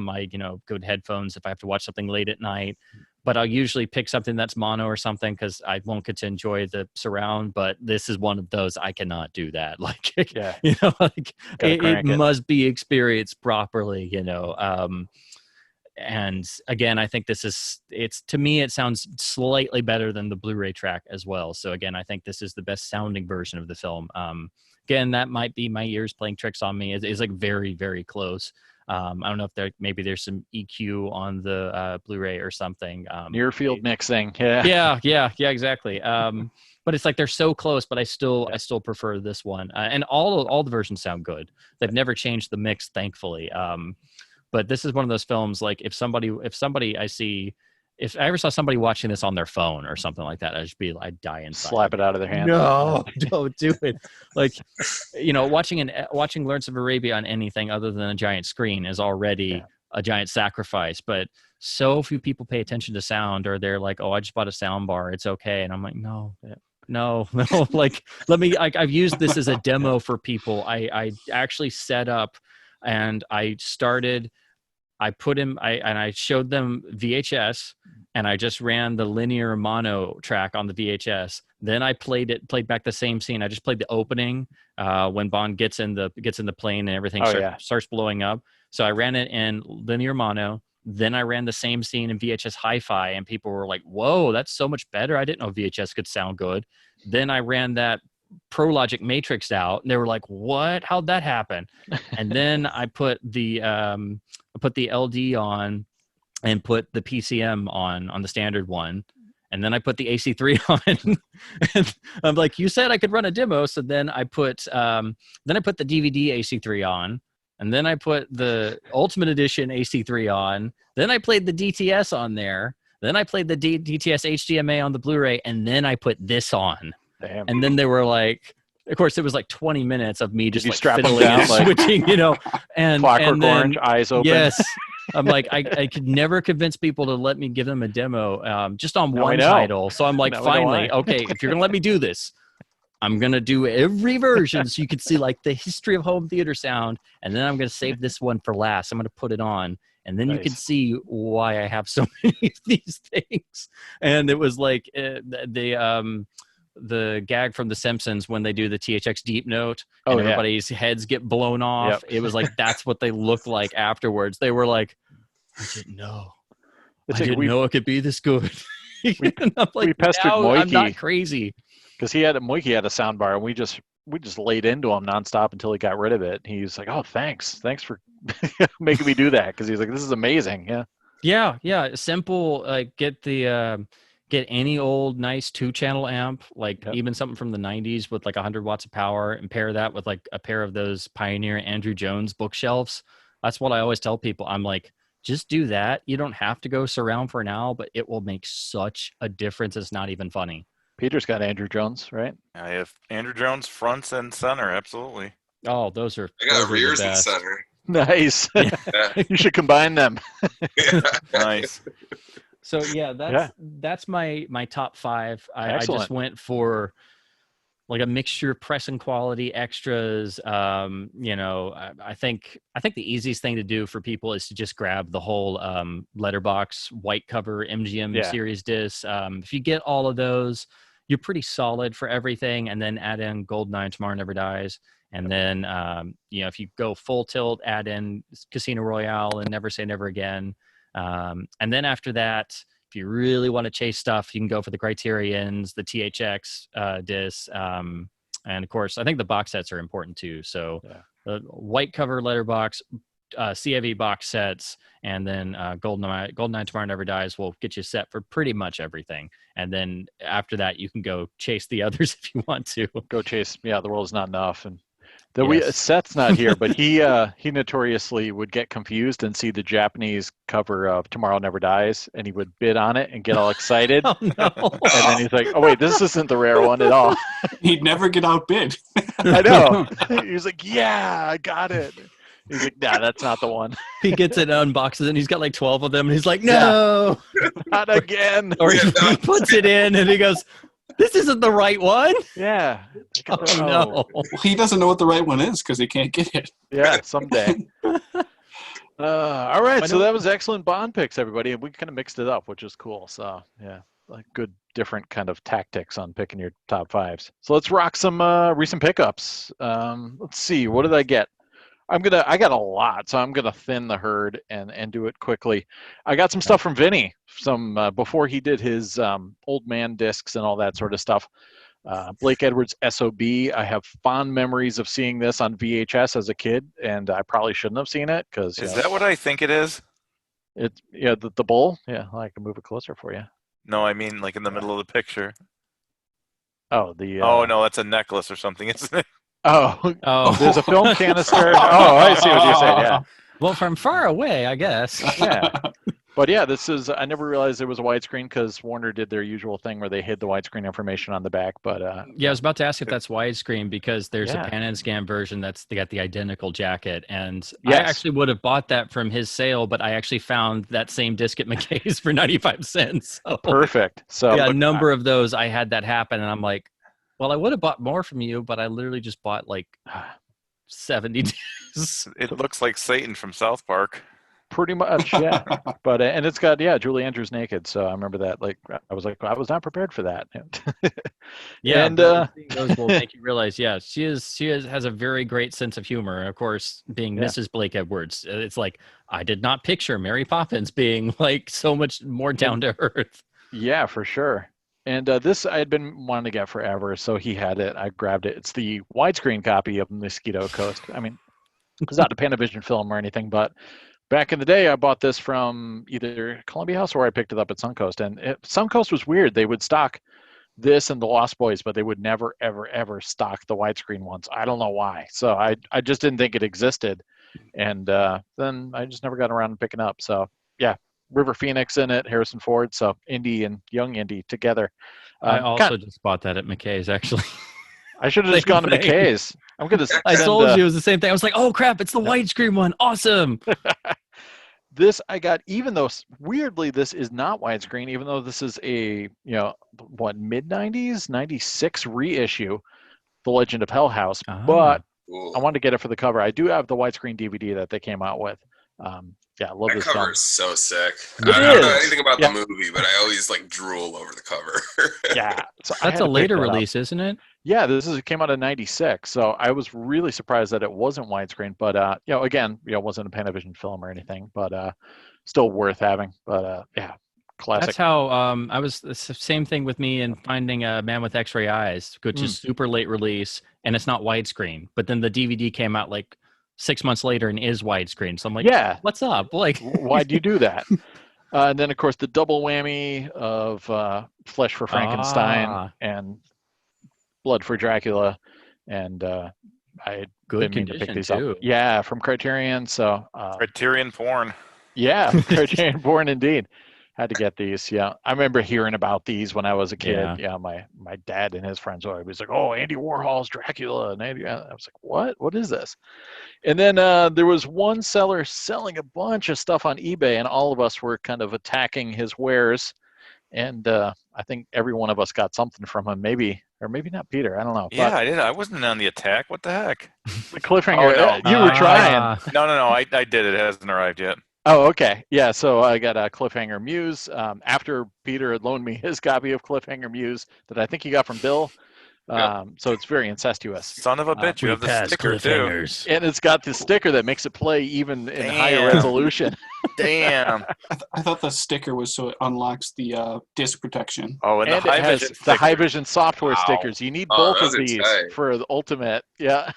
my, good headphones if I have to watch something late at night, but I'll usually pick something that's mono or something because I won't get to enjoy the surround. But this is one of those I cannot do that. Like, it must be experienced properly, And again, I think to me, it sounds slightly better than the Blu-ray track as well. So again, I think this is the best sounding version of the film. Again, that might be my ears playing tricks on me. It's like very, very close. I don't know if maybe there's some EQ on the Blu-ray or something. Near field mixing. Yeah, exactly. But it's like they're so close, but I still prefer this one. And all the versions sound good. They've never changed the mix, thankfully. But this is one of those films. Like if I ever saw somebody watching this on their phone or something like that, I'd die inside. Slap it out of their hand. No, don't do it. Like, watching Lawrence of Arabia on anything other than a giant screen is already a giant sacrifice. But so few people pay attention to sound, or they're like, "Oh, I just bought a sound bar. It's okay." And I'm like, no. Like, I've used this as a demo for people. I actually set up and I showed them VHS, and I just ran the linear mono track on the VHS. Then I played back the same scene. I just played the opening when Bond gets in the plane and everything starts blowing up. So I ran it in linear mono. Then I ran the same scene in VHS hi-fi, and people were like, "Whoa, that's so much better. I didn't know VHS could sound good." Then I ran that ProLogic Matrix out, and they were like, "What? How'd that happen?" And then I put the LD on and put the PCM on the standard one, and then I put the AC3 on. And I'm like, "You said I could run a demo," so then I put the DVD AC3 on, and then I put the Ultimate Edition AC3 on. Then I played the DTS on there. Then I played the DTS HDMA on the Blu-ray, and then I put this on. Damn. And then they were like, of course, it was like 20 minutes of me just like strap them fiddling down, and like switching, and Clockwork then, Orange, eyes open. Yes. I'm like, I could never convince people to let me give them a demo just on one title. So I'm like, finally, okay, if you're going to let me do this, I'm going to do every version so you can see like the history of home theater sound. And then I'm going to save this one for last. I'm going to put it on. And then you can see why I have so many of these things. And it was like the gag from The Simpsons when they do the THX deep note and everybody's heads get blown off. It was like, that's what they look like afterwards. They were like, I didn't know. I didn't know it could be this good. And I'm like, we pestered Moikey. I'm not crazy. Because Moikey had a sound bar, and we just laid into him nonstop until he got rid of it. He's like, "Oh, thanks for making me do that." Because he's like, "This is amazing." Yeah. Simple. Like get any old nice 2-channel amp, like even something from the 90s with like 100 watts of power, and pair that with like a pair of those Pioneer Andrew Jones bookshelves. That's what I always tell people. I'm like, just do that. You don't have to go surround for now, but it will make such a difference. It's not even funny. Peter's got Andrew Jones, right? I have Andrew Jones fronts and center, absolutely. Oh, those are. I got rears and center. Nice. Yeah. You should combine them. Nice. So yeah, that's my top 5. I just went for like a mixture of press and quality extras. I think the easiest thing to do for people is to just grab the whole Letterbox white cover MGM series disc. If you get all of those, you're pretty solid for everything. And then add in Goldeneye, Tomorrow Never Dies. And then, if you go full tilt, add in Casino Royale and Never Say Never Again. And then after that, if you really want to chase stuff, you can go for the Criterions, the THX discs. And of course, I think the box sets are important too. So the white cover Letterbox, CAV box sets, and then Goldeneye Tomorrow Never Dies will get you set for pretty much everything. And then after that, you can go chase the others if you want to. Go chase. Yeah, the world is not enough. And Seth's not here, but he notoriously would get confused and see the Japanese cover of Tomorrow Never Dies, and he would bid on it and get all excited. Oh no! And then he's like, "Oh wait, this isn't the rare one at all." He'd never get outbid. I know. He was like, "Yeah, I got it." He's like, "Nah, that's not the one." He gets it, unboxes it, and he's got like 12 of them, and he's like, "No, not again." Or he puts it in, and he goes, "This isn't the right one." Yeah. Oh no. He doesn't know what the right one is because he can't get it. Yeah, someday. All right, so that was excellent Bond picks, everybody. We kind of mixed it up, which is cool. So yeah, like good different kind of tactics on picking your top 5s. So let's rock some recent pickups. Let's see, what did I get? I got a lot, so I'm gonna thin the herd and do it quickly. I got some stuff from Vinny, some before he did his old man discs and all that sort of stuff. Blake Edwards SOB. I have fond memories of seeing this on VHS as a kid, and I probably shouldn't have seen it because. Is that what I think it is? It's the bull. Yeah, I can move it closer for you. No, I mean like in the middle of the picture. Oh, the. Oh no, that's a necklace or something, isn't it? Oh, there's a film canister. Oh, I see what you're saying. Yeah. Well, from far away, I guess. Yeah. But yeah, I never realized it was a widescreen because Warner did their usual thing where they hid the widescreen information on the back. But yeah, I was about to ask if that's widescreen because there's a pan and scan version they got the identical jacket, and I actually would have bought that from his sale, but I actually found that same disc at McKay's for 95 cents. So, perfect. So yeah, a number of those I had that happen, and I'm like, well, I would have bought more from you, but I literally just bought like 70 discs. It looks like Satan from South Park. Pretty much, yeah. But and it's got Julie Andrews naked, so I remember that. Like I was not prepared for that. Yeah, and those will make you realize. Yeah, she has a very great sense of humor. Of course, being Mrs. Blake Edwards, it's like I did not picture Mary Poppins being like so much more down to earth. Yeah, for sure. And this I had been wanting to get forever, so he had it. I grabbed it. It's the widescreen copy of Mosquito Coast. I mean, it's not a Panavision film or anything, but back in the day, I bought this from either Columbia House or I picked it up at Suncoast. And Suncoast was weird. They would stock this and the Lost Boys, but they would never, ever, ever stock the widescreen ones. I don't know why. So I just didn't think it existed. And then I just never got around to picking up. So, yeah. River Phoenix in it, Harrison Ford, so Indy and young Indy together. I also just bought that at McKay's, actually. I should have just gone to McKay's. I told you it was the same thing. I was like, oh crap, it's the widescreen one. Awesome. This I got, even though weirdly this is not widescreen, even though this is a mid-90s, 96 reissue, The Legend of Hell House. But I wanted to get it for the cover. I do have the widescreen DVD that they came out with. I love this cover is so sick. I don't know anything about the movie, but I always drool over the cover. Yeah, so that's a later release, isn't it? Yeah, it came out in '96, so I was really surprised that it wasn't widescreen. But again, it wasn't a Panavision film or anything, but still worth having. But classic. That's how I was. The same thing with me in finding a Man with X-Ray Eyes, which is super late release, and it's not widescreen. But then the DVD came out like 6 months later and is widescreen. So I'm like, what's up? Like, why'd you do that? And then, of course, the double whammy of Flesh for Frankenstein and Blood for Dracula. And I didn't mean to pick these up. Yeah, from Criterion. So Criterion porn. Yeah, Criterion porn indeed. Had to get these. Yeah, I remember hearing about these when I was a kid. Yeah. My dad and his friends were always like, "Oh, Andy Warhol's Dracula," and I was like, "What? What is this?" And then there was one seller selling a bunch of stuff on eBay, and all of us were kind of attacking his wares. And I think every one of us got something from him, maybe, or maybe not Peter. I don't know. Yeah, But I didn't. I wasn't on the attack. What the heck? the cliffhanger. Oh, no. You were trying. No. I did it. It hasn't arrived yet. Oh, okay. Yeah, so I got a Cliffhanger Muse after Peter had loaned me his copy of Cliffhanger Muse that I think he got from Bill. So it's very incestuous. Son of a bitch, you have the sticker too. And it's got the sticker that makes it play even in higher resolution. Damn. I thought the sticker was so it unlocks the disc protection. Oh, and it has the High Vision software stickers. You need both of these for the ultimate. Yeah.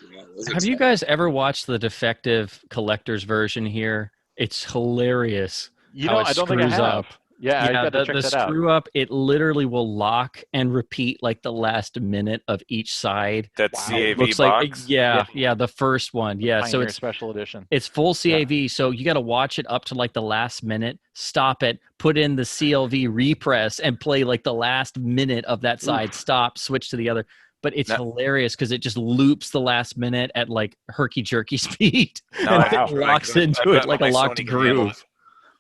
Have you guys ever watched the defective collector's version here? It's hilarious. I don't think I have. Yeah, I got to check the that out. screw up, it literally will lock and repeat like the last minute of each side. That CAV looks box? Like, yeah, the first one. Yeah, Pioneer so it's special edition. It's full CAV, so you got to watch it up to like the last minute, stop it, put in the CLV repress, and play like the last minute of that side, stop, switch to the other. But it's hilarious because it just loops the last minute at like herky-jerky speed and it locks into it like a locked groove.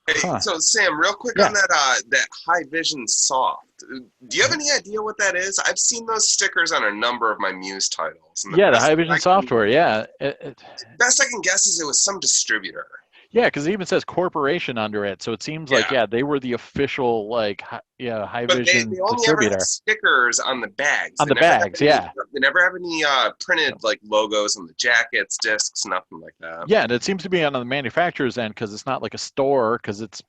Hey, so Sam, real quick on that High Vision Soft. Do you have any idea what that is? I've seen those stickers on a number of my Muse titles. Yeah, the High Vision software. Yeah. Best I can guess is it was some distributor. Yeah, because it even says corporation under it, so it seems like they were the official High Vision they only distributor. ever have stickers on the bags. On the bags, they never have any printed like logos on the jackets, discs, nothing like that. Yeah, and it seems to be on the manufacturer's end because it's not like a store because it's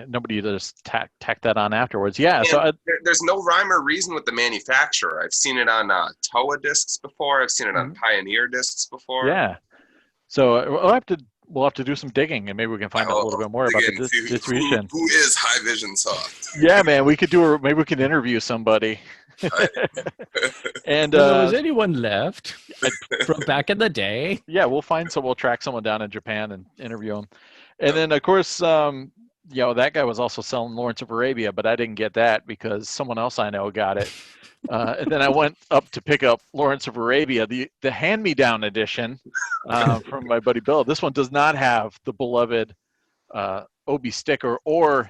nobody just tack that on afterwards. Yeah, and so there's no rhyme or reason with the manufacturer. I've seen it on Toa discs before. I've seen it on Pioneer discs before. Yeah, so we'll have to do some digging and maybe we can find out a little bit more about the distribution. Who is High Vision Soft? Yeah, man, maybe we can interview somebody. And was anyone left from back in the day? Yeah, we'll track someone down in Japan and interview them. And then of course, that guy was also selling Lawrence of Arabia, but I didn't get that because someone else I know got it. And then I went up to pick up Lawrence of Arabia, the hand-me-down edition from my buddy Bill. This one does not have the beloved Obi sticker or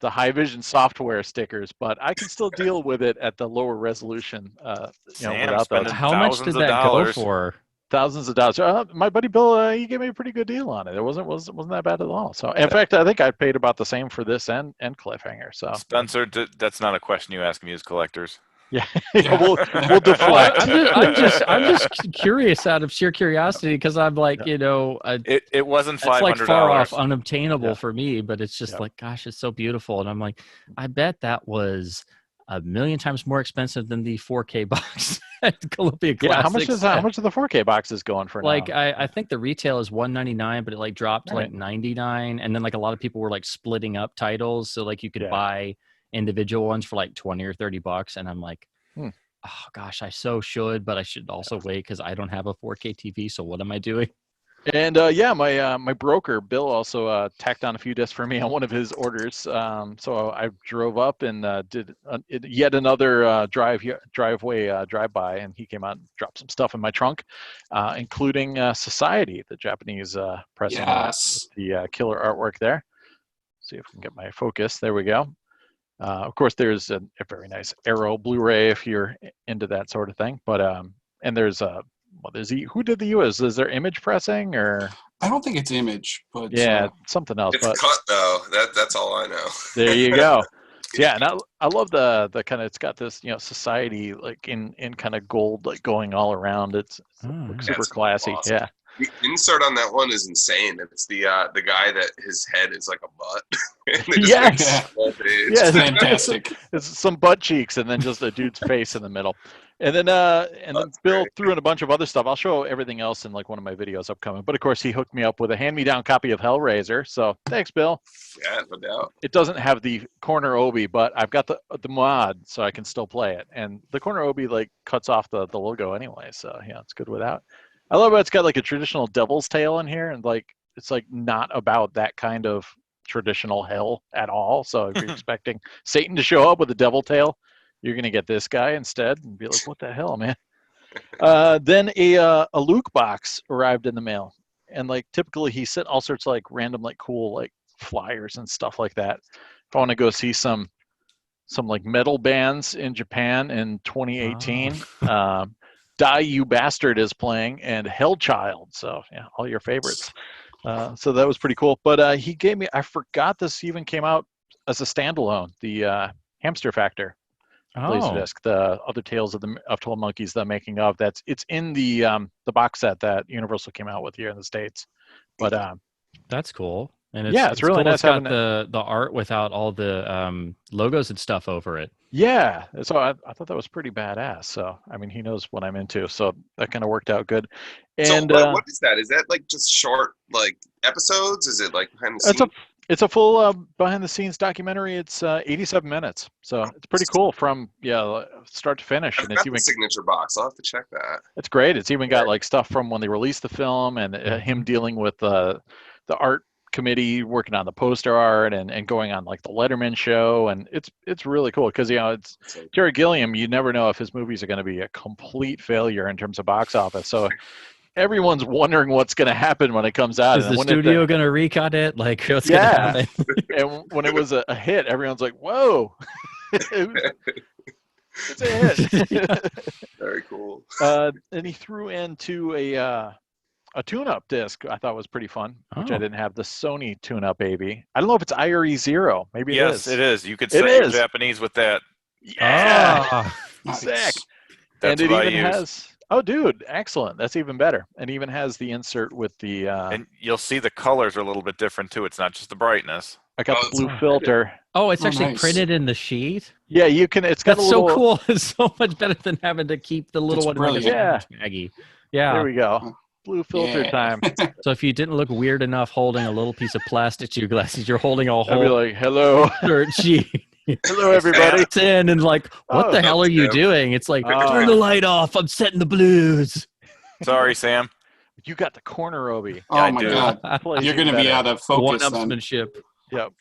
the High Vision software stickers, but I can still deal with it at the lower resolution. Without those. How much did that go for? Thousands of dollars. My buddy Bill, he gave me a pretty good deal on it. It wasn't that bad at all. So, in fact, I think I paid about the same for this and Cliffhanger. So, Spencer, that's not a question you ask Muse collectors. Yeah, we'll deflect. I'm just curious out of sheer curiosity because I'm like, it wasn't $500. It's like far off unobtainable for me, but it's just like, gosh, it's so beautiful, and I'm like, I bet that was a million times more expensive than the 4K box at Columbia Classics. How much are the 4K boxes going for now? Like I think the retail is $199, but it like dropped to like $99, and then like a lot of people were like splitting up titles, so like you could buy individual ones for like $20 or $30, and I'm like, oh gosh, I so should, but I should also wait because I don't have a 4K TV. So what am I doing? And my broker Bill also tacked on a few discs for me on one of his orders. So I drove up and did yet another drive-by, and he came out and dropped some stuff in my trunk, including Society, the Japanese pressing, the killer artwork there. See if we can get my focus. There we go. Of course, there's a very nice Arrow Blu-ray if you're into that sort of thing. But and there's who did the US? Is there image pressing or? I don't think it's image, but something else. It's cut though. That's all I know. There you go. Yeah, and I love the kind of, it's got this Society like in kind of gold like going all around. It's super classy. Awesome. Yeah. The insert on that one is insane. It's the guy that his head is like a butt. Yes. It's fantastic. It's some butt cheeks and then just a dude's face in the middle. And then Bill threw in a bunch of other stuff. I'll show everything else in like one of my videos upcoming. But of course, he hooked me up with a hand-me-down copy of Hellraiser. So thanks, Bill. Yeah, no doubt. It doesn't have the corner Obi, but I've got the mod, so I can still play it. And the corner Obi like cuts off the logo anyway, so yeah, it's good without. I love how it's got like a traditional devil's tail in here, and like it's like not about that kind of traditional hell at all. So if you're expecting Satan to show up with a devil tail, you're going to get this guy instead and be like, what the hell, man? Then a Luke box arrived in the mail. And like typically he sent all sorts of like random, like cool, like flyers and stuff like that. If I want to go see some like metal bands in Japan in 2018, Die You Bastard is playing, and Hellchild. So yeah, all your favorites. So that was pretty cool. But he gave me, I forgot this even came out as a standalone, the Hamster Factor LaserDisc, the Other Tales of 12 Monkeys, the making of. It's in the box set that Universal came out with here in the States. But that's cool. And it's really cool. nice. It's got the art without all the logos and stuff over it. Yeah, so I thought that was pretty badass. So I mean, he knows what I'm into, so that kind of worked out good. And so what is that? Is that like just short like episodes? Is it like behind the scenes? It's a full behind the scenes documentary. It's 87 minutes, so it's pretty cool from start to finish. I've got the signature box. I'll have to check that. It's great. It's even got like stuff from when they released the film and him dealing with the art committee, working on the poster art and going on like the Letterman show, and it's really cool because it's Terry Gilliam. You never know if his movies are going to be a complete failure in terms of box office. So everyone's wondering what's going to happen when it comes out. Is the studio going to recut it? Like, what's going to happen? And when it was a hit, everyone's like, "Whoa, it's a hit!" Very cool. And he threw into a tune-up disc I thought was pretty fun, which I didn't have, the Sony tune-up AV. I don't know if it's IRE0. Maybe it is. Yes, it is. You could say Japanese with that. Yeah. Sick. That's and it what even I use. has, oh, dude, excellent. That's even better. And even has the insert with the... and you'll see the colors are a little bit different, too. It's not just the brightness. I got the blue filter. Oh, it's actually printed in the sheet? Yeah, you can... It's got That's a little... so cool. It's so much better than having to keep the little one. Brilliant. Baggy. Yeah. There we go. Blue filter time. So if you didn't look weird enough holding a little piece of plastic to your glasses, you're holding a whole I'd be like, hello. shirt sheet. Hello, everybody. It's in and like, what the hell are you doing? It's like, turn the light off. I'm setting the blues. Sorry, Sam. You got the corner, Obi. Oh, my God. You're going to be out of focus then. One-upsmanship. Yep.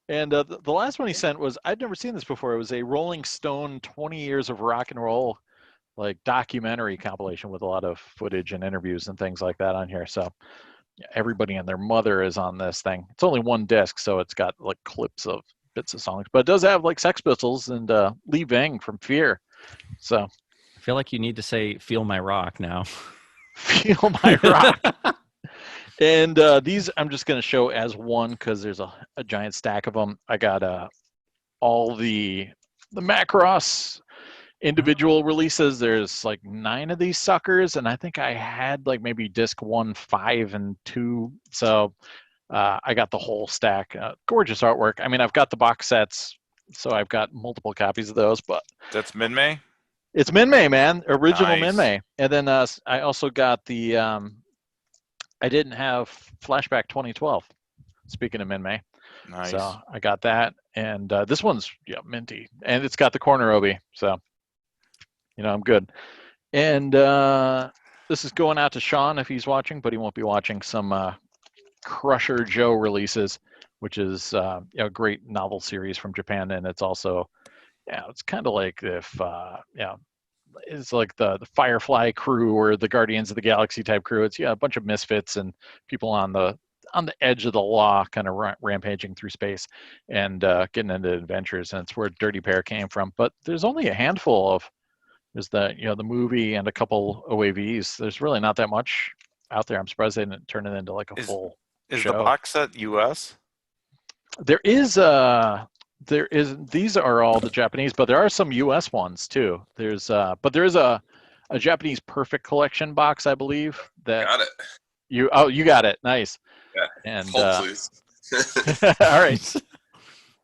And the last one he sent was, I'd never seen this before. It was a Rolling Stone 20 Years of Rock and Roll like documentary compilation with a lot of footage and interviews and things like that on here. So everybody and their mother is on this thing. It's only one disc, so it's got like clips of bits of songs, but it does have like Sex Pistols and Lee Vang from Fear. So I feel like you need to say "Feel My Rock" now. Feel My Rock. And these I'm just going to show as one because there's a giant stack of them. I got all the Macross individual releases. There's like 9 of these suckers, and I think I had like maybe disc 1, 5, and 2. So I got the whole stack. Gorgeous artwork. I mean, I've got the box sets, so I've got multiple copies of those. But that's Minmay. It's Minmay, man. Original Nice. Minmay. And then I also got the. I didn't have Flashback 2012. Speaking of Minmay. Nice. So I got that, and this one's minty, and it's got the corner Obi. So. I'm good. And this is going out to Sean if he's watching, but he won't be watching some Crusher Joe releases, which is a great novel series from Japan. And it's also, it's kind of like if, it's like the Firefly crew or the Guardians of the Galaxy type crew. It's a bunch of misfits and people on the edge of the law, kind of rampaging through space and getting into adventures. And it's where Dirty Pair came from. But there's only a handful of. Is that the movie and a couple OAVs. There's really not that much out there. I'm surprised they didn't turn it into like a full Is show. the box set US? There is these are all the Japanese, but there are some US ones too. There's but there is a Japanese Perfect Collection box, I believe. That got it. You got it. Nice. Yeah. And Hold, please. all right.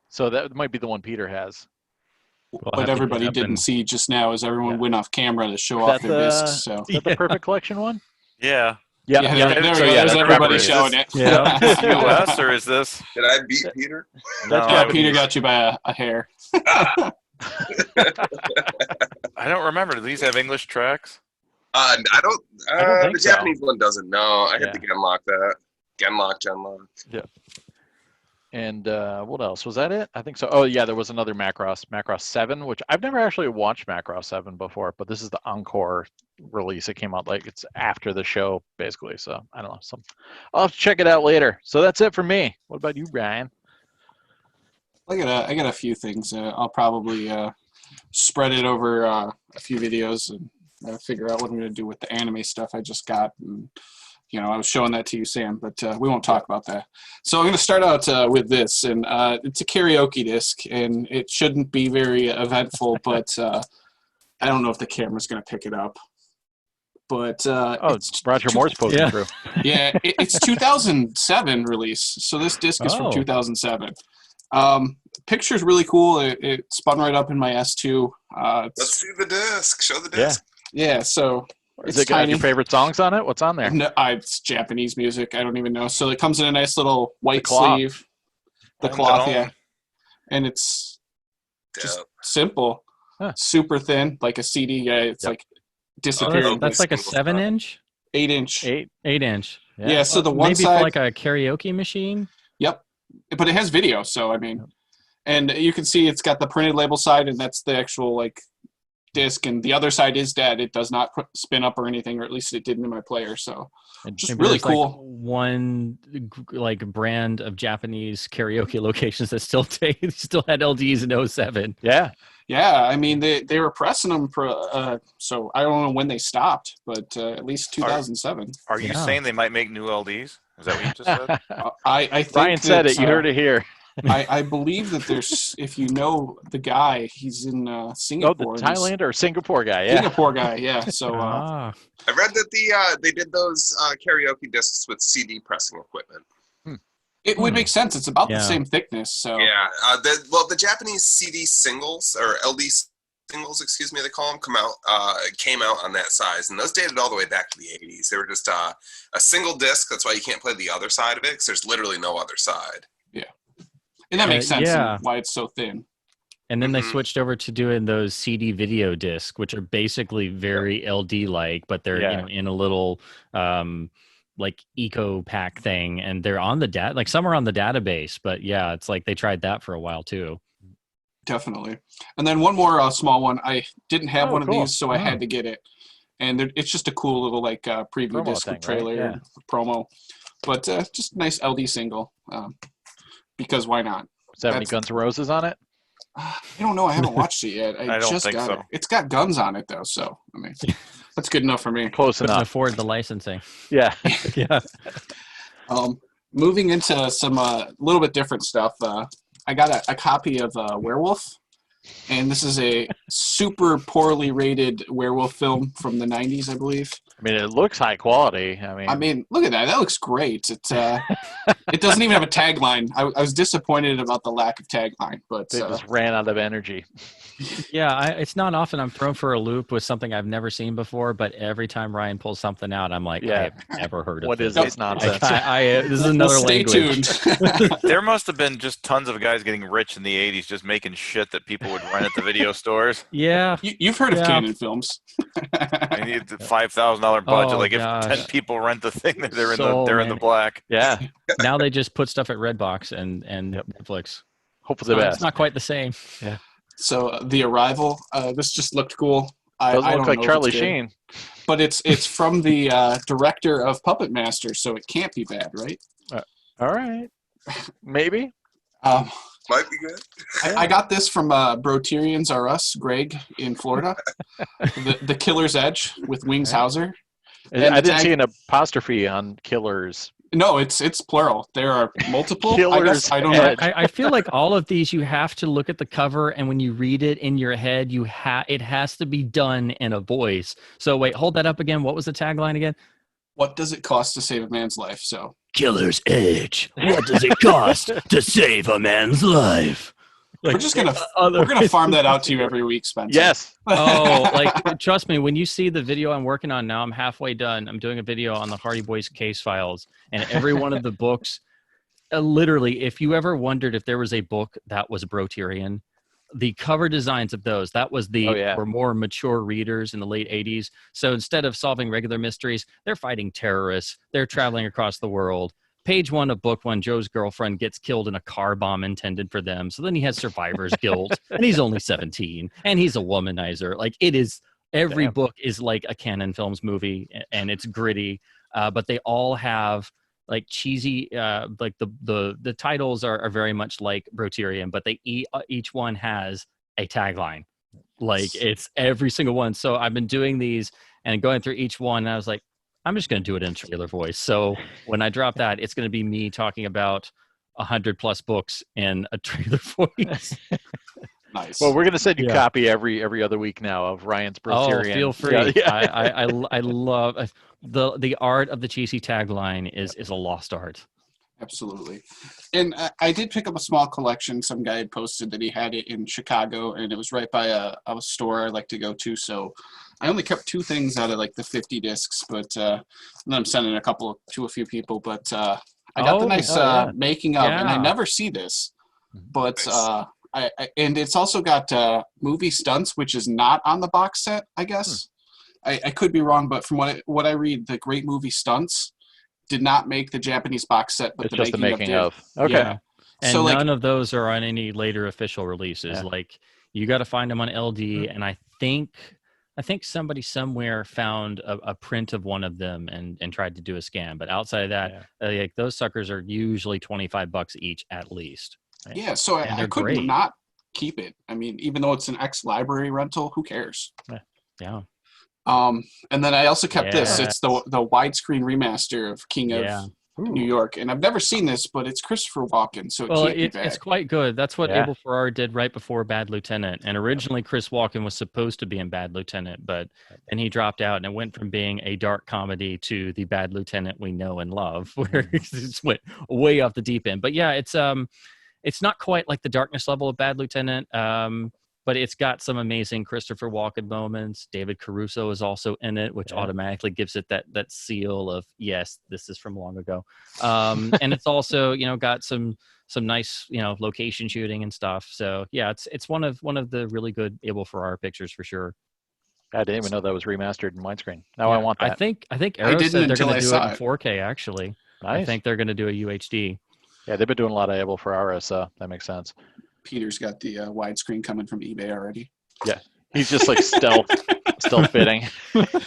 So that might be the one Peter has. What everybody didn't see just now is everyone went off camera to show off their discs. So is that the Perfect Collection one? Yeah. There we go. There's everybody showing it. Yeah. US or is this? Did I beat Peter? No, Peter got you by a hair. I don't remember. Do these have English tracks? I don't think the Japanese one doesn't. No, I had to Genlock that. Genlock. Yeah. And what else? Was that it? I think so. Oh, yeah, there was another Macross 7, which I've never actually watched Macross 7 before, but this is the Encore release. It came out like it's after the show, basically. So I don't know. I'll have to check it out later. So that's it for me. What about you, Brian? I got a few things. I'll probably spread it over a few videos and figure out what I'm going to do with the anime stuff I just got. And, I was showing that to you, Sam, but we won't talk about that. So I'm going to start out with this, and it's a karaoke disc, and it shouldn't be very eventful, but I don't know if the camera's going to pick it up. But it's Roger Moore's poking through. Yeah, it's 2007 release, so this disc is from 2007. Picture's really cool. It spun right up in my S2. Let's see the disc. Show the disc. Yeah, so... Is it got your favorite songs on it? What's on there? No, it's Japanese music. I don't even know. So it comes in a nice little white sleeve. The cloth, yeah. And it's just simple. Huh. Super thin, like a CD. Yeah, it's like disappearing. That's like a 7-inch? 8-inch. 8-inch. Yeah, so the one maybe side... for like a karaoke machine? Yep. But it has video, so I mean... And you can see it's got the printed label side, and that's the actual, like... disc, and the other side is dead. It does not spin up or anything, or at least it didn't in my player. So just really cool. Like one brand of Japanese karaoke locations that still had LDs in 07. Yeah. I mean, they were pressing them for. So I don't know when they stopped, but at least 2007. Are you saying they might make new LDs? Is that what you just said? I think Brian said it. You heard it here. I believe that there's, if you know the guy, he's in Singapore. Oh, the Thailand or Singapore guy, yeah. Singapore guy, yeah. So I read that they did those karaoke discs with CD pressing equipment. It would make sense. It's about the same thickness. So yeah, the Japanese CD singles or LD singles, excuse me, they call them, came out on that size, and those dated all the way back to the 80s. They were just a single disc. That's why you can't play the other side of it, because there's literally no other side. Yeah. And that makes sense why it's so thin. And then they switched over to doing those CD video discs, which are basically very LD-like, but they're in a little like eco pack thing, and they're on the like some are on the database. But yeah, it's like they tried that for a while too. Definitely. And then one more small one. I didn't have one of these, so I had to get it. And it's just a cool little like preview promo disc thing, with trailer right? promo, but just a nice LD single. Because why not? Does that have any Guns N' Roses on it? I don't know. I haven't watched it yet. I don't just think got so. it. It's got guns on it though, so I mean, that's good enough for me. Close Couldn't enough. afford the licensing. Yeah. Yeah. Moving into some little bit different stuff. I got a copy of Werewolf, and this is a super poorly rated werewolf film from the 90s, I believe. I mean, it looks high quality. I mean, look at that. That looks great. It doesn't even have a tagline. I was disappointed about the lack of tagline, but they just ran out of energy. Yeah, it's not often I'm thrown for a loop with something I've never seen before, but every time Ryan pulls something out, I'm like, I have never heard of what this. is this nonsense? This is another stay language. tuned. There must have been just tons of guys getting rich in the 80s just making shit that people would rent at the video stores. Yeah. You've heard of Canon Films. They need the $5,000 budget. If 10 people rent the thing, they're in the black. Yeah. Now they just put stuff at Redbox and Netflix. Hope for the best. It's not quite the same. Yeah. So The Arrival, this just looked cool. Doesn't I look don't like know Charlie if it's good, Sheen. but it's from the director of Puppet Master, so it can't be bad, right? All right. Maybe. Might be good. I got this from Broterians R Us, Greg in Florida. the Killer's Edge with Wings Hauser. I didn't see an apostrophe on Killers. No, it's plural. There are multiple. Killers I don't know. I feel like all of these, you have to look at the cover, and when you read it in your head, it has to be done in a voice. So wait, hold that up again. What was the tagline again? What does it cost to save a man's life? So Killer's Edge. What does it cost to save a man's life? We're just gonna farm that out to you every week, Spencer. Yes. Trust me, when you see the video I'm working on now, I'm halfway done. I'm doing a video on the Hardy Boys case files, and every one of the books, literally, if you ever wondered if there was a book that was Broterian, the cover designs of those, that was for more mature readers in the late 80s. So instead of solving regular mysteries, they're fighting terrorists. They're traveling across the world. page 1 of book 1, Joe's girlfriend gets killed in a car bomb intended for them. So then he has survivor's guilt, and he's only 17, and he's a womanizer. Like, it is, every book is like a Canon Films movie, and it's gritty, but they all have like cheesy, like the titles are very much like Broterian, but they each one has a tagline. Like, it's every single one. So I've been doing these and going through each one, and I was like, I'm just going to do it in a trailer voice. So when I drop that, it's going to be me talking about 100+ books in a trailer voice. Nice. Well, we're going to send you copy every other week now of Ryan's Broterian. Oh, feel free. Yeah. I love the art of the cheesy tagline is a lost art. Absolutely. And I did pick up a small collection. Some guy had posted that he had it in Chicago, and it was right by a store I like to go to. So I only kept 2 things out of like the 50 discs, but and then I'm sending a couple to a few people. But I got the nice making of, and I never see this. But and it's also got movie stunts, which is not on the box set, I guess. I could be wrong, but from what I read, the great movie stunts did not make the Japanese box set, but it's the making of. did. Okay. Yeah. And so none of those are on any later official releases. Like, you got to find them on LD, and I think somebody somewhere found a print of one of them and tried to do a scan. But outside of that, like, those suckers are usually $25 each at least. Right? Yeah, so I could not keep it. I mean, even though it's an ex-library rental, who cares? Yeah. And then I also kept this. It's the widescreen remaster of King of New York, and I've never seen this, but it's Christopher Walken, so it's quite good. That's what Abel Ferrara did right before Bad Lieutenant. And originally, Chris Walken was supposed to be in Bad Lieutenant, but then he dropped out, and it went from being a dark comedy to the Bad Lieutenant we know and love, where it just went way off the deep end. But yeah, it's not quite like the darkness level of Bad Lieutenant. But it's got some amazing Christopher Walken moments. David Caruso is also in it, which automatically gives it that seal of, yes, this is from long ago. And it's also, got some nice, location shooting and stuff. So yeah, it's one of the really good Abel Ferrara pictures for sure. I didn't even know that was remastered in widescreen. Now I want that. I think Arrow said they're going to do it in 4K actually. Nice. I think they're going to do a UHD. Yeah, they've been doing a lot of Abel Ferrara, so that makes sense. Peter's got the widescreen coming from eBay already. Yeah, he's just like stealth fitting.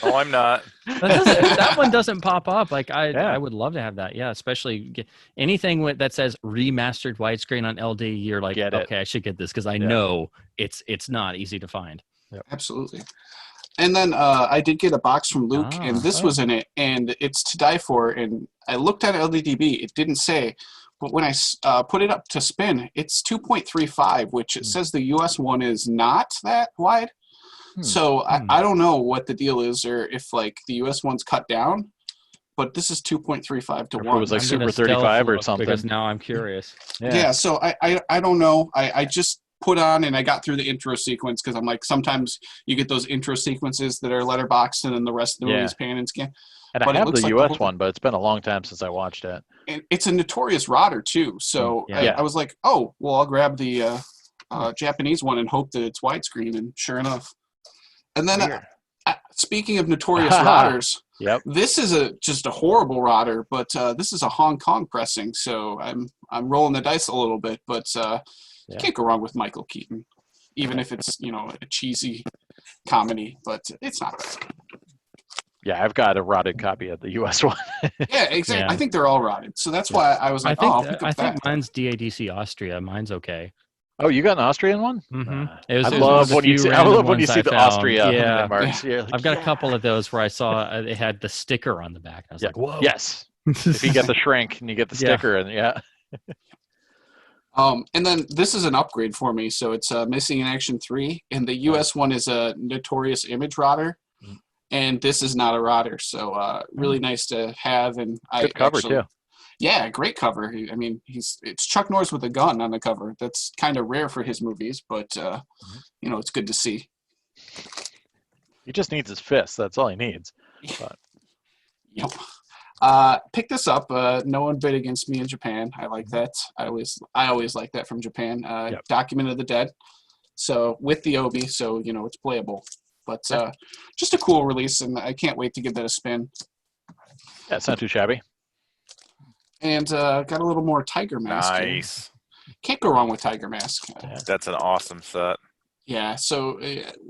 Oh, I'm not. That one doesn't pop up. Like I would love to have that. Yeah, especially anything that says remastered widescreen on LD. You're like, okay, I should get this because I know it's not easy to find. Yep. Absolutely. And then I did get a box from Luke, and this was in it, and it's To Die For. And I looked at LDDB; it didn't say. But when I put it up to spin, it's 2.35, which it says the US one is not that wide. So I don't know what the deal is, or if like the US one's cut down. But this is 2.35 to 1. It was like Super 35 or something. Because now I'm curious. Yeah. So I don't know. I just put on and I got through the intro sequence because I'm like, sometimes you get those intro sequences that are letterboxed and then the rest of the movie's pan and scan. And I have the US one, but it's been a long time since I watched it. And it's a notorious rotter too. So I was like, oh, well, I'll grab the Japanese one and hope that it's widescreen. And sure enough. And then speaking of notorious rotters, this is just a horrible rotter, but this is a Hong Kong pressing. So I'm rolling the dice a little bit, but you can't go wrong with Michael Keaton, even if it's, a cheesy comedy, but it's not bad. Yeah, I've got a rotted copy of the US one. Yeah, exactly. Yeah. I think they're all rotted. So that's why I was like, I'll pick up that. I think mine's DADC Austria. Mine's okay. Oh, I got an Austrian one? Mm-hmm. I love when you see the Austria marks. Yeah. Like, I've got a couple of those where I saw it had the sticker on the back. I was like, whoa. Yes. If you get the shrink and you get the sticker, and and then this is an upgrade for me. So it's Missing in Action 3, and the US one is a Notorious Image rotter. And this is not a rotter, so really nice to have. And good cover too. Yeah, great cover. I mean, it's Chuck Norris with a gun on the cover. That's kind of rare for his movies, but it's good to see. He just needs his fist. That's all he needs. But. Yep. Pick this up. No one bid against me in Japan. I like that. I always like that from Japan. Document of the Dead. So with the Obi, so it's playable. But just a cool release, and I can't wait to give that a spin. Yeah, it's not too shabby. And got a little more Tiger Mask. Nice. Can't go wrong with Tiger Mask. That's an awesome set. Yeah, so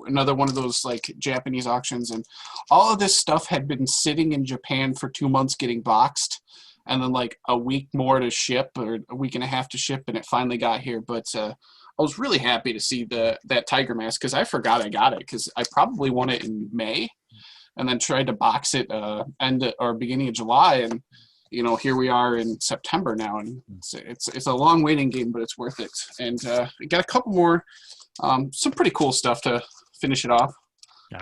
another one of those like Japanese auctions, and all of this stuff had been sitting in Japan for 2 months getting boxed, and then like a week more to ship, or a week and a half to ship, and it finally got here. But I was really happy to see that Tiger Mask, because I forgot I got it, because I probably won it in May, and then tried to box it end or beginning of July, and here we are in September now, and it's a long waiting game, but it's worth it. And got a couple more. Some pretty cool stuff to finish it off.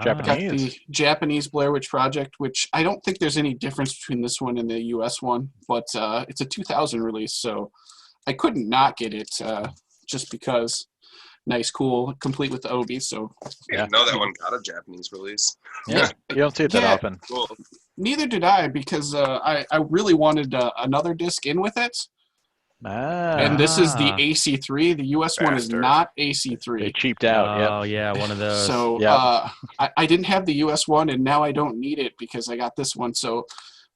Got the Japanese Blair Witch Project, which I don't think there's any difference between this one and the US one, but it's a 2000 release, so I couldn't not get it just because. Nice, cool, complete with the Obi. So I didn't know that one got a Japanese release. Yeah, you don't see it that often. Cool. Neither did I, because I really wanted another disc in with it. And this is the AC3. The US one is not AC3. They cheaped out. Oh, yeah, one of those. So I didn't have the US one, and now I don't need it because I got this one. So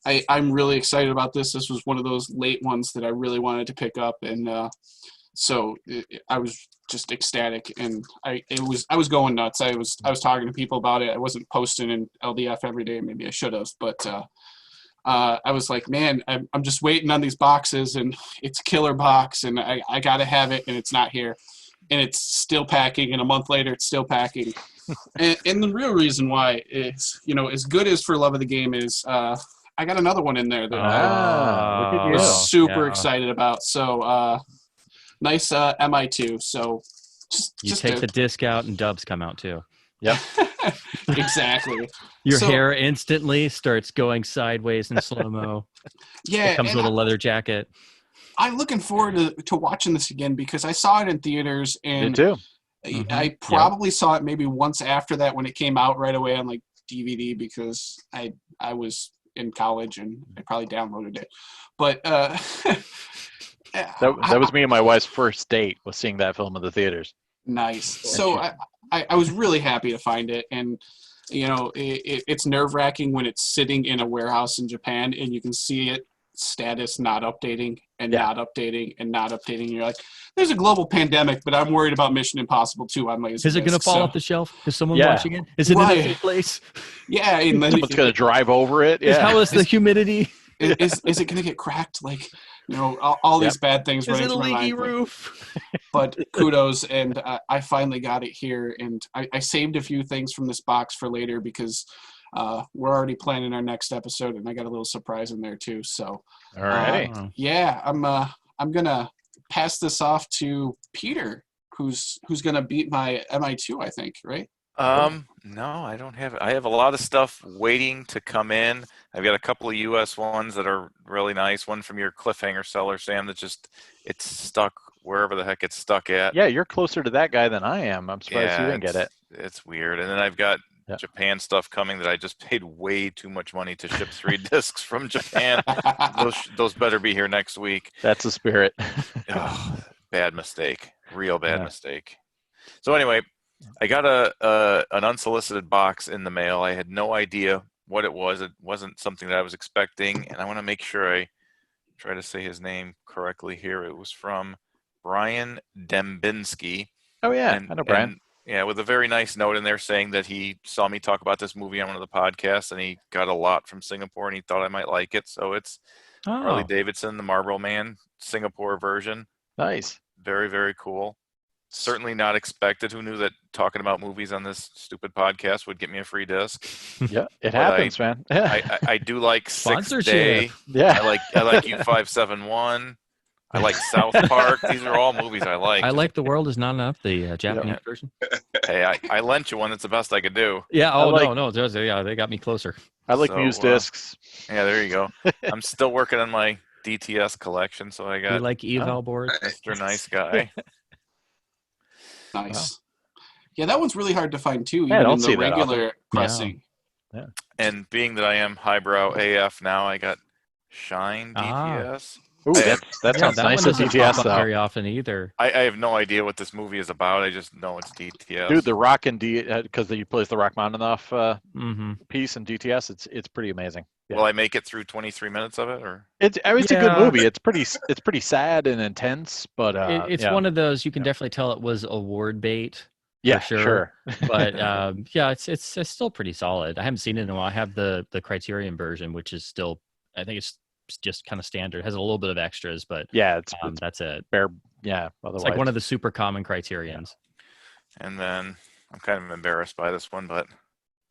I'm really excited about this. This was one of those late ones that I really wanted to pick up, and so I was just ecstatic, and I was going nuts. I was talking to people about it. I wasn't posting in LDF every day. Maybe I should have, but I was like, man, I'm just waiting on these boxes, and it's a killer box, and I got to have it, and it's not here. And it's still packing, and a month later, it's still packing. and the real reason why is, as good as For Love of the Game is, I got another one in there that I was super excited about. So nice MI2. So just take the disc out, and dubs come out too. Yep. Exactly. Your hair instantly starts going sideways in slow-mo. Yeah. It comes with a leather jacket. I'm looking forward to watching this again, because I saw it in theaters, and Me too. I probably saw it maybe once after that when it came out right away on like DVD, because I was in college and I probably downloaded it. But that was me and my wife's first date, was seeing that film in the theaters. Nice. So I was really happy to find it, and it's nerve-wracking when it's sitting in a warehouse in Japan and you can see it status not updating and not updating and not updating. You're like, there's a global pandemic, but I'm worried about Mission Impossible 2 on LaserDisc. Is it going to fall off the shelf? Is someone watching it? Is it in a safe place? Yeah. And then someone's going to drive over it. Yeah. How is the humidity? Is it going to get cracked? Like, all these bad things running through my mind. Is it a leaky roof? But kudos, and I finally got it here, and I saved a few things from this box for later, because we're already planning our next episode, and I got a little surprise in there too. So, all right, I'm gonna pass this off to Peter, who's gonna beat my MI2, I think, right? No, I don't have it. I have a lot of stuff waiting to come in. I've got a couple of US ones that are really nice. One from your cliffhanger seller, Sam, that it's stuck wherever the heck it's stuck at. Yeah, you're closer to that guy than I am. I'm surprised you didn't get it. It's weird. And then I've got Japan stuff coming that I just paid way too much money to ship 3 discs from Japan. Those better be here next week. That's the spirit. Bad mistake. Real bad mistake. So anyway, I got an unsolicited box in the mail. I had no idea what it was. It wasn't something that I was expecting, and I want to make sure I try to say his name correctly here. It was from Brian Dembinski. Oh, yeah. I know Brian. And, with a very nice note in there saying that he saw me talk about this movie on one of the podcasts, and he got a lot from Singapore, and he thought I might like it. So it's Harley Davidson, the Marlboro Man, Singapore version. Nice. Very, very cool. Certainly not expected. Who knew that talking about movies on this stupid podcast would get me a free disc? Yeah, it happens, man. I do like Sixth Day. Yeah, I like U571. I like South Park. These are all movies I like. I like The World Is Not Enough, the Japanese version. Hey, I lent you one. That's the best I could do. Yeah. Oh, no. They got me closer. I like Muse discs. Yeah, there you go. I'm still working on my DTS collection, so I got. You like Eval boards? Mr. Nice Guy. Nice. Yeah, that one's really hard to find too, even I don't in see the regular pressing. And being that I am highbrow AF now, I got Shine DTS. Ooh, that Yeah, sounds that nice one at doesn't DTS pop up though. very often either. I have no idea what this movie is about. I just know it's DTS. Dude, the rock and because he plays the Rachmaninoff Mm-hmm. piece in DTS, it's pretty amazing. Yeah. Will I make it through 23 minutes of it, or? It's a good Yeah. movie. It's pretty sad and intense, but It's one of those you can definitely tell it was award bait. Yeah, for sure. But yeah, it's still pretty solid. I haven't seen it in a while. I have the Criterion version, which is still, I think it's just kind of standard. It has a little bit of extras, but yeah, it's that's it. bare. Yeah, It's like one of the super common Criterions. And then I'm kind of embarrassed by this one, but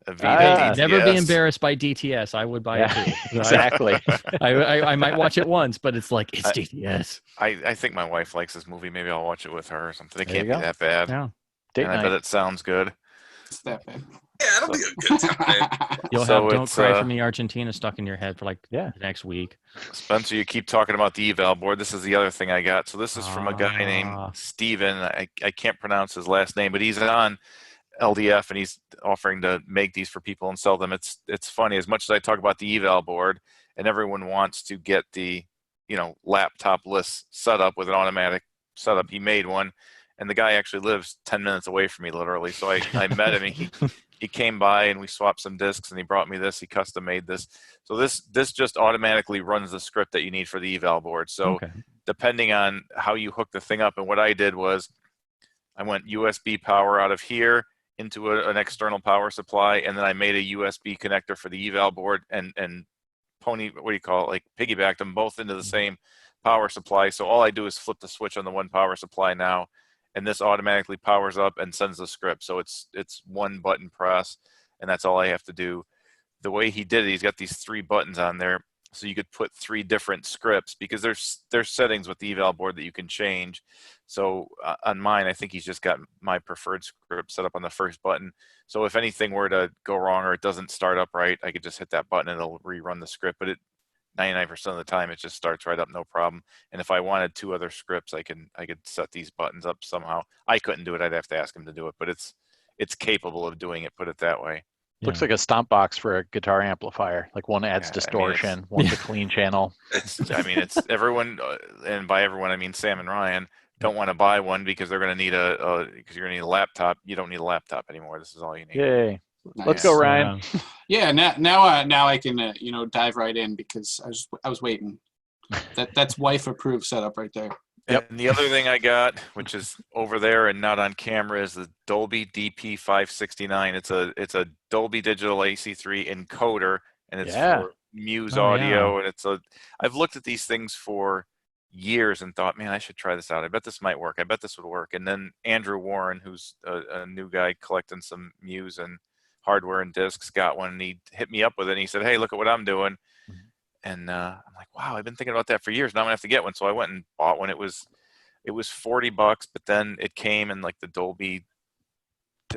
Hey, never be embarrassed by DTS. I would buy it too. Exactly. I might watch it once, but it's like it's DTS. I think my wife likes this movie. Maybe I'll watch it with her or something. It There can't you be go. that bad. Yeah. Date And I night. bet it sounds good. It's that bad. Yeah, it'll be a good time. You'll So have "Don't it's, Cry for Me, Argentina" stuck in your head for like Yeah. the next week. Spencer, you keep talking about the eval board. This is the other thing I got. So this is from a guy named Steven. I can't pronounce his last name, but he's on LDF and he's offering to make these for people and sell them. It's funny, as much as I talk about the eval board and everyone wants to get the laptop-less setup with an automatic setup, he made one, and the guy actually lives 10 minutes away from me, literally. So I met him, and he came by and we swapped some discs, and he brought me this. He custom made this. So this just automatically runs the script that you need for the eval board. So depending on how you hook the thing up, and what I did was I went USB power out of here into an external power supply, and then I made a USB connector for the eval board and piggybacked them both into the same power supply. So all I do is flip the switch on the one power supply now, and this automatically powers up and sends the script. So it's one button press, and that's all I have to do. The way he did it, he's got these 3 buttons on there, so you could put 3 different scripts, because there's settings with the eval board that you can change. So on mine, I think he's just got my preferred script set up on the first button. So if anything were to go wrong or it doesn't start up right, I could just hit that button and it'll rerun the script. But 99% of the time, it just starts right up, no problem. And if I wanted 2 other scripts, I could set these buttons up somehow. I couldn't do it. I'd have to ask him to do it, but it's capable of doing it, put it that way. Looks like a stomp box for a guitar amplifier. Like one adds distortion, one's a clean channel. It's everyone, and by everyone I mean Sam and Ryan, don't want to buy one because they're going to need because you're going to need a laptop. You don't need a laptop anymore. This is all you need. Yay! Nice. Let's go, Ryan. Yeah, now I can dive right in, because I was waiting. That's wife approved setup right there. Yep. And the other thing I got, which is over there and not on camera, is the Dolby DP569. It's a Dolby Digital AC3 encoder, and it's for Muse audio. And I've looked at these things for years and thought, man, I should try this out. I bet this might work. I bet this would work. And then Andrew Warren, who's a new guy collecting some Muse and hardware and discs, got one, and he hit me up with it. And he said, hey, look at what I'm doing. And I'm like, wow, I've been thinking about that for years. Now I'm gonna have to get one. So I went and bought one. It was $40, but then it came and like the Dolby,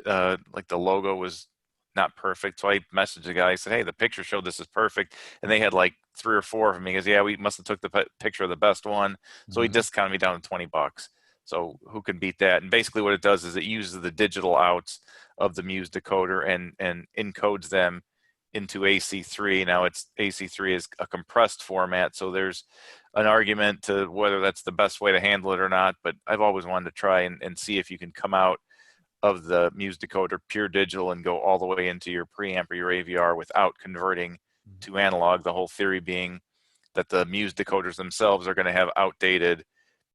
like the logo was not perfect. So I messaged the guy. I said, hey, the picture showed this is perfect, and they had like 3 or 4 of them. He goes, yeah, we must have took the picture of the best one. So he discounted me down to $20. So who can beat that? And basically what it does is it uses the digital outs of the Muse decoder and encodes them into AC3. Now AC3 is a compressed format, so there's an argument to whether that's the best way to handle it or not, but I've always wanted to try and see if you can come out of the Muse decoder pure digital and go all the way into your preamp or your AVR without converting to analog. The whole theory being that the Muse decoders themselves are going to have outdated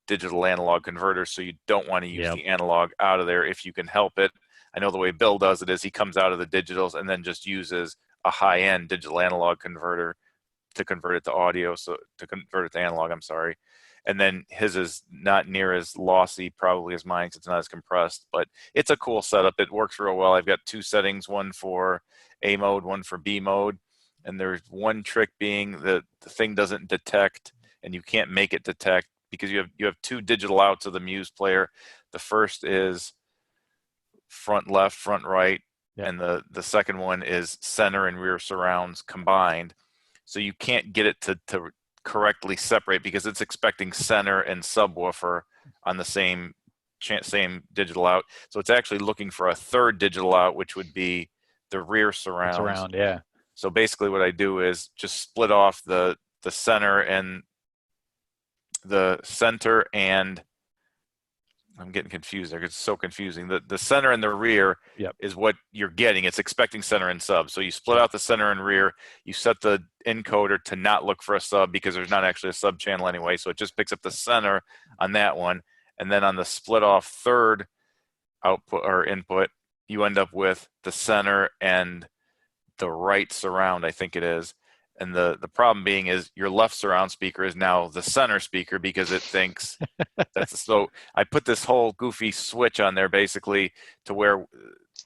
digital analog converters, so you don't want to use the analog out of there if you can help it. I know the way Bill does it is he comes out of the digitals and then just uses a high-end digital analog converter to convert it to audio, so to convert it to analog, I'm sorry. And then his is not near as lossy probably as mine, because it's not as compressed, but it's a cool setup. It works real well. I've got 2 settings, one for A mode, one for B mode. And there's one trick being that the thing doesn't detect, and you can't make it detect, because you have 2 digital outs of the Muse player. The first is front left, front right, and the second one is center and rear surrounds combined. So you can't get it to correctly separate, because it's expecting center and subwoofer on the same digital out. So it's actually looking for a third digital out, which would be the rear surrounds. So basically what I do is just split off the center and the center and I'm getting confused there because it's so confusing. The center and the rear is what you're getting. It's expecting center and sub. So you split out the center and rear. You set the encoder to not look for a sub because there's not actually a sub channel anyway. So it just picks up the center on that one. And then on the split off third output or input, you end up with the center and the right surround, I think it is. And the problem being is your left surround speaker is now the center speaker because it thinks that's so. I put this whole goofy switch on there basically to where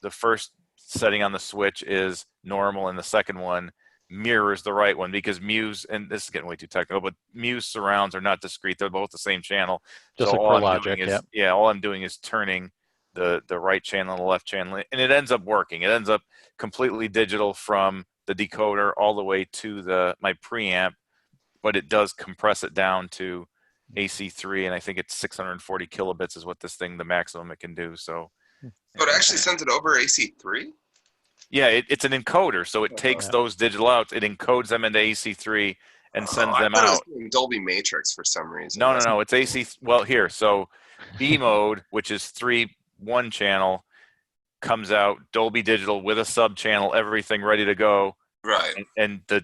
the first setting on the switch is normal and the second one mirrors the right one because Muse, and this is getting way too technical, but Muse surrounds are not discrete. They're both the same channel. Just so like all I'm Logic, doing is, all I'm doing is turning the right channel and the left channel, and it ends up working. It ends up completely digital from the decoder all the way to my preamp, but it does compress it down to AC3, and I think it's 640 kilobits is what this thing, the maximum it can do. So it actually sends it over AC3? Yeah, it's an encoder, so it takes those digital outs, it encodes them into AC3 and sends them out. It was doing Dolby Matrix for some reason. No, it's AC. Well, here, so B mode, which is 1 channel, comes out Dolby Digital with a sub channel, everything ready to go. Right. And the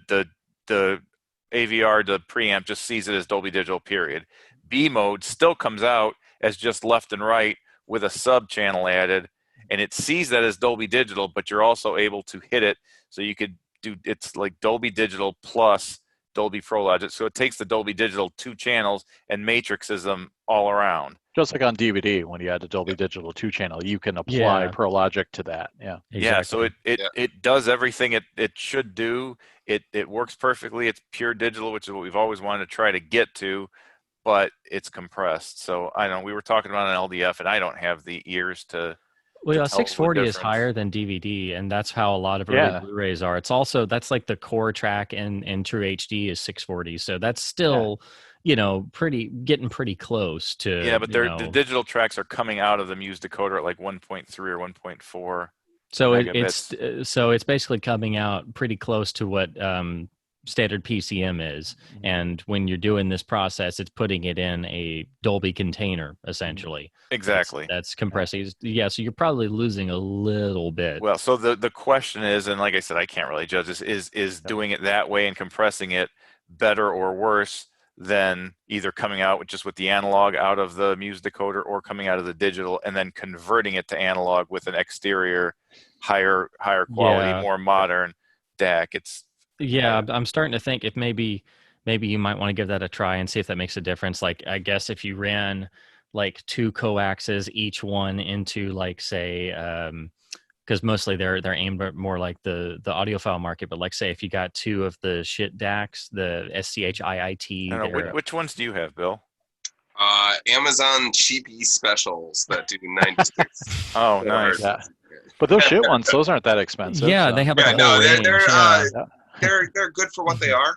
AVR, the preamp, just sees it as Dolby Digital, period. B mode still comes out as just left and right with a sub channel added, and it sees that as Dolby Digital, but you're also able to hit it. So you could do, it's like Dolby Digital plus Dolby Pro Logic. So it takes the Dolby Digital 2 channels and matrixes them all around. Just like on DVD, when you add the Dolby Digital 2 channel, you can apply Pro Logic to that. Yeah. Exactly. Yeah. So it does everything it should do. It works perfectly. It's pure digital, which is what we've always wanted to try to get to, but it's compressed. So I know we were talking about an LDF, and I don't have the ears to. Well, 640 is higher than DVD, and that's how a lot of early Blu-rays are. It's also, that's like the core track in True HD is 640, so that's still, getting pretty close to. Yeah, but the digital tracks are coming out of the Muse decoder at like 1.3 or 1.4. So it's basically coming out pretty close to what standard PCM is, and when you're doing this process, it's putting it in a Dolby container essentially. Exactly. That's compressing. Yeah, so you're probably losing a little bit. Well, so the question is, and like I said, I can't really judge this, is doing it that way and compressing it better or worse than either coming out with the analog out of the Muse decoder or coming out of the digital and then converting it to analog with an exterior higher quality, more modern DAC. I'm starting to think if maybe you might want to give that a try and see if that makes a difference. Like, I guess if you ran like 2 coaxes, each one into like, say, because mostly they're aimed at more like the audiophile market, but like, say if you got 2 of the shit DACs, the SCHIIT. I don't know, which ones do you have, Bill? Amazon cheapy specials that do 96. Oh, nice. Yeah. But those shit ones, those aren't that expensive. Yeah, so. they have like a whole range. They're good for what they are.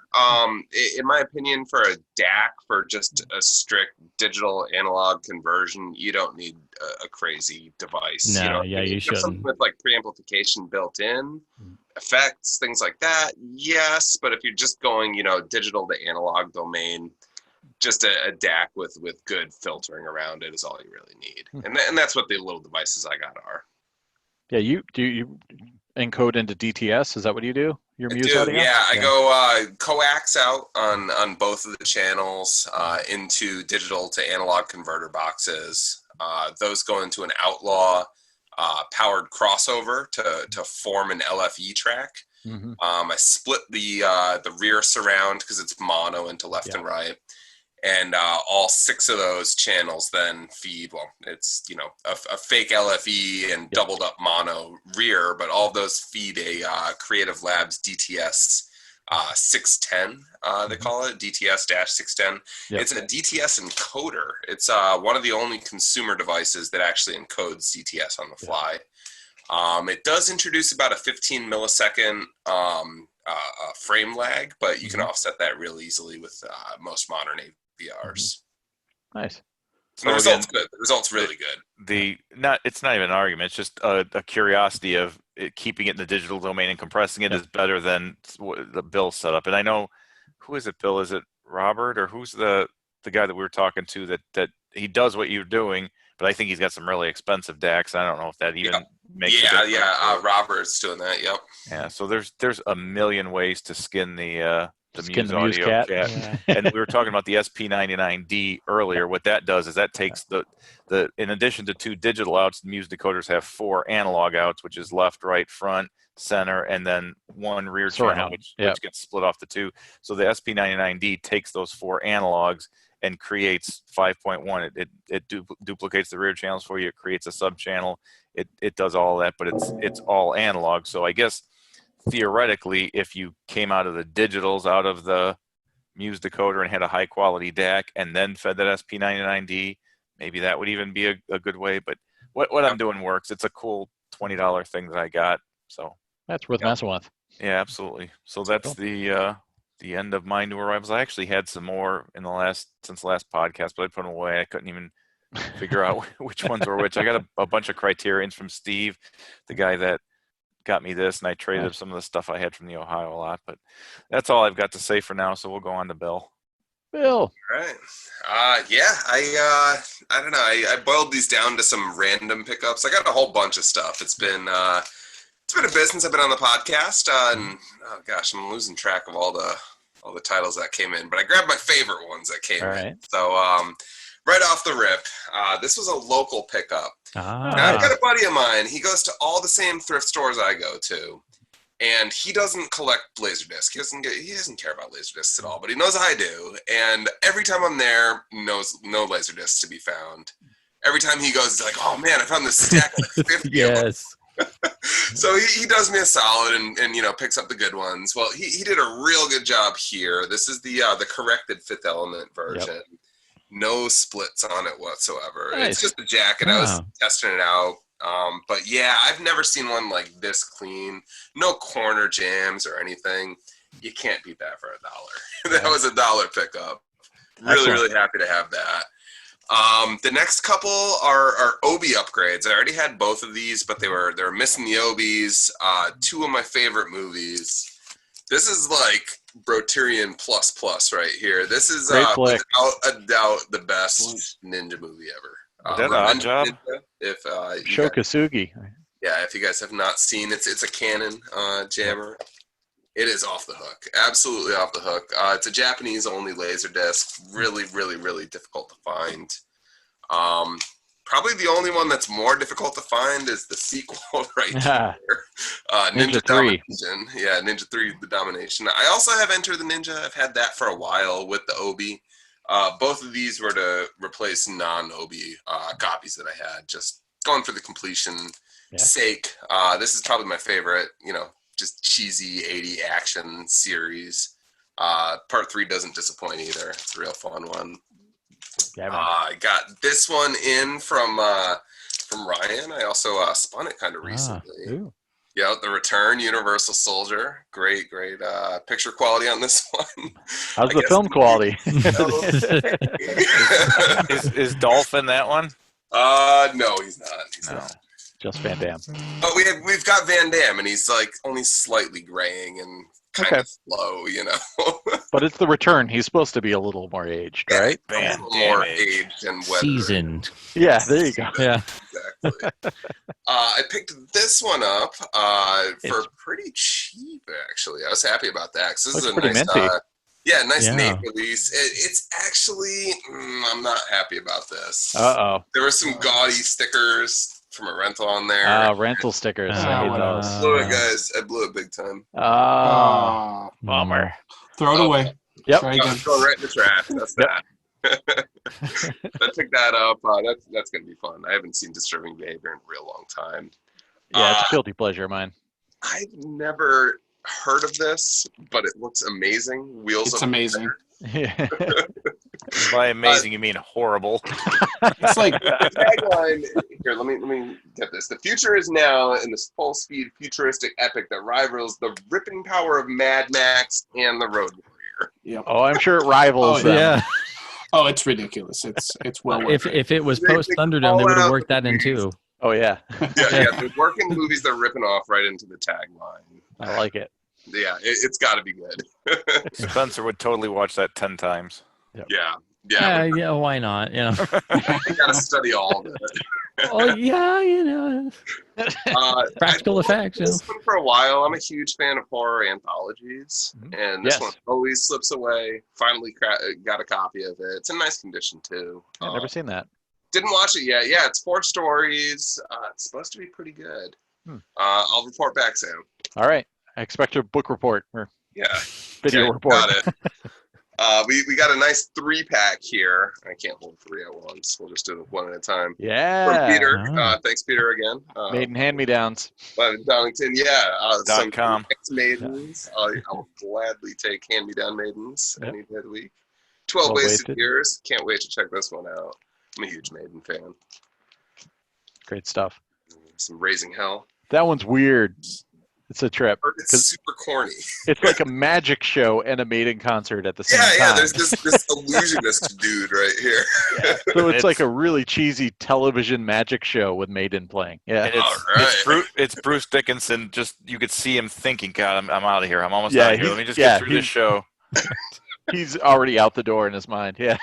In my opinion, for a DAC, for just a strict digital analog conversion, you don't need a crazy device. No, you shouldn't. Something with like preamplification built in, effects, things like that. Yes, but if you're just going, digital to analog domain, just a DAC with good filtering around it is all you really need. And that's what the little devices I got are. Yeah, you encode into DTS? Is that what you do? Your Muse audio? Yeah, I go coax out on both of the channels into digital to analog converter boxes. Those go into an Outlaw powered crossover to form an LFE track. Mm-hmm. I split the rear surround because it's mono into left and right. And all 6 of those channels then feed, it's, a fake LFE and doubled up mono rear, but all of those feed a Creative Labs DTS 610, they call it, DTS-610. Yep. It's a DTS encoder. It's one of the only consumer devices that actually encodes DTS on the fly. It does introduce about a 15 millisecond frame lag, but you can offset that real easily with most modern AVRs. Nice. So the result's good. The result's really good. It's not even an argument. It's just a curiosity of keeping it in the digital domain and compressing it is better than the Bill setup. And I know, who is it, Bill? Is it Robert, or who's the the guy that we were talking to that he does what you're doing, but I think he's got some really expensive DACs. I don't know if that even makes a difference. Robert's doing that. Yep. Yeah. So there's a million ways to skin the Skin Muse the Muse audio cat. cat. Yeah. And we were talking about the SP99D earlier. What that does is that takes the in addition to 2 digital outs, the Muse decoders have 4 analog outs, which is left, right, front, center, and then 1 rear channel, which gets split off the 2. So the SP99D takes those 4 analogs and creates 5.1. It duplicates the rear channels for you. It creates a sub channel. It does all that, but it's all analog. So I guess theoretically, if you came out of the digitals out of the Muse decoder and had a high quality DAC and then fed that SP99D, maybe that would even be a good way. But what I'm doing works. It's a cool $20 thing that I got. So that's worth messing with. Yeah, absolutely. So that's the end of my new arrivals. I actually had some more since the last podcast, but I put them away. I couldn't even figure out which ones were which. I got a bunch of criterions from Steve, the guy that got me this, and I traded some of the stuff I had from the Ohio a lot. But that's all I've got to say for now. So we'll go on to Bill. Bill. All right. I don't know. I boiled these down to some random pickups. I got a whole bunch of stuff. It's been a bit since I've been on the podcast, and oh gosh, I'm losing track of all the titles that came in. But I grabbed my favorite ones that came in. So right off the rip, this was a local pickup. Now, I've got a buddy of mine. He goes to all the same thrift stores I go to, and he doesn't collect LaserDisc. He doesn't care about LaserDiscs at all, but he knows I do. And every time I'm there, knows no LaserDiscs to be found. Every time he goes, he's like, "Oh man, I found this stack of 50." Yes. So he does me a solid and picks up the good ones. Well, he did a real good job here. This is the corrected Fifth Element version. Yep. No splits on it whatsoever. Nice. It's just a jacket. I was testing it out. But yeah, I've never seen one like this clean. No corner jams or anything. You can't beat that for $1. That was $1 pickup. Really happy to have that. The next couple are Obi upgrades. I already had both of these, but they were missing the Obis. 2 of my favorite movies. This is like Broterian plus right here. This is without a doubt the best ninja movie ever. Is that Odd Job? Sho Kosugi. Yeah, if you guys have not seen it, it's a Canon jammer. It is off the hook. Absolutely off the hook. It's a Japanese-only LaserDisc. Really, really, really difficult to find. Probably the only one that's more difficult to find is the sequel right here. Ninja 3. Domination. Yeah, Ninja 3, The Domination. I also have Enter the Ninja. I've had that for a while with the Obi. Both of these were to replace non-Obi copies that I had. Just going for the completion sake. This is probably my favorite, just cheesy 80 action series. Part 3 doesn't disappoint either. It's a real fun one. Yeah, I got this one in from Ryan. I also spun it kind of recently. Yeah, The Return, Universal Soldier. Great picture quality on this one. How's the film quality? Is Dolph in that one? No, he's not. He's not. Just Van Damme. But we've got Van Damme, and he's like only slightly graying and kind of slow, But it's The Return. He's supposed to be a little more aged, right? A little more aged and weathered. Seasoned. Yeah, there you go. Yeah. Exactly. I picked this one up for pretty cheap, actually. I was happy about that. Cause this is a nice, nice Nate release. It's actually, I'm not happy about this. Uh-oh. There were some gaudy stickers from a rental on there. Rental stickers. I hate those. I blew it, guys. I blew it big time. Bummer. Throw it away. Yep. Try again. Go right in the trash. That's that. I picked that up. That's going to be fun. I haven't seen Disturbing Behavior in a real long time. Yeah, it's a guilty pleasure of mine. I've never heard of this, but it looks amazing. It's amazing. By amazing, you mean horrible. It's like tagline. Here, let me get this. The future is now in this full-speed futuristic epic that rivals the ripping power of Mad Max and the Road Warrior. Yep. Oh, I'm sure it rivals them. Yeah. Oh, it's ridiculous. It's well worth it. If it was post Thunderdome, they would have worked that in too. Oh yeah. yeah. They're working movies they're ripping off right into the tagline. I like it. Yeah, it's got to be good. Spencer would totally watch that 10 times. Yep. Yeah. Yeah, why not? You know. You gotta study all of it. Oh yeah, you know. Practical effects. You know. This one for a while. I'm a huge fan of horror anthologies, and this one always slips away. Finally got a copy of it. It's in nice condition too. I've never seen that. Didn't watch it yet. Yeah, it's 4 stories. It's supposed to be pretty good. I'll report back soon. All right. I expect your book report or video report. Got it. We got a nice 3-pack here. I can't hold 3 at once. We'll just do it one at a time. Yeah. From Peter. Thanks, Peter, again. Maiden hand-me-downs. Darlington, some .com. maidens. I'll gladly take hand-me-down maidens any day of the week. 12 Wasted Years. Can't wait to check this one out. I'm a huge Maiden fan. Great stuff. Some Raising Hell. That one's weird. It's a trip. It's super corny. It's like a magic show and a Maiden concert at the same time. Yeah, there's this illusionist dude right here. So it's like a really cheesy television magic show with Maiden playing. Yeah. And it's Bruce Dickinson. Just you could see him thinking, God, I'm out of here. I'm almost out of here. Let me just get through this show. He's already out the door in his mind. Yeah.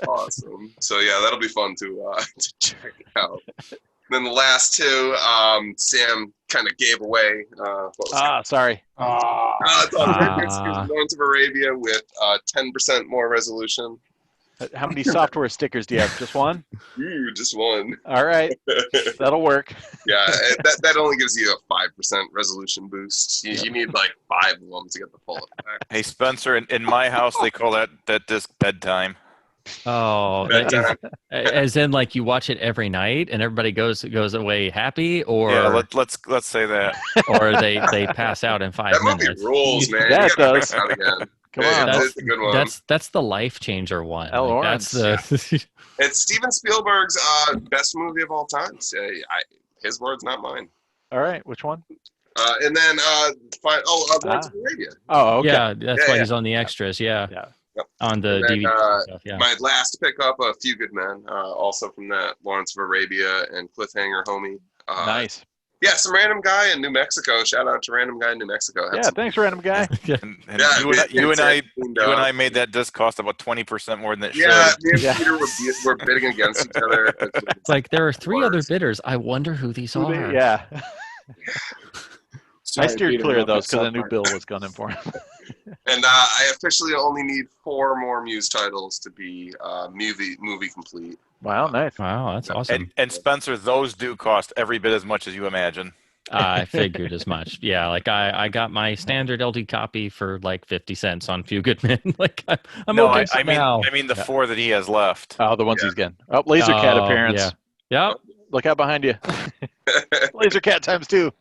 Awesome. So that'll be fun to check out. Then the last 2, Sam kind of gave away. Sorry. It's on Lawrence of Arabia with 10% more resolution. How many software stickers do you have? Just one? Just one. All right. That'll work. Yeah, that only gives you a 5% resolution boost. You need like 5 of them to get the full effect. Hey, Spencer, in my house, they call that disc bedtime. Oh, as in like you watch it every night and everybody goes away happy, or let's say that, or they pass out in 5 minutes. That movie rules, man. That does. Come on, that's a good one. That's the life changer one. That's the. It's Steven Spielberg's best movie of all time. His words, not mine. All right, which one? And then Lawrence of Arabia. Oh, okay. Yeah, that's why he's on the extras. Yeah. Yep. On the DVD stuff, my last pickup, A Few Good Men, also from that Lawrence of Arabia and Cliffhanger Homie. Nice. Yeah, some random guy in New Mexico. Shout out to random guy in New Mexico. Thanks, random guy. And you and I made that disc cost about 20% more than it should. Me and Peter were bidding against each other. It's like there are 3 other bidders. I wonder who these are. Yeah. Sorry, I steered Peter, clear of those because I knew Bill was gunning for him. And I officially only need 4 more Muse titles to be movie complete. Wow, nice. Wow, that's awesome. And Spencer, those do cost every bit as much as you imagine. I figured as much. Yeah, like I got my standard LD copy for like 50 cents on Few Good Men. Like I'm okay. I mean the 4 that he has left. Oh, the ones he's getting. Oh, Laser Cat appearance. Yeah. Yep. Look out behind you. Laser Cat times 2.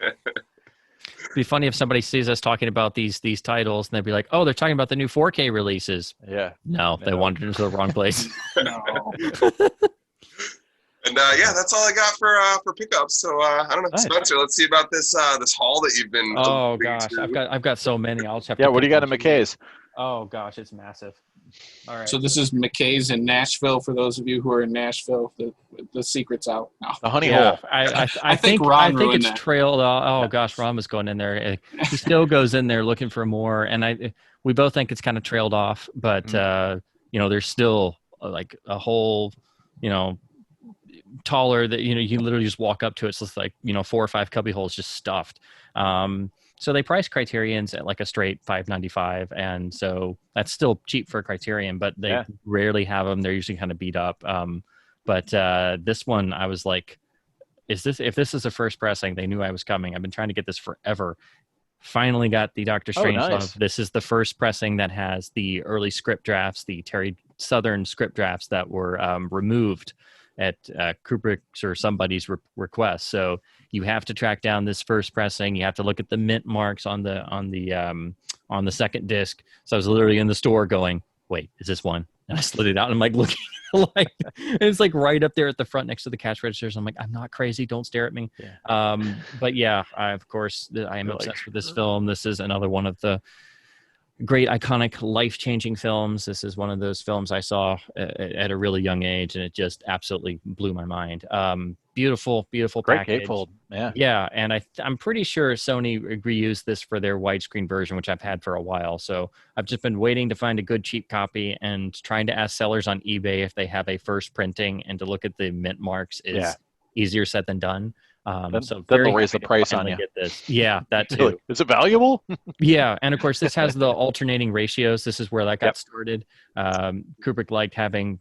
It'd be funny if somebody sees us talking about these titles and they'd be like, "Oh, they're talking about the new 4K releases." Yeah. No, they wandered into the wrong place. No. And that's all I got for pickups. So I don't know, nice. Spencer. Let's see about this haul that you've been. Oh gosh, I've got so many. I'll just have to. Yeah, what do you got in McKay's? Oh gosh, it's massive. All right. So this is McKay's in Nashville. For those of you who are in Nashville, the secret's out now. The honey hole. I think it's trailed. Oh gosh, Ron was going in there. He still goes in there looking for more, and we both think it's kind of trailed off. But there's still like a whole, taller that you can literally just walk up to. It's just like 4 or 5 cubby holes just stuffed. So they price Criterion's at like a straight $5.95, and so that's still cheap for a Criterion, but they rarely have them. They're usually kind of beat up. But this one, I was like, if this is the first pressing, they knew I was coming. I've been trying to get this forever. Finally got the Doctor Strangelove. Nice. This is the first pressing that has the early script drafts, the Terry Southern script drafts that were removed at Kubrick's or somebody's request. So you have to track down this first pressing. You have to look at the mint marks on the second disc. So I was literally in the store going, "Wait, is this one?" And I slid it out, and I'm like looking, and it's like right up there at the front next to the cash registers. I'm like, I'm not crazy. Don't stare at me. Yeah. But yeah, I am obsessed with this film. This is another one of the great, iconic, life-changing films. This is one of those films I saw at a really young age, and it just absolutely blew my mind. beautiful Great package. gatefold. Yeah. Yeah, and I'm pretty sure Sony reused this for their widescreen version, which I've had for a while. So I've just been waiting to find a good cheap copy and trying to ask sellers on eBay if they have a first printing, and to look at the mint marks is easier said than done. So then they'll raise the price on you. Get this. Yeah, that too. Like, is it valuable? Yeah, and of course this has the alternating ratios. This is where that got started. Kubrick liked having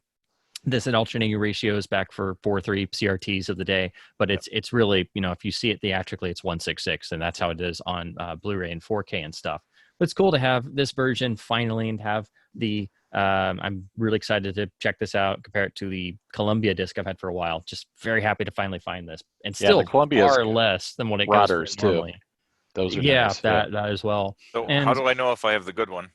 this at alternating ratios back for 4:3 CRTs of the day, but it's really, if you see it theatrically, it's 1:6:6, and that's how it is on Blu-ray and 4K and stuff. But it's cool to have this version finally, and have the I'm really excited to check this out, compare it to the Columbia disc I've had for a while. Just very happy to finally find this, and still the Columbia far less than what it goes for normally. Those are nice. Nice. That as well. So how do I know if I have the good one?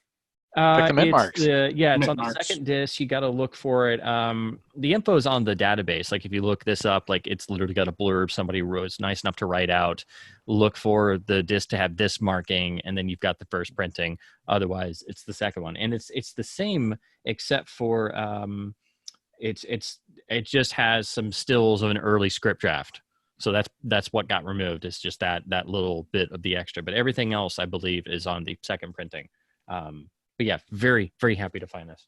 Pick the mint marks. It's on the second disc. You got to look for it. The info is on the database. Like if you look this up, like it's literally got a blurb somebody was nice enough to write out. Look for the disc to have this marking, and then you've got the first printing. Otherwise, it's the second one, and it's the same except for it just has some stills of an early script draft. So that's what got removed. It's just that little bit of the extra, but everything else I believe is on the second printing. But yeah, very, very happy to find this.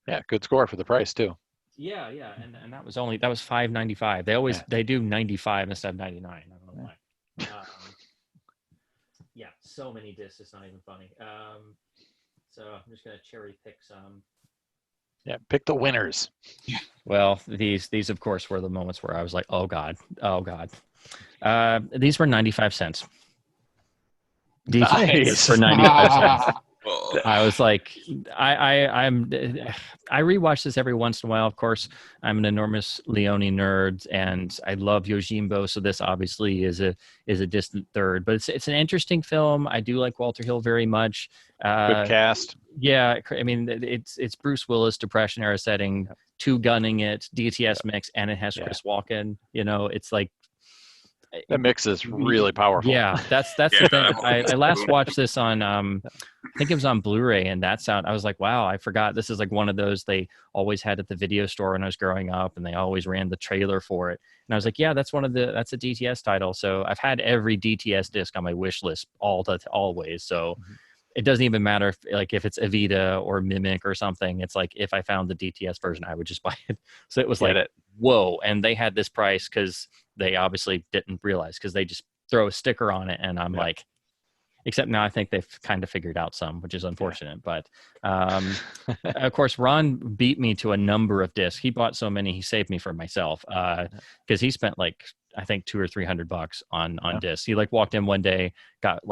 Yeah, good score for the price too. Yeah, and that was $5.95. They do 95 instead of 99. I don't know why. So many discs, it's not even funny. So I'm just gonna cherry pick some. Yeah, pick the winners. Well, these of course were the moments where I was like, oh god. These were 95 cents. Nice. For 95 cents. I was like, I rewatch this every once in a while. Of course, I'm an enormous Leone nerd, and I love Yojimbo. So this obviously is a distant third, but it's an interesting film. I do like Walter Hill very much. Good cast. Yeah, I mean it's Bruce Willis depression era setting, two gunning it, DTS mix, and it has Chris Walken. It's like. That mix is really powerful. Yeah, that's the thing. I last watched this on, I think it was on Blu-ray, and that sound, I was like, wow, I forgot. This is like one of those they always had at the video store when I was growing up, and they always ran the trailer for it. And I was like, yeah, that's a DTS title. So I've had every DTS disc on my wish list always. So it doesn't even matter if it's Evita or Mimic or something. It's like if I found the DTS version, I would just buy it. So it was whoa. And they had this price because they obviously didn't realize, because they just throw a sticker on it. And I'm like, except now I think they've kind of figured out some, which is unfortunate. But of course, Ron beat me to a number of discs. He bought so many, he saved me from myself because he spent I think $200 or $300 on discs. He walked in one day, got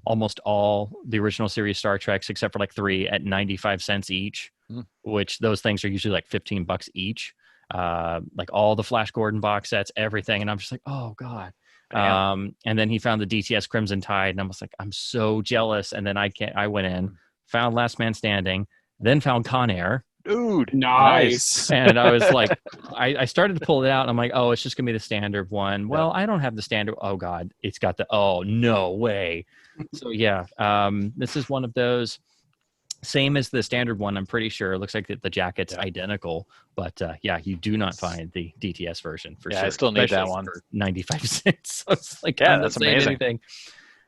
almost all the original series Star Treks except for 3 at 95 cents each, which those things are usually $15 each. All the Flash Gordon box sets, everything, and I'm just like, oh god. And then he found the DTS Crimson Tide, and I was like, I'm so jealous. And then I went in, found Last Man Standing, then found Con Air. Dude, nice. And I was like, I started to pull it out, and I'm like, oh, it's just gonna be the standard one. Well, I don't have the standard. Oh god, it's got the. Oh no way. So yeah, this is one of those. Same as the standard one, I'm pretty sure. It looks like the jacket's identical, but you do not find the DTS version for sure. I still need that one for 95 cents. So it's that's amazing. Anything.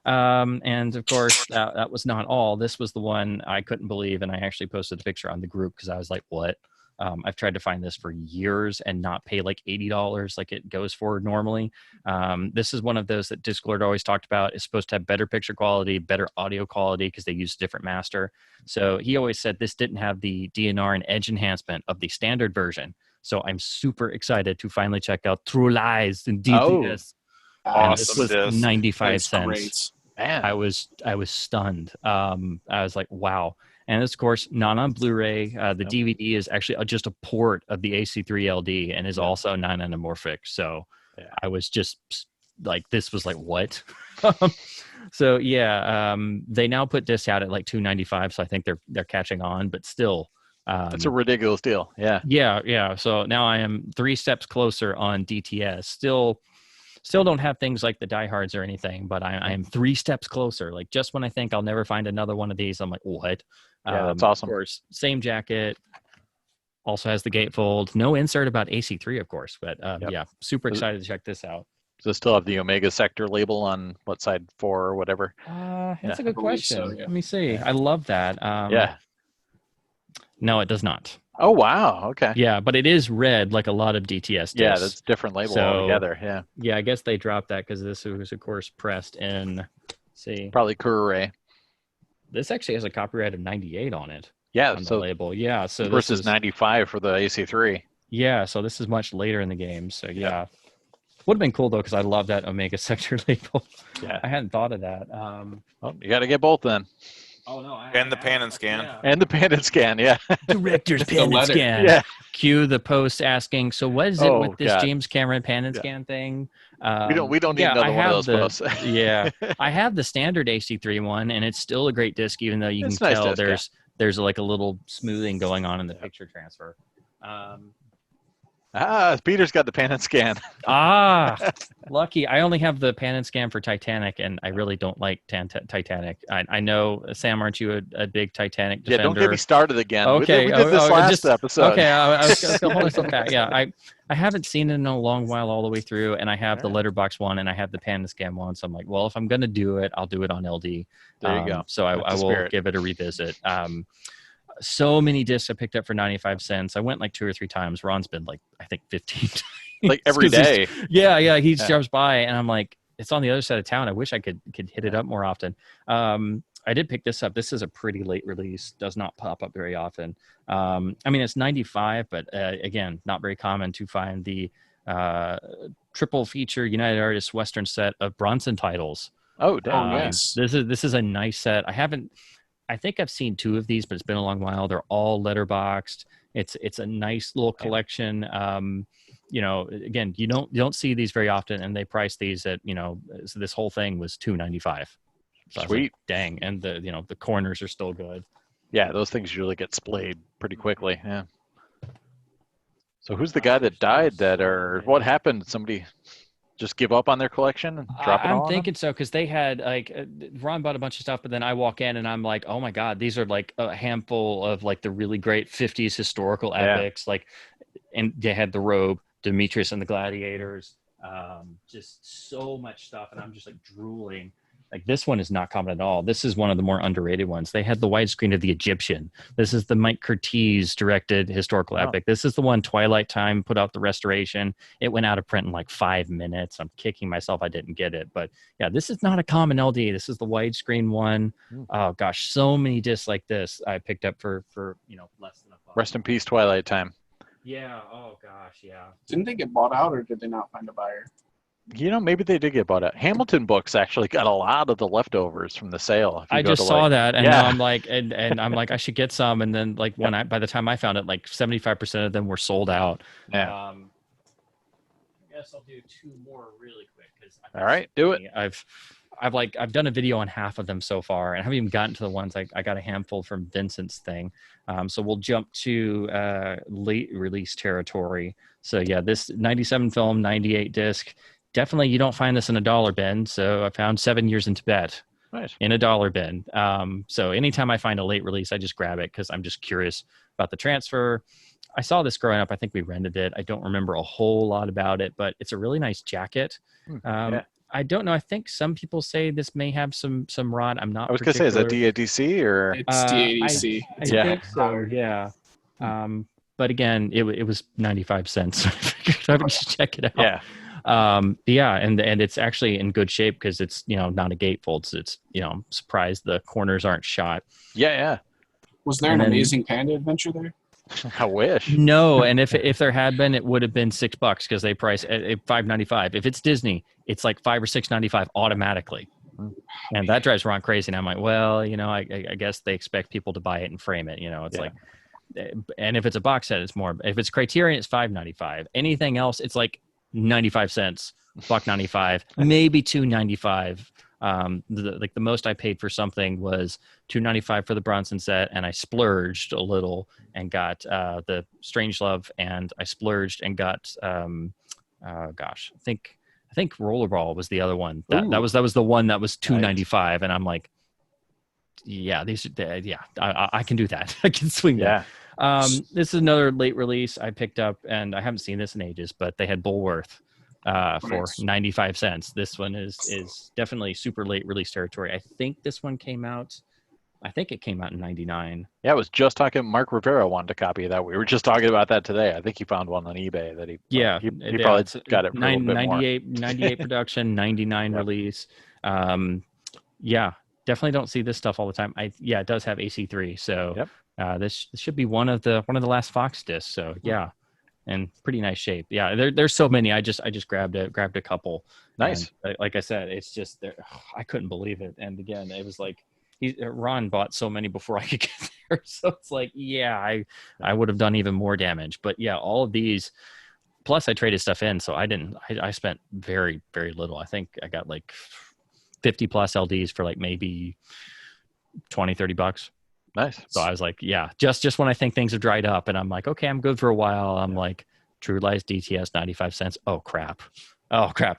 And of course, that was not all. This was the one I couldn't believe, and I actually posted a picture on the group because I was like, "What?" I've tried to find this for years and not pay $80 like it goes for normally. This is one of those that Disclord always talked about. It's supposed to have better picture quality, better audio quality because they use a different master. So he always said this didn't have the DNR and edge enhancement of the standard version. So I'm super excited to finally check out True Lies in DTS. Awesome. This was 95 cents. Great. Man. I was stunned. I was like, wow. And of course, not on Blu-ray. The DVD is actually just a port of the AC3 LD and is also non-anamorphic. So I was just this was what? So they now put discs out at $2.95. So I think they're catching on, but still. That's a ridiculous deal. Yeah. Yeah. So now I am 3 steps closer on DTS. Still don't have things like the diehards or anything, but I am 3 steps closer. Just when I think I'll never find another one of these, I'm like, what? Yeah, that's awesome. Of course, same jacket, Also has the gatefold. No insert about AC3, of course, but yeah, super excited to check this out. Does it still have the Omega Sector label on what side 4 or whatever? That's a good question. So, yeah. Let me see. I love that. Yeah. No, it does not. Oh, wow. Okay. Yeah, but it is red like a lot of DTS discs. Yeah, that's a different label altogether. Yeah. Yeah, I guess they dropped that because this was, of course, pressed in, see. Probably Kure. This actually has a copyright of 98 on it. Yeah, on so the label. Yeah, so versus this is 95 for the AC3. Yeah, so this is much later in the game. So yeah. Would have been cool though, because I love that Omega Sector label. Yeah. I hadn't thought of that. Well, you got to get both then. Oh no! And the pan and scan. Yeah. And the pan and scan, yeah. Director's pan and scan. Yeah. Cue the post asking. So what is it with this God. James Cameron pan and scan thing? We don't need another one of those posts. Yeah, I have the standard AC3 one, and it's still a great disc, even though you can nice tell disc, there's like a little smoothing going on in the picture transfer. Peter's got the pan and scan. Lucky. I only have the pan and scan for Titanic, and I really don't like Titanic. I know, Sam, aren't you a big Titanic defender? Yeah, don't get me started again. Okay. We did this last episode. Okay, I was going to hold myself back. Yeah, I haven't seen it in a long while all the way through, and I have the Letterbox one, and I have the pan and scan one, so I'm like, well, if I'm going to do it, I'll do it on LD. There you go. So I will give it a revisit. So many discs I picked up for 95 cents. I went like 2 or 3 times. Ron's been like, I think 15 times. Like every day. Yeah. He drives by and I'm like, it's on the other side of town. I wish I could hit it up more often. I did pick this up. This is a pretty late release. Does not pop up very often. I mean, it's 95, but again, not very common to find the triple feature United Artists Western set of Bronson titles. Oh, damn. Yes. This is a nice set. I think I've seen 2 of these, but it's been a long while. They're all letterboxed. It's a nice little collection. Again, you don't see these very often, and they price these at, so this whole thing was $2.95. So Sweet. Like, dang, and the corners are still good. Yeah, those things usually get splayed pretty quickly. Yeah. So who's the guy that died or what happened? Somebody just give up on their collection and drop it all? I'm thinking so, because they had Ron bought a bunch of stuff, but then I walk in and I'm like, oh my God, these are like a handful of like the really great 50s historical epics. And they had the Robe, Demetrius and the Gladiators, just so much stuff. And I'm just like drooling. Like, this one is not common at all. This is one of the more underrated ones. They had the widescreen of the Egyptian. This is the Mike Curtiz directed historical epic. This is the one Twilight Time put out the restoration. It went out of print in like 5 minutes. I'm kicking myself I didn't get it. But yeah, this is not a common LD. This is the widescreen one. Oh gosh, so many discs like this I picked up for less than $1. Rest in peace, Twilight Time. Yeah. Oh gosh. Yeah. Didn't they get bought out, or did they not find a buyer? Maybe they did get bought out. Hamilton Books actually got a lot of the leftovers from the sale. I just saw that, and now I'm like, and I'm like, I should get some. And then like by the time I found it, like 75% of them were sold out. Yeah. I guess I'll do 2 more really quick. All right, do it. I've done a video on half of them so far, and I haven't even gotten to the ones I got a handful from Vincent's thing. So we'll jump to late release territory. So yeah, this 97 film, 98 disc. Definitely, you don't find this in a dollar bin. So I found 7 Years in Tibet in a dollar bin. So anytime I find a late release, I just grab it because I'm just curious about the transfer. I saw this growing up. I think we rented it. I don't remember a whole lot about it, but it's a really nice jacket. I don't know. I think some people say this may have some rot. I'm not. I was going to say, is that DADC or? It's DADC. I think so. Yeah. But again, it was 95 cents. I would just check it out. Yeah. And it's actually in good shape because it's not a gatefold. So it's I'm surprised the corners aren't shot. Yeah. Was there an Amazing Panda adventure there? I wish. No, and if there had been, it would have been $6 because they price at $5.95. If it's Disney, it's like $5 or $6.95 automatically, and that drives Ron crazy. And I'm like, well, I guess they expect people to buy it and frame it. It's like, and if it's a box set, it's more. If it's Criterion, it's $5.95. Anything else, it's like 95 cents, $1.95, maybe $2.95. The most I paid for something was $2.95 for the Bronson set, and I splurged a little and got the Strangelove, and I splurged and got I think Rollerball was the other one. That was the one that was $2.95, and I'm like, yeah, I can do that. I can swing that. This is another late release I picked up, and I haven't seen this in ages, but they had Bulworth for 95 cents. This one is definitely super late release territory. I think this one came out, it came out in 99. Yeah, I was just talking, Mark Rivera wanted a copy of that. We were just talking about that today. I think he found one on eBay that he probably got it for a little bit more. 98 production, 99 release. Yeah, definitely don't see this stuff all the time. It does have AC3, so this should be one of the last Fox discs. So yeah, and pretty nice shape. Yeah, there's so many. I just grabbed a couple. Nice. And, like I said, it's just I couldn't believe it. And again, it was like Ron bought so many before I could get there, so it's like I would have done even more damage. But yeah, all of these. Plus, I traded stuff in, so I spent very, very little. I think I got like 50 plus LDs for like maybe $20-$30. Nice. So I was like, just when I think things have dried up and I'm like, okay, I'm good for a while. I'm like, True Lies DTS 95 cents. Oh crap.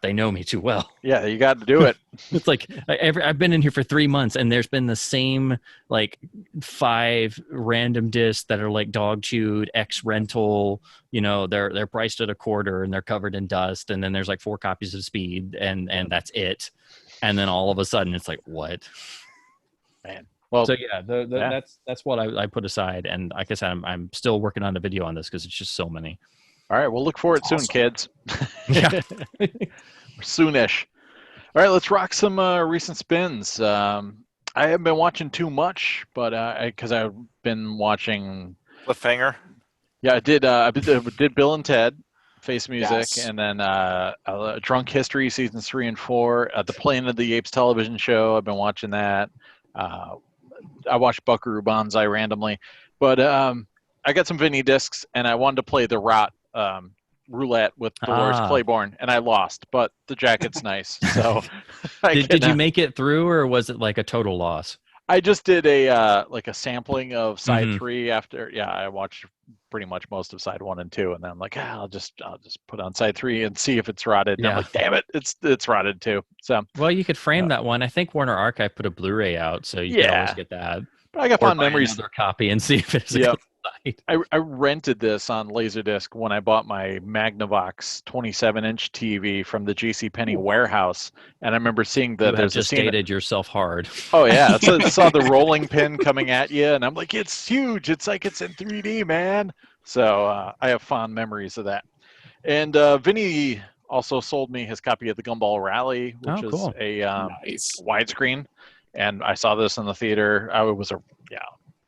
They know me too well. Yeah, you got to do it. It's like I've been in here for 3 months and there's been the same like 5 random discs that are like dog chewed, X rental, they're priced at $0.25 and they're covered in dust. And then there's like 4 copies of Speed and that's it. And then all of a sudden it's like, what? Man. Well, so that's what I put aside. And like I said, I'm still working on the video on this because it's just so many. All right, we'll look for it soon, kids. Yeah. Soonish. All right, let's rock some recent spins. I haven't been watching too much, but because I've been watching Cliffhanger. Yeah, I did Bill and Ted, Face Music, and then Drunk History seasons 3 and 4. The Planet of the Apes television show. I've been watching that. I watched Buckaroo Banzai randomly, but I got some Vinny discs, and I wanted to play the Rot roulette with Dolores Claiborne, and I lost, but the jacket's nice. So did you make it through, or was it like a total loss? I just did a sampling of side 3 after. Yeah, I watched pretty much most of side 1 and 2, and then I'm like, I'll just put on side 3 and see if it's rotted. And I'm like, damn it, it's rotted too. So well, you could frame that one. I think Warner Archive put a Blu-ray out, so you can always get that. But I got fond memories. Another copy and see if it's a good side. I rented this on LaserDisc when I bought my Magnavox 27-inch TV from the JCPenney warehouse, and I remember seeing that there's just dated yourself hard. Oh yeah, so I saw the rolling pin coming at you, and I'm like, it's huge. It's like it's in 3D, man. So I have fond memories of that. And Vinny also sold me his copy of the Gumball Rally, which is a widescreen. And I saw this in the theater. It was a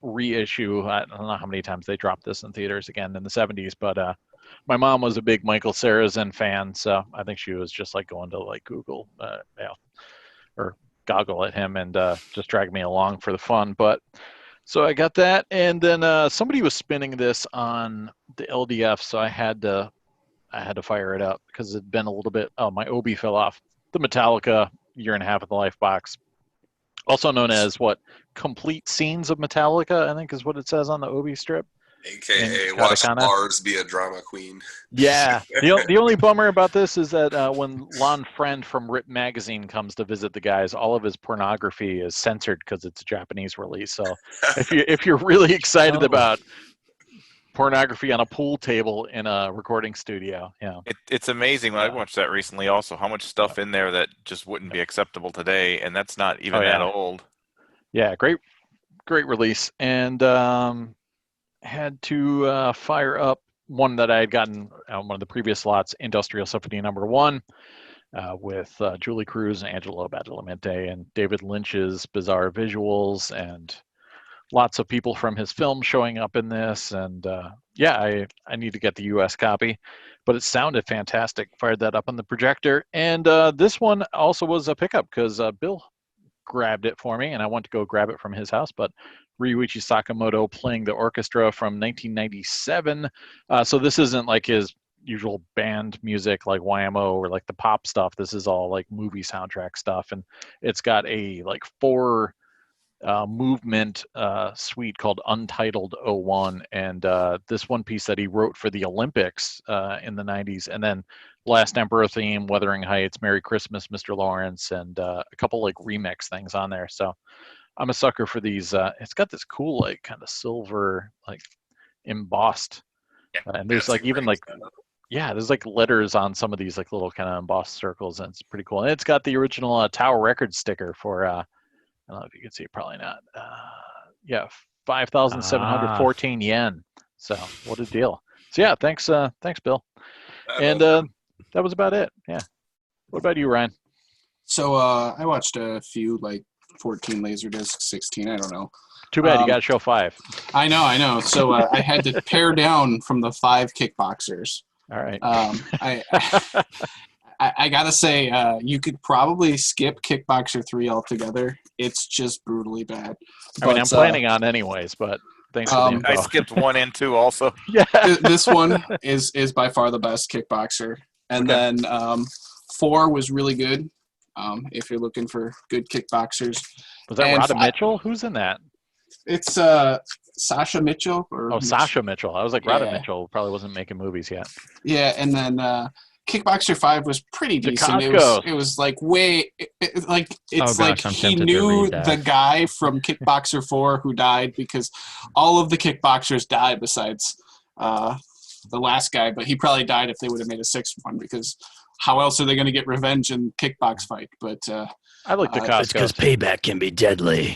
reissue. I don't know how many times they dropped this in theaters again in the 70s, but my mom was a big Michael Sarrazin fan, so I think she was just like going to like Google or goggle at him and just drag me along for the fun. But so I got that, and then somebody was spinning this on the LDF, so I had to fire it up because it'd been a little bit. Oh, my Obi fell off. The Metallica 1.5 Years of the Life box. Also known as Complete Scenes of Metallica, I think is what it says on the Obi strip. AKA watch Lars be a drama queen. Yeah. The only bummer about this is that when Lon Friend from Rip Magazine comes to visit the guys, all of his pornography is censored because it's a Japanese release. So if you're really excited about pornography on a pool table in a recording studio, it's amazing. When I watched that recently also, how much stuff in there that just wouldn't be acceptable today, and that's not even that old. Yeah, great release. And had to fire up one that I had gotten on one of the previous lots, Industrial Symphony No. 1, with Julie Cruz and Angelo Badalamenti and David Lynch's bizarre visuals, and lots of people from his film showing up in this. And I need to get the US copy, but it sounded fantastic. Fired that up on the projector. And this one also was a pickup because Bill grabbed it for me, and I went to go grab it from his house, but Ryuichi Sakamoto playing the orchestra from 1997. So this isn't like his usual band music like YMO or like the pop stuff. This is all like movie soundtrack stuff, and it's got a like 4 movement suite called Untitled 01, and this one piece that he wrote for the Olympics in the 90s, and then Last Emperor theme, Wuthering Heights, Merry Christmas, Mr. Lawrence, and a couple like remix things on there. So I'm a sucker for these. It's got this cool like kind of silver like embossed. And there's like even like, yeah, there's like letters on some of these like little kind of embossed circles, and it's pretty cool. And it's got the original Tower Records sticker for, I don't know if you can see it, probably not. Yeah, 5,714 yen. So what a deal. So yeah, thanks Bill. And that was about it. Yeah. What about you, Ryan? So I watched a few, like 14 LaserDisc, 16, I don't know. Too bad you got to show 5. I know. So I had to pare down from the 5 kickboxers. All right. I gotta say, you could probably skip Kickboxer 3 altogether. It's just brutally bad. I mean, I'm planning on anyways, but thanks for the info. I skipped 1 and 2 also. Yeah. This one is by far the best Kickboxer. And then 4 was really good, if you're looking for good Kickboxers. Was that Rhoda Mitchell? Who's in that? It's Sasha Mitchell. Sasha Mitchell. I was like, Rhoda Mitchell probably wasn't making movies yet. Yeah, and then Kickboxer 5 was pretty decent. It was like he knew the guy from Kickboxer 4 who died, because all of the Kickboxers died besides the last guy, but he probably died if they would have made a 6th one, because how else are they going to get revenge in kickbox fight? But I like the Costco. It's because payback can be deadly.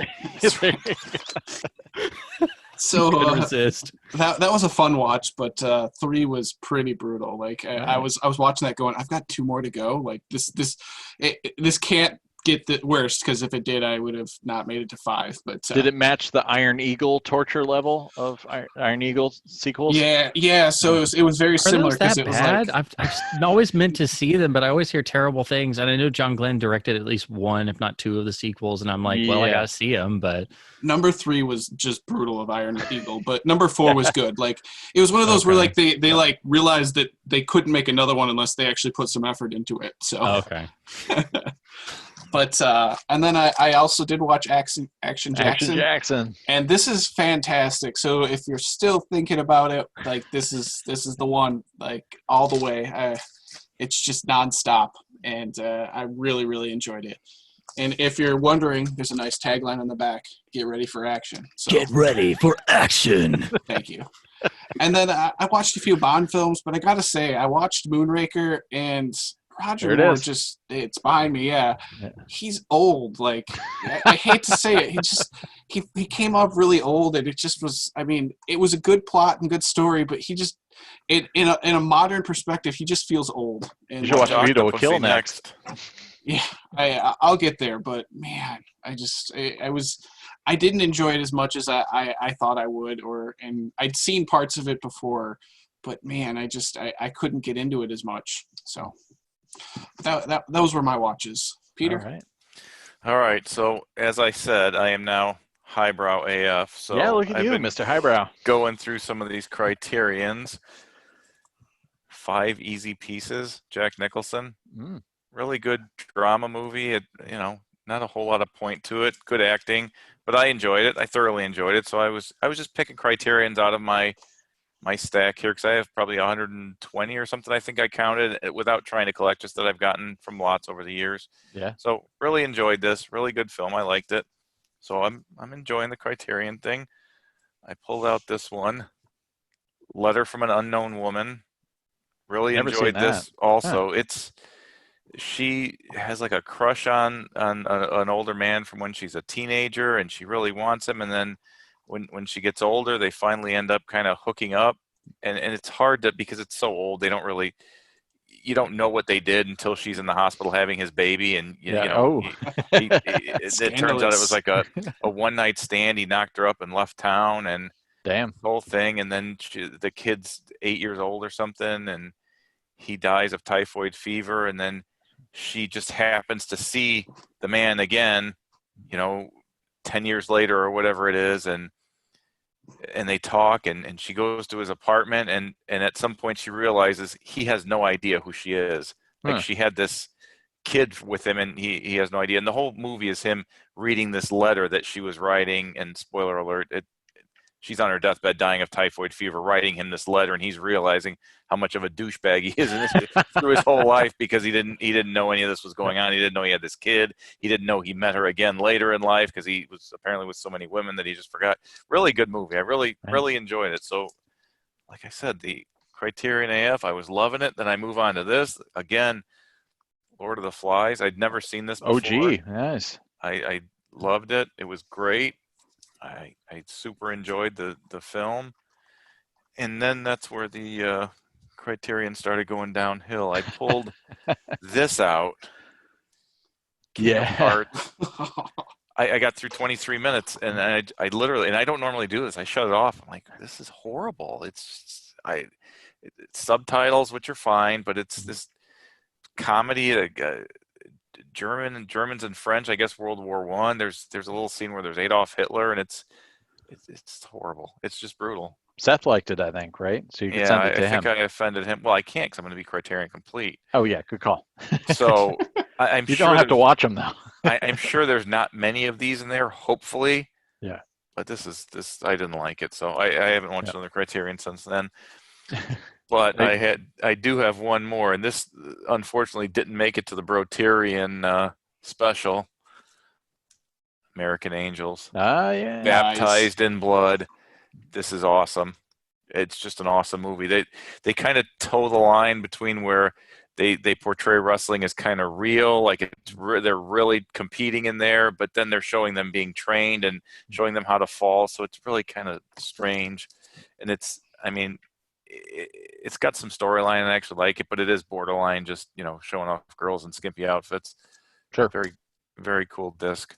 So resist. That was a fun watch, but 3 was pretty brutal. Like I was watching that going, I've got 2 more to go. Like this can't get the worst, because if it did, I would have not made it to 5. But did it match the Iron Eagle torture level of Iron Eagle sequels? Yeah. So it was very similar. Are those that bad? I've always meant to see them, but I always hear terrible things. And I know John Glenn directed at least 1, if not 2, of the sequels, and I'm like, well, I gotta see them. But number 3 was just brutal of Iron Eagle, but number 4 was good. Like it was one of those where like they like realized that they couldn't make another one unless they actually put some effort into it. So okay. But and then I also did watch Action Jackson, and this is fantastic. So if you're still thinking about it, like this is the one, like all the way. It's just nonstop, and I really enjoyed it. And if you're wondering, there's a nice tagline on the back: "Get ready for action." So, get ready for action. Thank you. And then I watched a few Bond films, but I gotta say, I watched Moonraker, and Roger Moore it's behind me. Yeah. He's old. Like I hate to say it. He came up really old, and it just was, I mean, it was a good plot and good story, but he just, in a modern perspective, he just feels old. And you should watch Vito Kill next. Yeah, I'll get there, but man, I didn't enjoy it as much as I thought I would, and I'd seen parts of it before, but man, I couldn't get into it as much. So those were my watches. Peter? All right. So as I said, I am now highbrow AF. So yeah, look at you, Mr. Highbrow. Going through some of these criterions. 5 Easy Pieces, Jack Nicholson. Really good drama movie. Not a whole lot of point to it. Good acting, but I enjoyed it. I thoroughly enjoyed it. So I was just picking criterions out of my stack here, because I have probably 120 or something, I think I counted, without trying to collect, just that I've gotten from lots over the years. Yeah. So really enjoyed this. Really good film. I liked it. So I'm enjoying the criterion thing. I pulled out this one, Letter from an Unknown Woman. Really enjoyed this also. Huh. She has like a crush on an older man from when she's a teenager, and she really wants him, and then when she gets older, they finally end up kind of hooking up, and it's hard to, because it's so old, you don't know what they did until she's in the hospital having his baby, and it turns out it was like a one-night stand. He knocked her up and left town, and damn, the whole thing, and then the kid's 8 years old or something, and he dies of typhoid fever, and then she just happens to see the man again, 10 years later or whatever it is, and they talk, and she goes to his apartment, and at some point she realizes he has no idea who she is. Like she had this kid with him, and he has no idea. And the whole movie is him reading this letter that she was writing, and spoiler alert, she's on her deathbed dying of typhoid fever, writing him this letter, and he's realizing how much of a douchebag he is through his whole life, because he didn't know any of this was going on. He didn't know he had this kid. He didn't know he met her again later in life, because he was apparently with so many women that he just forgot. Really good movie. I really enjoyed it. So like I said, the Criterion AF, I was loving it. Then I move on to this again. Lord of the Flies. I'd never seen this before. Oh, gee, nice. I loved it. It was great. I super enjoyed the film. And then that's where the Criterion started going downhill. I pulled this out. Yeah. I got through 23 minutes, and I literally, and I don't normally do this. I shut it off. I'm like, this is horrible. It's subtitles, which are fine, but it's this comedy, Germans and French. I guess World War I. There's a little scene where there's Adolf Hitler, and it's horrible. It's just brutal. Seth liked it, I think, right? So you can send it to him. I think I offended him. Well, I can't because I'm going to be Criterion Complete. Oh yeah, good call. So I'm you sure don't have to watch them though. I'm sure there's not many of these in there. Hopefully. Yeah. But this I didn't like it, so I haven't watched another Criterion since then. But I do have one more, and this unfortunately didn't make it to the Broterian special. American Angels. Ah, yeah. Baptized in Blood. This is awesome. It's just an awesome movie. They kind of toe the line between where they portray wrestling as kind of real, like they're really competing in there, but then they're showing them being trained and showing them how to fall. So it's really kind of strange, and it's got some storyline, and I actually like it, but it is borderline just showing off girls in skimpy outfits. Sure. Very, very cool disc.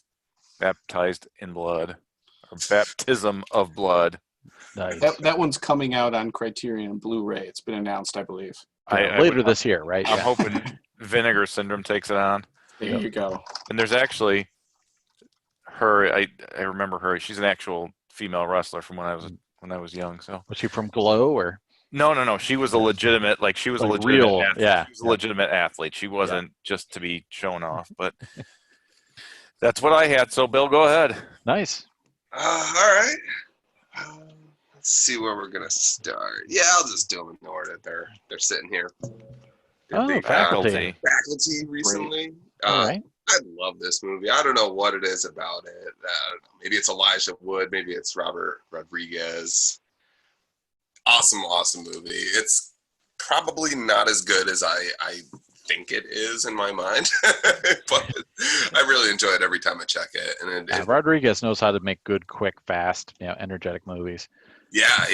Baptized in Blood, or Baptism of Blood. Nice. That one's coming out on Criterion Blu-ray. It's been announced, I believe. Later this year, right? I'm hoping Vinegar Syndrome takes it on. There you go. And there's actually her. I remember her. She's an actual female wrestler from when I was young. So was she from Glow or? No. She was a legitimate, she was a legitimate real athlete. Yeah. She was a legitimate athlete. She wasn't just to be shown off. But that's what I had. So Bill, go ahead. Nice. All right. Let's see where we're gonna start. Yeah, I'll just do them in order. They're sitting here. Faculty. Faculty recently. All right. I love this movie. I don't know what it is about it. I don't know. Maybe it's Elijah Wood. Maybe it's Robert Rodriguez. Awesome movie. It's probably not as good as I think it is in my mind, but I really enjoy it every time I check it. And Rodriguez knows how to make good, quick, fast, energetic movies. Yeah.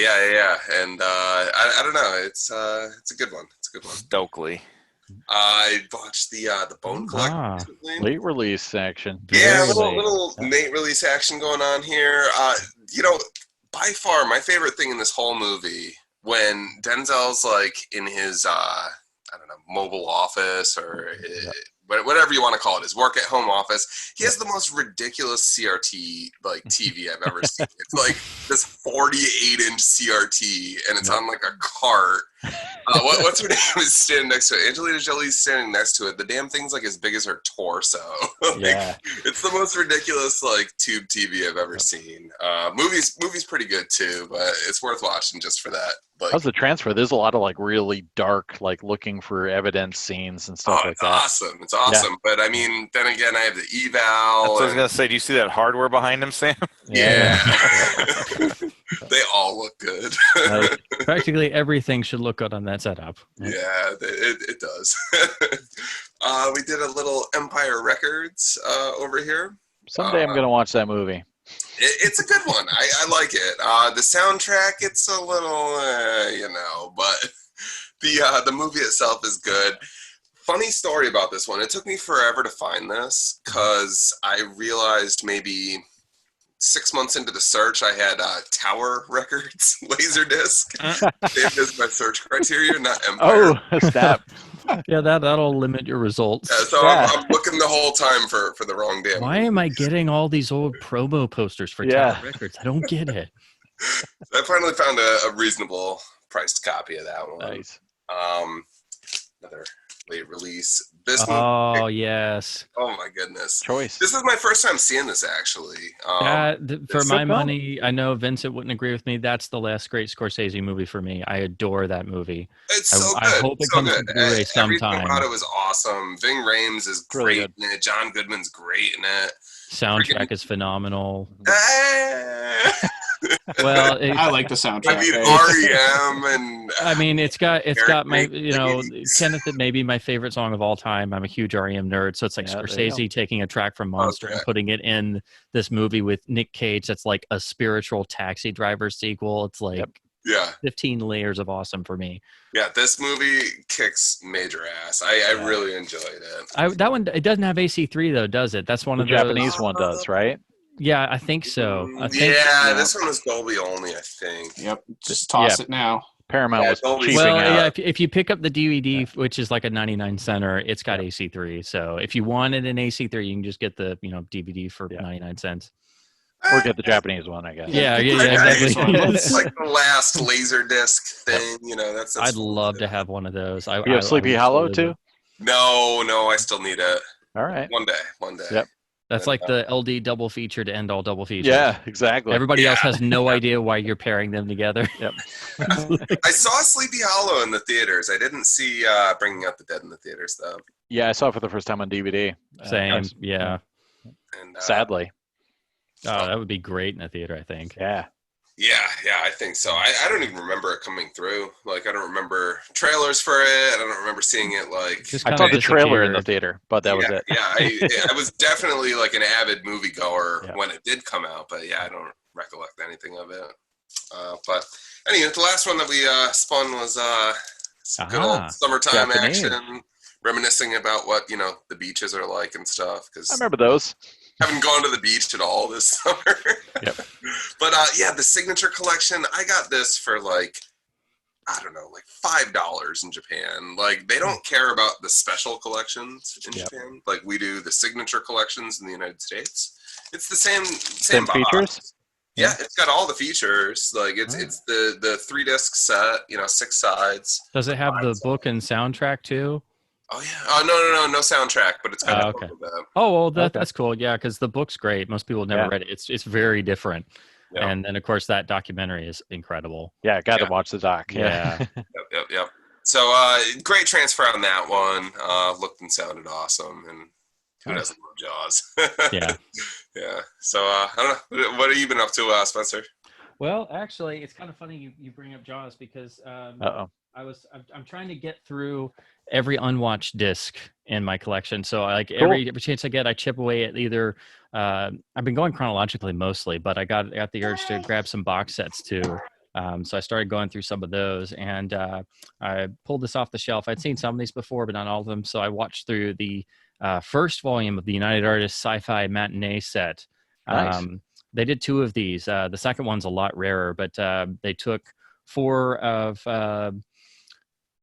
And I don't know. It's a good one. Stokely. I watched the Bone Collector recently. Late release action. Yeah, a little late release action going on here. By far my favorite thing in this whole movie when Denzel's in his mobile office or whatever you want to call it, his work at home office. He has the most ridiculous CRT TV I've ever seen. It's this 48-inch CRT, and it's on a cart. What's her name is standing next to it? Angelina Jolie's standing next to it. The damn thing's as big as her torso. It's the most ridiculous tube TV I've ever seen. Movie's pretty good too, but it's worth watching just for that. How's the transfer? There's a lot of really dark, looking for evidence scenes and stuff like that. Awesome. It's awesome. Yeah. But I mean, then again, I have the Eval. That's what I was gonna say. Do you see that hardware behind him, Sam? Yeah. They all look good. Practically everything should look good on that setup. Yeah, it does. We did a little Empire Records over here. Someday I'm gonna watch that movie. It's a good one. I like it. The soundtrack, it's a little, but the movie itself is good. Funny story about this one. It took me forever to find this because I realized maybe 6 months into the search, I had Tower Records LaserDisc. Saved as my search criteria, not Empire. Oh, snap. Yeah, that'll limit your results. Yeah, so I'm looking the whole time for the wrong damn. Why am I getting all these old promo posters for Tower Records? I don't get it. I finally found a reasonable priced copy of that one. Nice. Another late release. This movie, yes. Oh my goodness. Choice. This is my first time seeing this actually. For my money, I know Vincent wouldn't agree with me. That's the last great Scorsese movie for me. I adore that movie. It's so good. I hope it comes to Blu-ray sometime. Everything about it was awesome. Ving Rhames is great in it. John Goodman's great in it. Soundtrack is phenomenal. Well, I like the soundtrack. I mean, REM and. I mean, it's got my, you know, Thingies. Kenneth, it may be my favorite song of all time. I'm a huge REM nerd, so it's like Yeah, there you Scorsese taking a track from Monster and Okay. putting it in this movie with Nick Cage. That's like a spiritual Taxi Driver sequel. It's like Yeah. 15 layers of awesome for me. Yeah, this movie kicks major ass. I really enjoyed it. That one, it doesn't have AC3 though, does it? That's one The of those. Japanese one does, right? Yeah, I think so. This one was Dolby only, I think. Yep. Just toss it now. Paramount Yeah, was Dolby- cheaping Well, out. yeah, if you pick up the DVD, which is like a 99 center, it's got AC3. So if you wanted an AC3, you can just get the DVD for 99 cents. Or get the Japanese one, I guess. Yeah, exactly. It's like the last LaserDisc thing, that's I'd love to have one of those. You have Sleepy Hollow too? No, I still need it. All right. One day. Yep. That's like the LD double feature to end all double features. Yeah, exactly. Everybody else has no idea why you're pairing them together. Yep. I saw Sleepy Hollow in the theaters. I didn't see Bringing Out the Dead in the theaters, though. Yeah, I saw it for the first time on DVD. Same, yeah. And, Sadly. Oh, that would be great in a theater, I think. Yeah. Yeah, I think so. I don't even remember it coming through. Like, I don't remember trailers for it. I don't remember seeing it, like... Just I kinda saw the trailer in the disappeared. theater, but that was it. I was definitely, like, an avid moviegoer when it did come out, but, I don't recollect anything of it. But, anyway, the last one that we spun was some good old summertime Japanese. action, reminiscing about what, the beaches are like and stuff, because... I remember those. Haven't gone to the beach at all this summer. Yep. But the signature collection, I got this for like, I don't know, like $5 in Japan. Like, they don't care about the special collections in Japan. Like we do the signature collections in the United States. It's the same box. Features? Yeah, it's got all the features. Like it's the 3-disc set, 6 sides. Does it have the book and soundtrack too? Oh yeah. Oh no soundtrack, but it's got okay. Oh well, that's cool. Yeah, because the book's great. Most people have never read it. It's very different. Yeah. And then of course that documentary is incredible. Yeah, got to watch the doc. Yeah. Yep. So great transfer on that one. Looked and sounded awesome, and who doesn't love Jaws? Yeah. Yeah. So I don't know. What have you been up to, Spencer? Well, actually, it's kind of funny you bring up Jaws because I'm trying to get through every unwatched disc in my collection. So like every chance I get, I chip away at either. I've been going chronologically mostly, but I got the urge to grab some box sets too. So I started going through some of those, and I pulled this off the shelf. I'd seen some of these before, but not all of them. So I watched through the first volume of the United Artists Sci-Fi Matinee set. Nice. They did 2 of these. The second one's a lot rarer, but they took 4 of.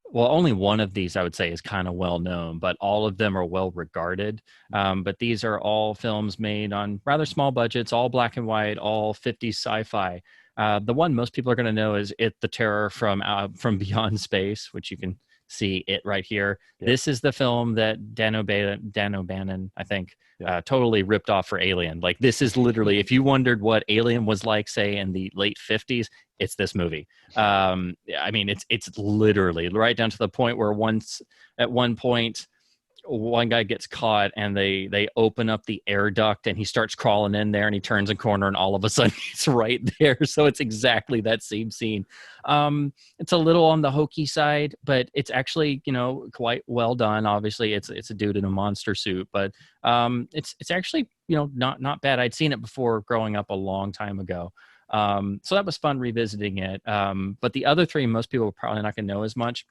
Well, only one of these I would say is kind of well known, but all of them are well regarded. But these are all films made on rather small budgets, all black and white, all 50s sci-fi. The one most people are going to know is It, the Terror from Beyond Space, which you can see it right here. Yep. This is the film that Dan O'Bannon, I think, totally ripped off for Alien. Like, this is literally, if you wondered what Alien was like, say, in the late 50s, it's this movie. I mean, it's literally right down to the point where at one point, one guy gets caught and they open up the air duct and he starts crawling in there and he turns a corner and all of a sudden he's right there. So it's exactly that same scene. It's a little on the hokey side, but it's actually, quite well done. Obviously it's a dude in a monster suit, but it's actually, not bad. I'd seen it before growing up a long time ago. So that was fun revisiting it. But the other 3, most people are probably not going to know as much.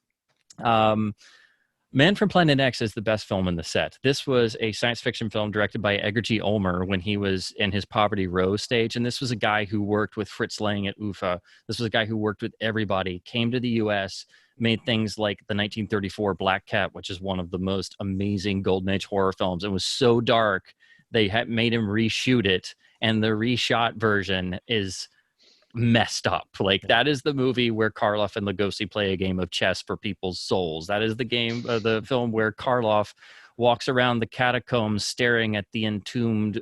Man from Planet X is the best film in the set. This was a science fiction film directed by Edgar G. Ulmer when he was in his Poverty Row stage. And this was a guy who worked with Fritz Lang at UFA. This was a guy who worked with everybody, came to the U.S., made things like the 1934 Black Cat, which is one of the most amazing Golden Age horror films. It was so dark, they had made him reshoot it. And the reshot version is messed up. Like, that is the movie where Karloff and Lugosi play a game of chess for people's souls. That is the film where Karloff walks around the catacombs staring at the entombed,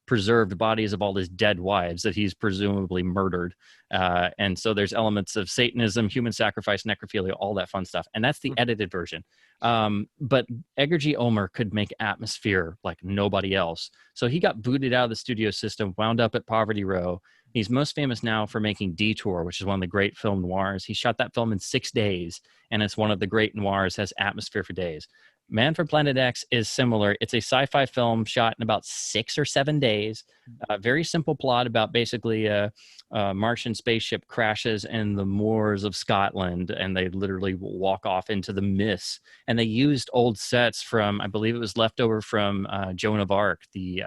preserved bodies of all his dead wives that he's presumably murdered. And so there's elements of Satanism, human sacrifice, necrophilia, all that fun stuff. And that's the edited version. But Edgar G. Ulmer could make atmosphere like nobody else. So he got booted out of the studio system, wound up at Poverty Row, He's most famous now for making Detour, which is one of the great film noirs. He shot that film in 6 days, and it's one of the great noirs, has atmosphere for days. Man from Planet X is similar. It's a sci-fi film shot in about 6 or 7 days. A very simple plot about basically a Martian spaceship crashes in the moors of Scotland, and they literally walk off into the mists. And they used old sets from, I believe it was leftover from Joan of Arc, the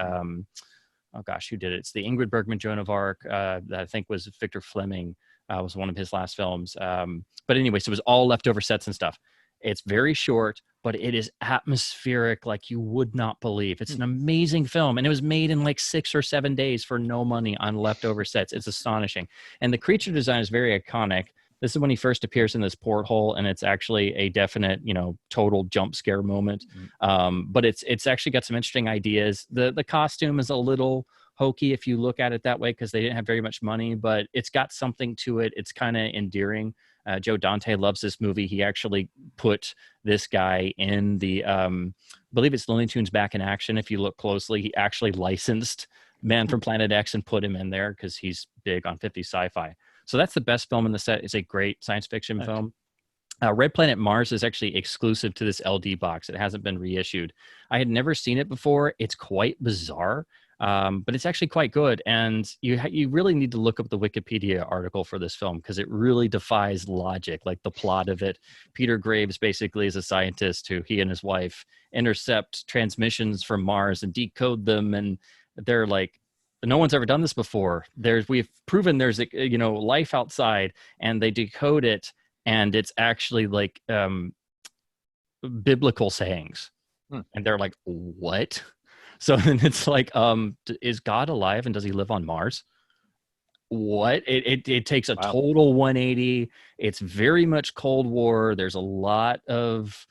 oh gosh, who did it? It's the Ingrid Bergman Joan of Arc that I think was Victor Fleming, was one of his last films. But anyway, so it was all leftover sets and stuff. It's very short, but it is atmospheric like you would not believe. It's an amazing film, and it was made in like 6 or 7 days for no money on leftover sets. It's astonishing. And the creature design is very iconic. This is when he first appears in this porthole, and it's actually a definite, total jump scare moment. But it's actually got some interesting ideas. The costume is a little hokey if you look at it that way because they didn't have very much money, but it's got something to it. It's kind of endearing. Joe Dante loves this movie. He actually put this guy in the, I believe it's Looney Tunes Back in Action. If you look closely, he actually licensed Man from Planet X and put him in there because he's big on 50s sci-fi. So that's the best film in the set. It's a great science fiction film. Red Planet Mars is actually exclusive to this LD box. It hasn't been reissued. I had never seen it before. It's quite bizarre. But it's actually quite good, and you really need to look up the Wikipedia article for this film because it really defies logic, like the plot of it. Peter Graves basically is a scientist who he and his wife intercept transmissions from Mars and decode them, and they're like, no one's ever done this before. We've proven there's life outside, and they decode it, and it's actually like biblical sayings, and they're like, what? So then it's like, is God alive and does he live on Mars? What? It takes a total 180. It's very much Cold War. There's a lot of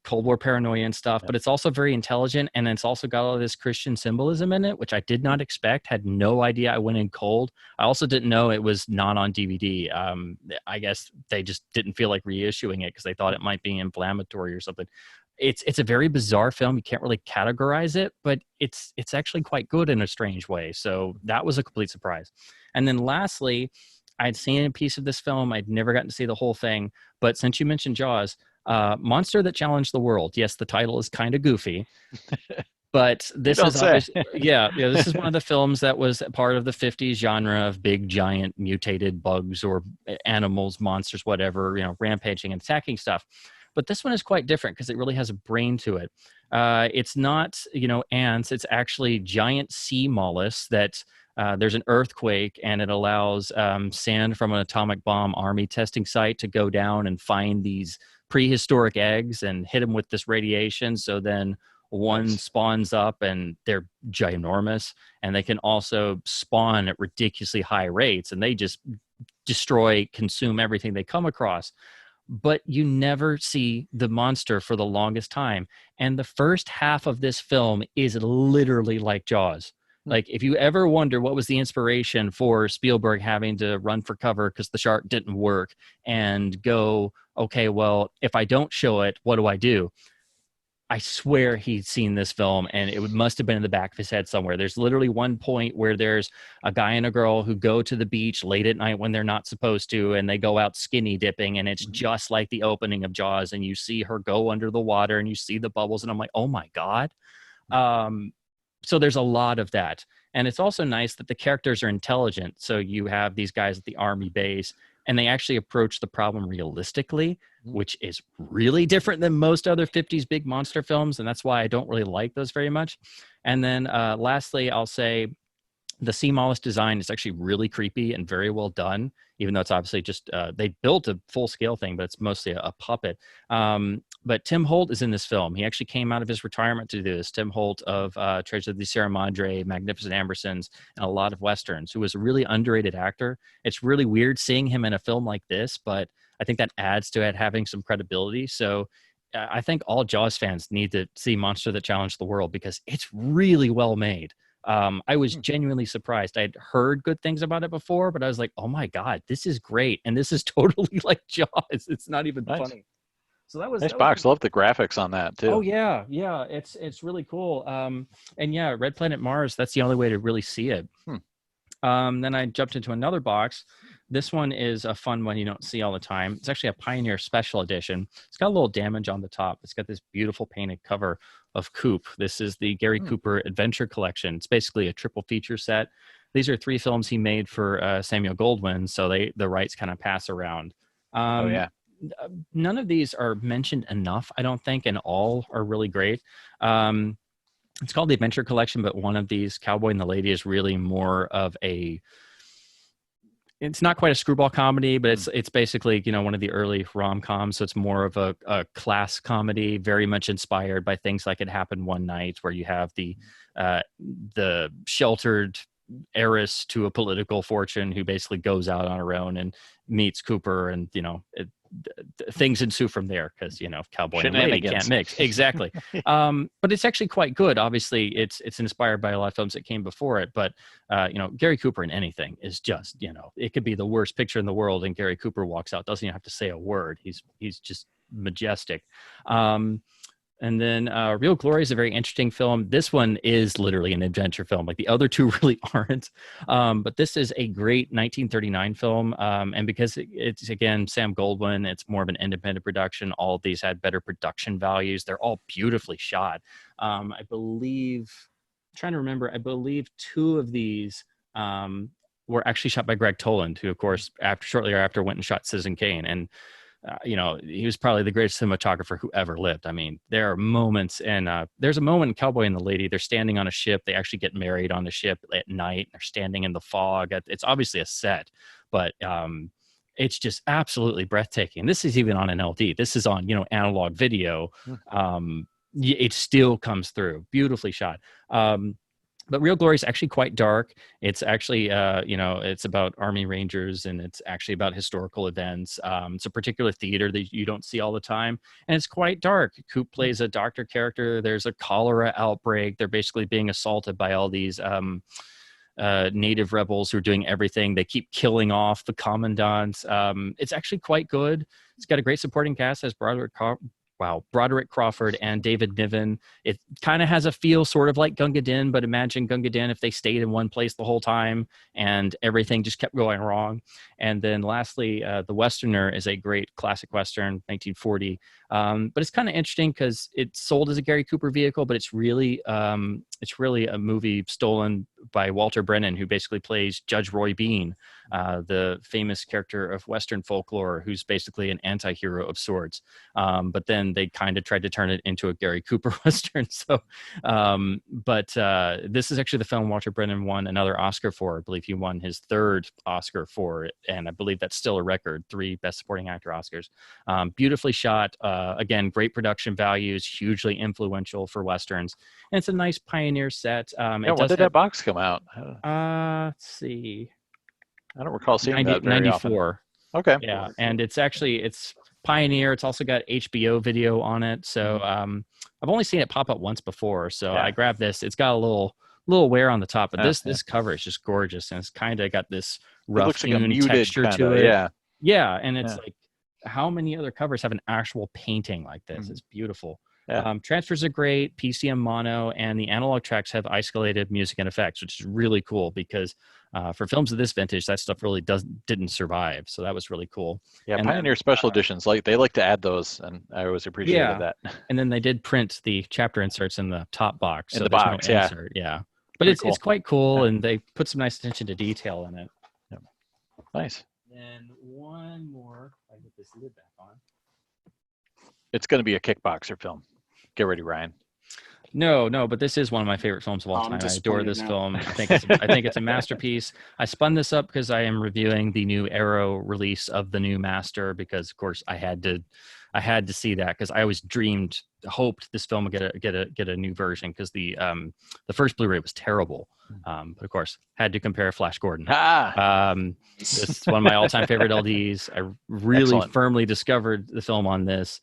Cold War paranoia and stuff, but it's also very intelligent. And it's also got all of this Christian symbolism in it, which I did not expect, had no idea. I went in cold. I also didn't know it was not on DVD. I guess they just didn't feel like reissuing it because they thought it might be inflammatory or something. It's a very bizarre film. You can't really categorize it, but it's actually quite good in a strange way. So that was a complete surprise. And then lastly, I'd seen a piece of this film. I'd never gotten to see the whole thing. But since you mentioned Jaws, Monster That Challenged the World. Yes, the title is kind of goofy. But this is this is one of the films that was part of the 50s genre of big, giant, mutated bugs or animals, monsters, whatever, rampaging and attacking stuff. But this one is quite different because it really has a brain to it. It's not, ants. It's actually giant sea mollusks that there's an earthquake and it allows sand from an atomic bomb army testing site to go down and find these prehistoric eggs and hit them with this radiation. So then one spawns up and they're ginormous, and they can also spawn at ridiculously high rates, and they just consume everything they come across. But you never see the monster for the longest time. And the first half of this film is literally like Jaws. Like, if you ever wonder what was the inspiration for Spielberg having to run for cover because the shark didn't work and go, okay, well, if I don't show it, what do I do? I swear he'd seen this film, and it must have been in the back of his head somewhere. There's literally one point where there's a guy and a girl who go to the beach late at night when they're not supposed to, and they go out skinny dipping, and it's just like the opening of Jaws, and you see her go under the water, and you see the bubbles, and I'm like, oh my God. So there's a lot of that. And it's also nice that the characters are intelligent. So you have these guys at the army base, and they actually approach the problem realistically, which is really different than most other 50s big monster films. And that's why I don't really like those very much. And then lastly, I'll say the sea mollusk design is actually really creepy and very well done, even though it's obviously just, they built a full scale thing, but it's mostly a puppet. But Tim Holt is in this film. He actually came out of his retirement to do this. Tim Holt of Treasure of the Sierra Madre, Magnificent Ambersons, and a lot of Westerns, who was a really underrated actor. It's really weird seeing him in a film like this, but I think that adds to it having some credibility. So I think all Jaws fans need to see Monster That Challenged the World because it's really well made. I was genuinely surprised. I'd heard good things about it before, but I was like, oh my God, this is great. And this is totally like Jaws. It's not even funny. So that was nice box. Love the graphics on that too. Oh yeah. It's really cool. And yeah, Red Planet Mars. That's the only way to really see it. Then I jumped into another box. This one is a fun one you don't see all the time. It's actually a Pioneer Special Edition. It's got a little damage on the top. It's got this beautiful painted cover of Coop. This is the Gary Cooper Adventure Collection. It's basically a triple feature set. These are 3 films he made for Samuel Goldwyn, so the rights kind of pass around. None of these are mentioned enough, I don't think, and all are really great. It's called the Adventure Collection, but one of these, Cowboy and the Lady, is really more of a, it's not quite a screwball comedy, but it's basically, you know, one of the early rom-coms. So it's more of a class comedy, very much inspired by things like It Happened One Night, where you have the sheltered heiress to a political fortune who basically goes out on her own and meets Cooper, and, you know, things ensue from there, because, you know, Cowboy and Lady can't mix. Exactly. But it's actually quite good. Obviously, it's inspired by a lot of films that came before it, but you know, Gary Cooper in anything is just, you know, it could be the worst picture in the world and Gary Cooper walks out, doesn't even have to say a word. He's just majestic. And then Real Glory is a very interesting film. This one is literally an adventure film. Like the other two really aren't. But this is a great 1939 film. And because it's, again, Sam Goldwyn, it's more of an independent production. All of these had better production values. They're all beautifully shot. I believe 2 of these were actually shot by Greg Toland, who, of course, shortly after went and shot Citizen Kane. And you know, he was probably the greatest cinematographer who ever lived. I mean, there are moments, and there's a moment in Cowboy and the Lady. They're standing on a ship. They actually get married on the ship at night. They're standing in the fog. It's obviously a set, but it's just absolutely breathtaking. This is even on an LD. This is on, you know, analog video. It still comes through. Beautifully shot. But Real Glory is actually quite dark. It's actually, you know, it's about Army Rangers, and it's actually about historical events. It's a particular theater that you don't see all the time, and it's quite dark. Coop plays a doctor character. There's a cholera outbreak. They're basically being assaulted by all these native rebels who are doing everything. They keep killing off the commandants. It's actually quite good. It's got a great supporting cast. It has Broderick Crawford and David Niven. It kind of has a feel sort of like Gunga Din, but imagine Gunga Din if they stayed in one place the whole time and everything just kept going wrong. And then lastly, The Westerner is a great classic Western, 1940. But it's kind of interesting because it's sold as a Gary Cooper vehicle, but it's really a movie stolen by Walter Brennan, who basically plays Judge Roy Bean, the famous character of Western folklore, who's basically an anti-hero of sorts. But then they kind of tried to turn it into a Gary Cooper Western. So, but this is actually the film Walter Brennan won another Oscar for. I believe he won his 3rd Oscar for it, and I believe that's still a record, 3 Best Supporting Actor Oscars. Beautifully shot. Again, great production values, hugely influential for Westerns. And it's a nice Pioneer set. When did that box come out? Let's see. I don't recall seeing that very 94. Often. Okay. Yeah, and it's Pioneer. It's also got HBO video on it. So I've only seen it pop up once before. So I grabbed this. It's got a little wear on the top, but this cover is just gorgeous, and it's kind of got this rough hewn texture to it. Yeah, and it's like, how many other covers have an actual painting like this? It's beautiful. Transfers are great, PCM mono, and the analog tracks have isolated music and effects, which is really cool because for films of this vintage, that stuff really didn't survive. So that was really cool. Yeah, and Pioneer special editions, they like to add those, and I always appreciated that. And then they did print the chapter inserts in the top box. In the box, no insert. But it's quite cool, and they put some nice attention to detail in it. Nice. And one more. I get this lid back on. It's going to be a kickboxer film. Get ready, Ryan. No, but this is one of my favorite films of all time. I adore this film. I think it's a masterpiece. I spun this up because I am reviewing the new Arrow release of the new Master, because of course I had to see that, because I always hoped this film would get a new version, because the first Blu-ray was terrible. But of course had to compare Flash Gordon. It's one of my all-time favorite LDs. I really firmly discovered the film on this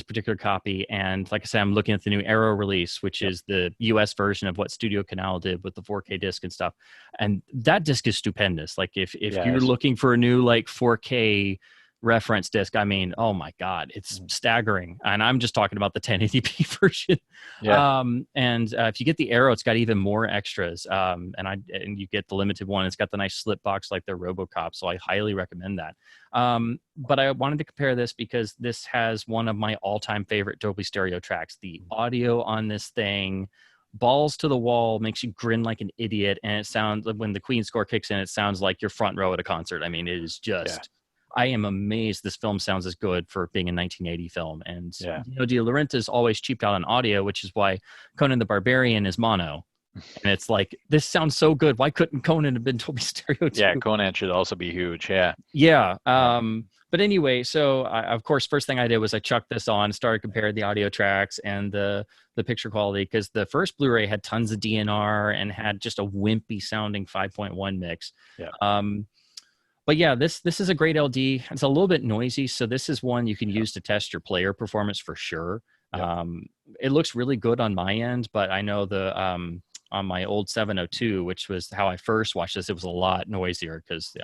particular copy, and like I said, I'm looking at the new Arrow release, which is the US version of what Studio Canal did with the 4K disc and stuff, and that disc is stupendous. Like if you're looking for a new 4K reference disc, I mean, oh my God, it's staggering. And I'm just talking about the 1080p version. Yeah. And if you get the Arrow, it's got even more extras. And you get the limited one. It's got the nice slip box like their RoboCop. So I highly recommend that. But I wanted to compare this because this has one of my all-time favorite Dolby Stereo tracks. The audio on this thing, balls to the wall, makes you grin like an idiot. And it sounds, when the Queen score kicks in, it sounds like you're front row at a concert. I mean, it is just, I am amazed this film sounds as good for being a 1980 film. And, De Laurentiis always cheaped out on audio, which is why Conan the Barbarian is mono. And it's like, this sounds so good. Why couldn't Conan have been Dolby Stereo too? Yeah, Conan should also be huge. Yeah. Yeah. But anyway, so of course, first thing I did was I chucked this on, started comparing the audio tracks and the picture quality, because the first Blu-ray had tons of DNR and had just a wimpy sounding 5.1 mix. Yeah. But yeah, this is a great LD. It's a little bit noisy, so this is one you can use to test your player performance for sure. Yep. It looks really good on my end, but I know on my old 702, which was how I first watched this, it was a lot noisier because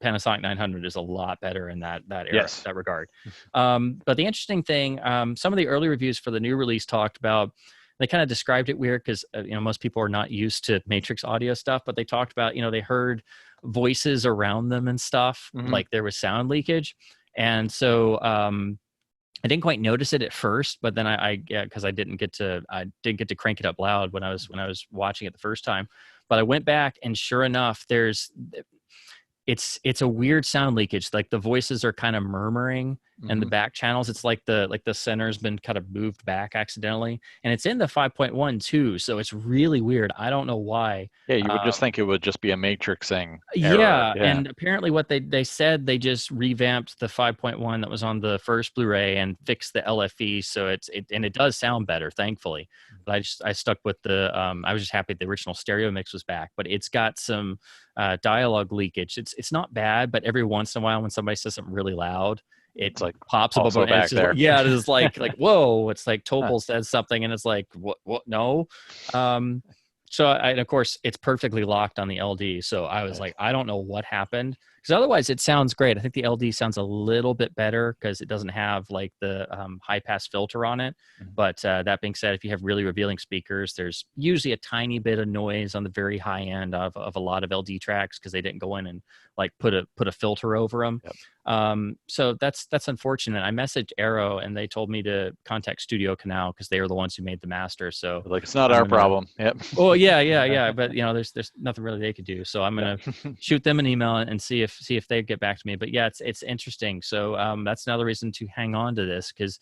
Panasonic 900 is a lot better in that era, that regard. But the interesting thing, some of the early reviews for the new release talked about, they kind of described it weird because most people are not used to Matrix audio stuff, but they talked about they heard voices around them and stuff, like there was sound leakage, and so I didn't quite notice it at first, but then because I didn't get to crank it up loud when I was watching it the first time, but I went back and sure enough, it's a weird sound leakage. Like the voices are kind of murmuring in the back channels. It's like the center's been kind of moved back accidentally, and it's in the 5.1 too. So it's really weird. I don't know why. Yeah, you would just think it would just be a matrixing error. Yeah, and apparently what they said, they just revamped the 5.1 that was on the first Blu-ray and fixed the LFE, so it does sound better, thankfully. But I stuck with I was just happy the original stereo mix was back, but it's got some dialogue leakage. It's not bad, but every once in a while when somebody says something really loud, it's like pops up back there. Yeah, it is like whoa. It's like Topol says something, and it's like what? No. So of course it's perfectly locked on the LD. So I was like, I don't know what happened, because otherwise it sounds great. I think the LD sounds a little bit better because it doesn't have like the high pass filter on it. But that being said, if you have really revealing speakers, there's usually a tiny bit of noise on the very high end of a lot of LD tracks because they didn't go in and like put a filter over them. Yep. So that's unfortunate. I messaged Arrow and they told me to contact Studio Canal because they were the ones who made the master. So like, it's not our problem. Yep. Oh yeah. But there's nothing really they could do. So I'm gonna shoot them an email and see if they get back to me. But yeah, it's interesting. So that's another reason to hang on to this because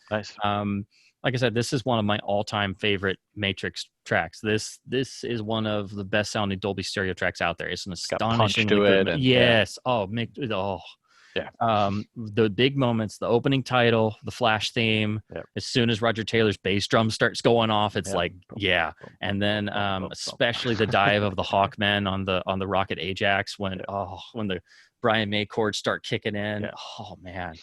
like I said, this is one of my all-time favorite Matrix tracks. This is one of the best sounding Dolby Stereo tracks out there. It's an astonishing to it. Yes. The big moments, the opening title, the Flash theme. Yep. As soon as Roger Taylor's bass drum starts going off, it's and then especially the dive of the Hawkmen on the Rocket Ajax when the Brian May chords start kicking in. Yeah. Oh man,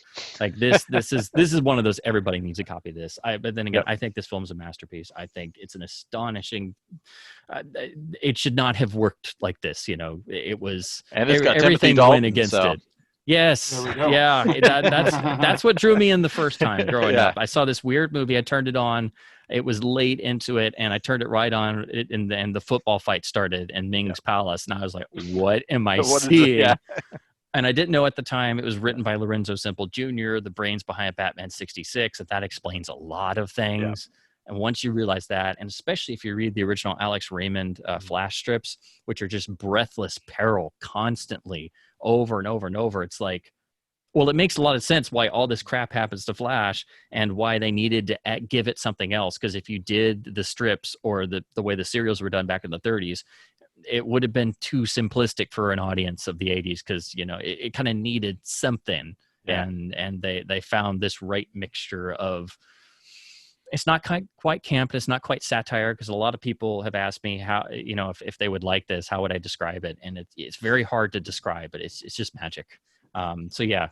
like this is one of those everybody needs a copy of this. But then again, I think this film is a masterpiece. I think it's an astonishing. It should not have worked like this. It was, and it's got everything Dalton, went against it. Yes, yeah, that's what drew me in the first time growing up. I saw this weird movie. I turned it on. It was late into it, and I turned it right on, and the football fight started in Ming's Palace, and I was like, "What am I seeing?" And I didn't know at the time it was written by Lorenzo Semple Jr., the brains behind Batman 66, and that explains a lot of things. Yeah. And once you realize that, and especially if you read the original Alex Raymond flash strips, which are just breathless peril constantly over and over and over, it's like, well, it makes a lot of sense why all this crap happens to Flash and why they needed to give it something else. Because if you did the strips or the way the serials were done back in the 30s, it would have been too simplistic for an audience of the 80s because, it kind of needed something. Yeah. And they found this right mixture of, it's not quite camp, it's not quite satire, because a lot of people have asked me how, if they would like this, how would I describe it? And it's very hard to describe, but it's just magic. So yeah,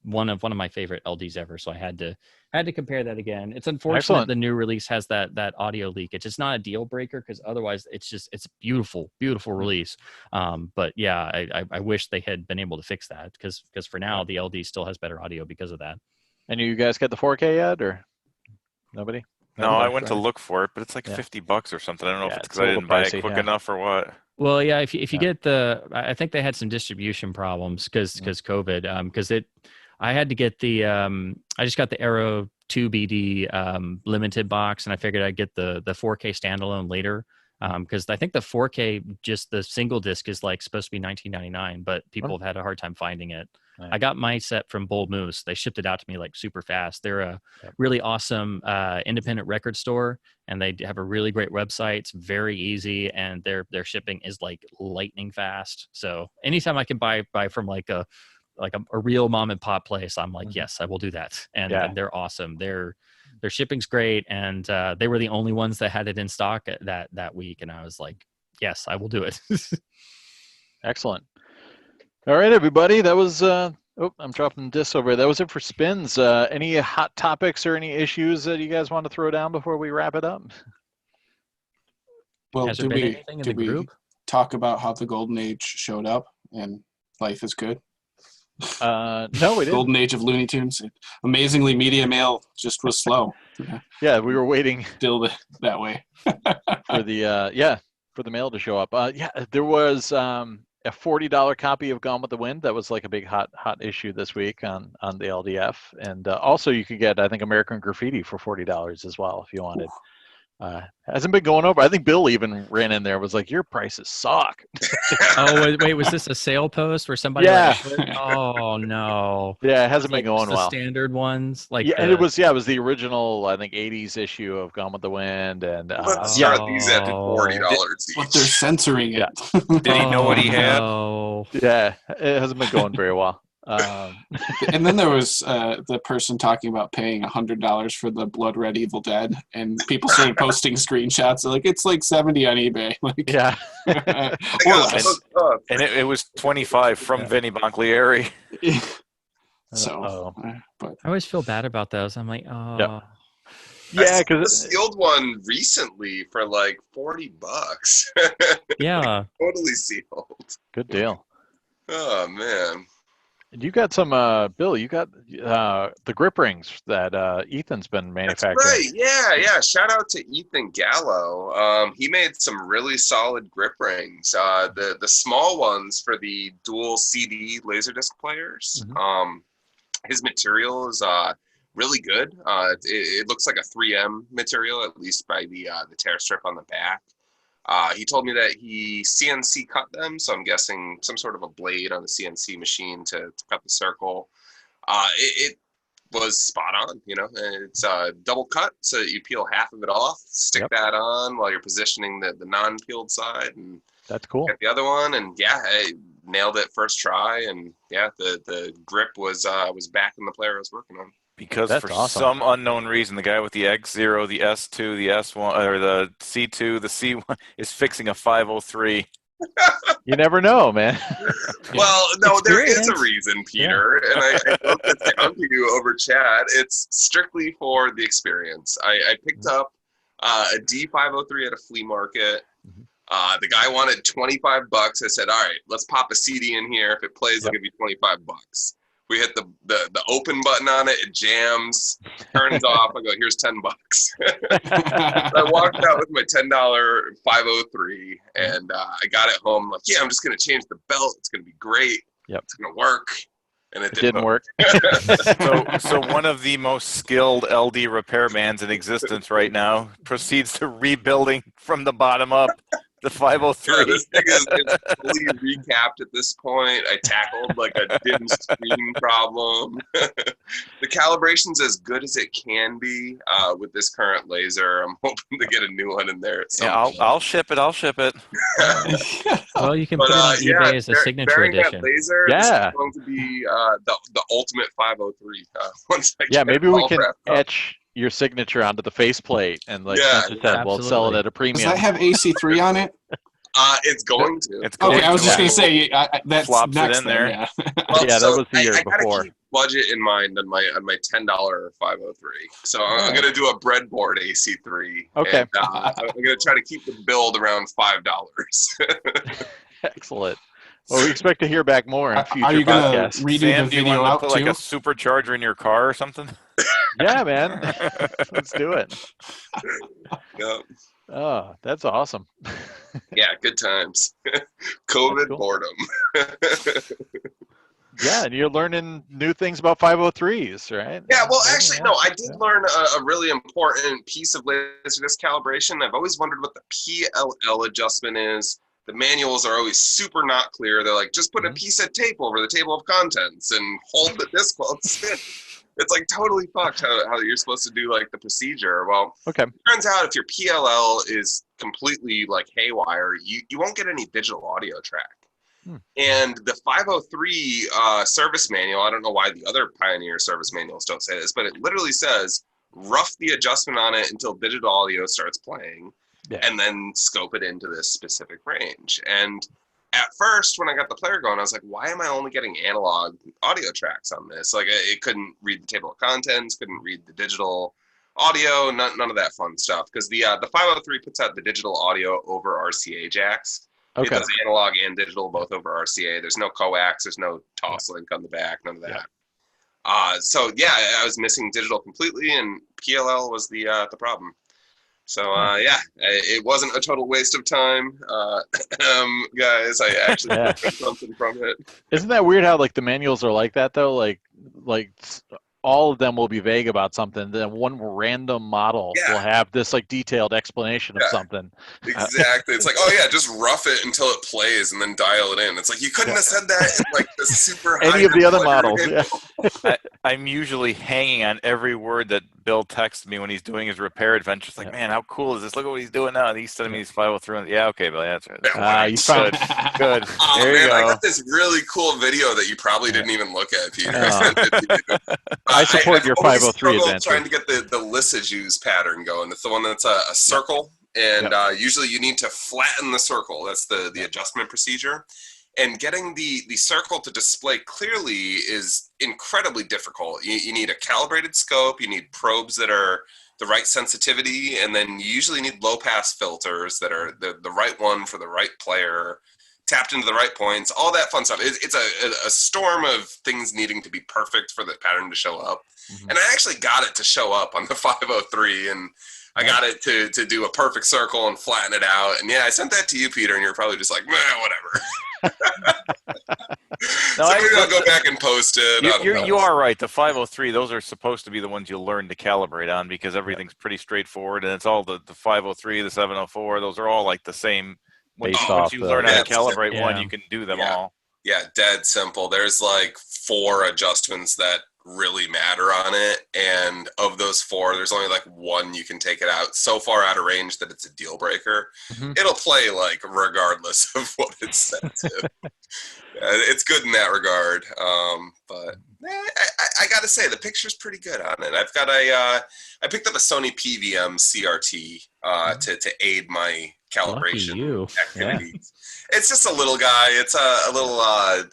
one of my favorite LDs ever. So I had to compare that again. It's unfortunate the new release has that audio leakage. It's not a deal breaker because otherwise it's a beautiful release. But yeah, I wish they had been able to fix that because for now the LD still has better audio because of that. And you guys get the 4K yet, or nobody? No, I went to look for it, but it's like $50 or something. I don't know if it's because I didn't buy it quick enough or what. Well, yeah, if you get I think they had some distribution problems because COVID. Because I had to get I just got the Aero 2BD limited box, and I figured I'd get the 4K standalone later. Because I think the 4K, just the single disc, is like supposed to be $19.99, but people have had a hard time finding it. Right. I got my set from Bold Moose. They shipped it out to me like super fast. They're a really awesome independent record store, and they have a really great website. It's very easy, and their shipping is like lightning fast. So anytime I can buy from like a real mom and pop place, I'm like, yes, I will do that. And they're awesome. Their shipping's great, and they were the only ones that had it in stock that week, and I was like, yes, I will do it. Excellent. All right, everybody. That was I'm dropping discs over. That was it for spins. Any hot topics or any issues that you guys want to throw down before we wrap it up? Well, do we talk about how the Golden Age showed up and life is good? No, we didn't. Golden Age of Looney Tunes. Amazingly, media mail just was slow. Yeah, we were waiting still that way for the mail to show up. There was a $40 copy of Gone with the Wind that was like a big hot issue this week on the LDF, and also you could get, I think, American Graffiti for $40 as well if you wanted. Hasn't been going over. I think Bill even ran in there and was like, your prices suck. Oh, wait, was this a sale post where somebody oh no. Yeah, it hasn't been going well. Standard ones, and it was the original, I think, 80s issue of Gone with the Wind, and let's start these at $40 each. But they're censoring it. Did he know what he had? No. Yeah, it hasn't been going very well. And then there was the person talking about paying $100 for the Blood Red Evil Dead, and people started posting screenshots. Like, it's like $70 on eBay. Like, yeah. And it was $25 from Vinny Bonglieri. So, but I always feel bad about those. I'm like, oh. Yeah. Yeah, because the sealed one recently for like $40. Yeah. Totally sealed. Good deal. Oh man. You got some, Bill. You got the grip rings that Ethan's been manufacturing. That's right. Yeah. Shout out to Ethan Gallo. He made some really solid grip rings. The small ones for the dual CD LaserDisc players. Mm-hmm. His material is really good. It looks like a 3M material, at least by the tear strip on the back. He told me that he CNC cut them, so I'm guessing some sort of a blade on the CNC machine to cut the circle. It was spot on, It's double cut, so you peel half of it off, stick that on while you're positioning the non-peeled side, and that's cool. Get the other one, and I nailed it first try, and the grip was back in the player I was working on. Because that's awesome. Some unknown reason, the guy with the X0, the S2, the S1, or the C2, the C1 is fixing a 503. You never know, man. Well, no, there is a reason, Peter, and I wrote this down to you over chat. It's strictly for the experience. I picked up a D503 at a flea market. The guy wanted $25. I said, all right, let's pop a CD in here. If it plays, I'll give you $25. We hit the open button on it. It jams, turns off. I go, here's $10. I walked out with my $10 503, and I got it home. Like, I'm just gonna change the belt. It's gonna be great. Yep. It's gonna work. And it didn't work. So one of the most skilled LD repairmans in existence right now proceeds to rebuilding from the bottom up. The 503. Yeah, this thing is fully recapped at this point. I tackled like a dim screen problem. The calibration's as good as it can be with this current laser. I'm hoping to get a new one in there at some point. I'll ship it. Well, you can put it on eBay as a signature edition. That laser is going to be the ultimate 503. Once I get maybe we can etch your signature onto the faceplate, and we'll sell it at a premium. Does that have AC3 on it? It's going to. I was just going to say that flops next it in there. Yeah. Well, that was the year before. budget in mind on my $10 503. So I'm going to do a breadboard AC3. Okay. And, I'm going to try to keep the build around $5. Excellent. Well, we expect to hear back more in future Are you going to podcasts. redo Sam, the do you video want to out put too? like a supercharger in your car or something? Yeah, man. Let's do it. Yeah. Oh, that's awesome. Yeah, good times. COVID cool. boredom. Yeah, and you're learning new things about 503s, right? Yeah, well, actually, no, I did learn a really important piece of LaserDisc calibration. I've always wondered what the PLL adjustment is. The manuals are always super not clear. They're like, just put a piece of tape over the table of contents and hold the disc while it's spinning. It's like totally fucked how you're supposed to do like the procedure. Well, okay. It turns out if your PLL is completely like haywire, you won't get any digital audio track. And the 503 service manual, I don't know why the other Pioneer service manuals don't say this, but it literally says rough the adjustment on it until digital audio starts playing, and then scope it into this specific range. And at first, when I got the player going, I was like, why am I only getting analog audio tracks on this? Like, it couldn't read the table of contents, couldn't read the digital audio, none of that fun stuff. Because the 503 puts out the digital audio over RCA jacks. Okay. It does analog and digital both over RCA. There's no coax. There's no toss link on the back. None of that. So yeah, I was missing digital completely, and PLL was the problem. So yeah, it wasn't a total waste of time, guys. I actually learned something from it. Isn't that weird how like the manuals are like that though? Like all of them will be vague about something. Then one random model will have this like detailed explanation of something. Exactly. It's like, oh yeah, just rough it until it plays and then dial it in. It's like you couldn't have said that in like the super any of the other models. I'm usually hanging on every word that Bill texts me when he's doing his repair adventure. It's like, man, how cool is this? Look at what he's doing now. And he's sending me these 503. Yeah, okay, Bill. Yeah, that's right. You found good. Oh there man, you go. I got this really cool video that you probably didn't even look at, Peter. I support your 503 adventure. Trying to get the Lysajuice pattern going. It's the one that's a circle, and usually you need to flatten the circle. That's the adjustment procedure. And getting the circle to display clearly is incredibly difficult. You need a calibrated scope, you need probes that are the right sensitivity, and then you usually need low-pass filters that are the right one for the right player, tapped into the right points, all that fun stuff. It's a storm of things needing to be perfect for the pattern to show up. Mm-hmm. And I actually got it to show up on the 503, and I got it to do a perfect circle and flatten it out. And yeah, I sent that to you, Peter, and you're probably just like, meh, whatever. So maybe I'll go back and post it. You are right. The 503, those are supposed to be the ones you learn to calibrate on because everything's pretty straightforward, and it's all the 503, the 704. Those are all like the same. Once you learn how to calibrate one, you can do them all. Yeah, dead simple. There's like 4 adjustments that really matter on it, and of those 4, there's only like 1 you can take it out so far out of range that it's a deal breaker. Mm-hmm. It'll play like regardless of what it's set to. It's good in that regard, but I gotta say the picture's pretty good on it. I've got I picked up a Sony PVM CRT to aid my calibration activities. It's just a little guy. It's a little.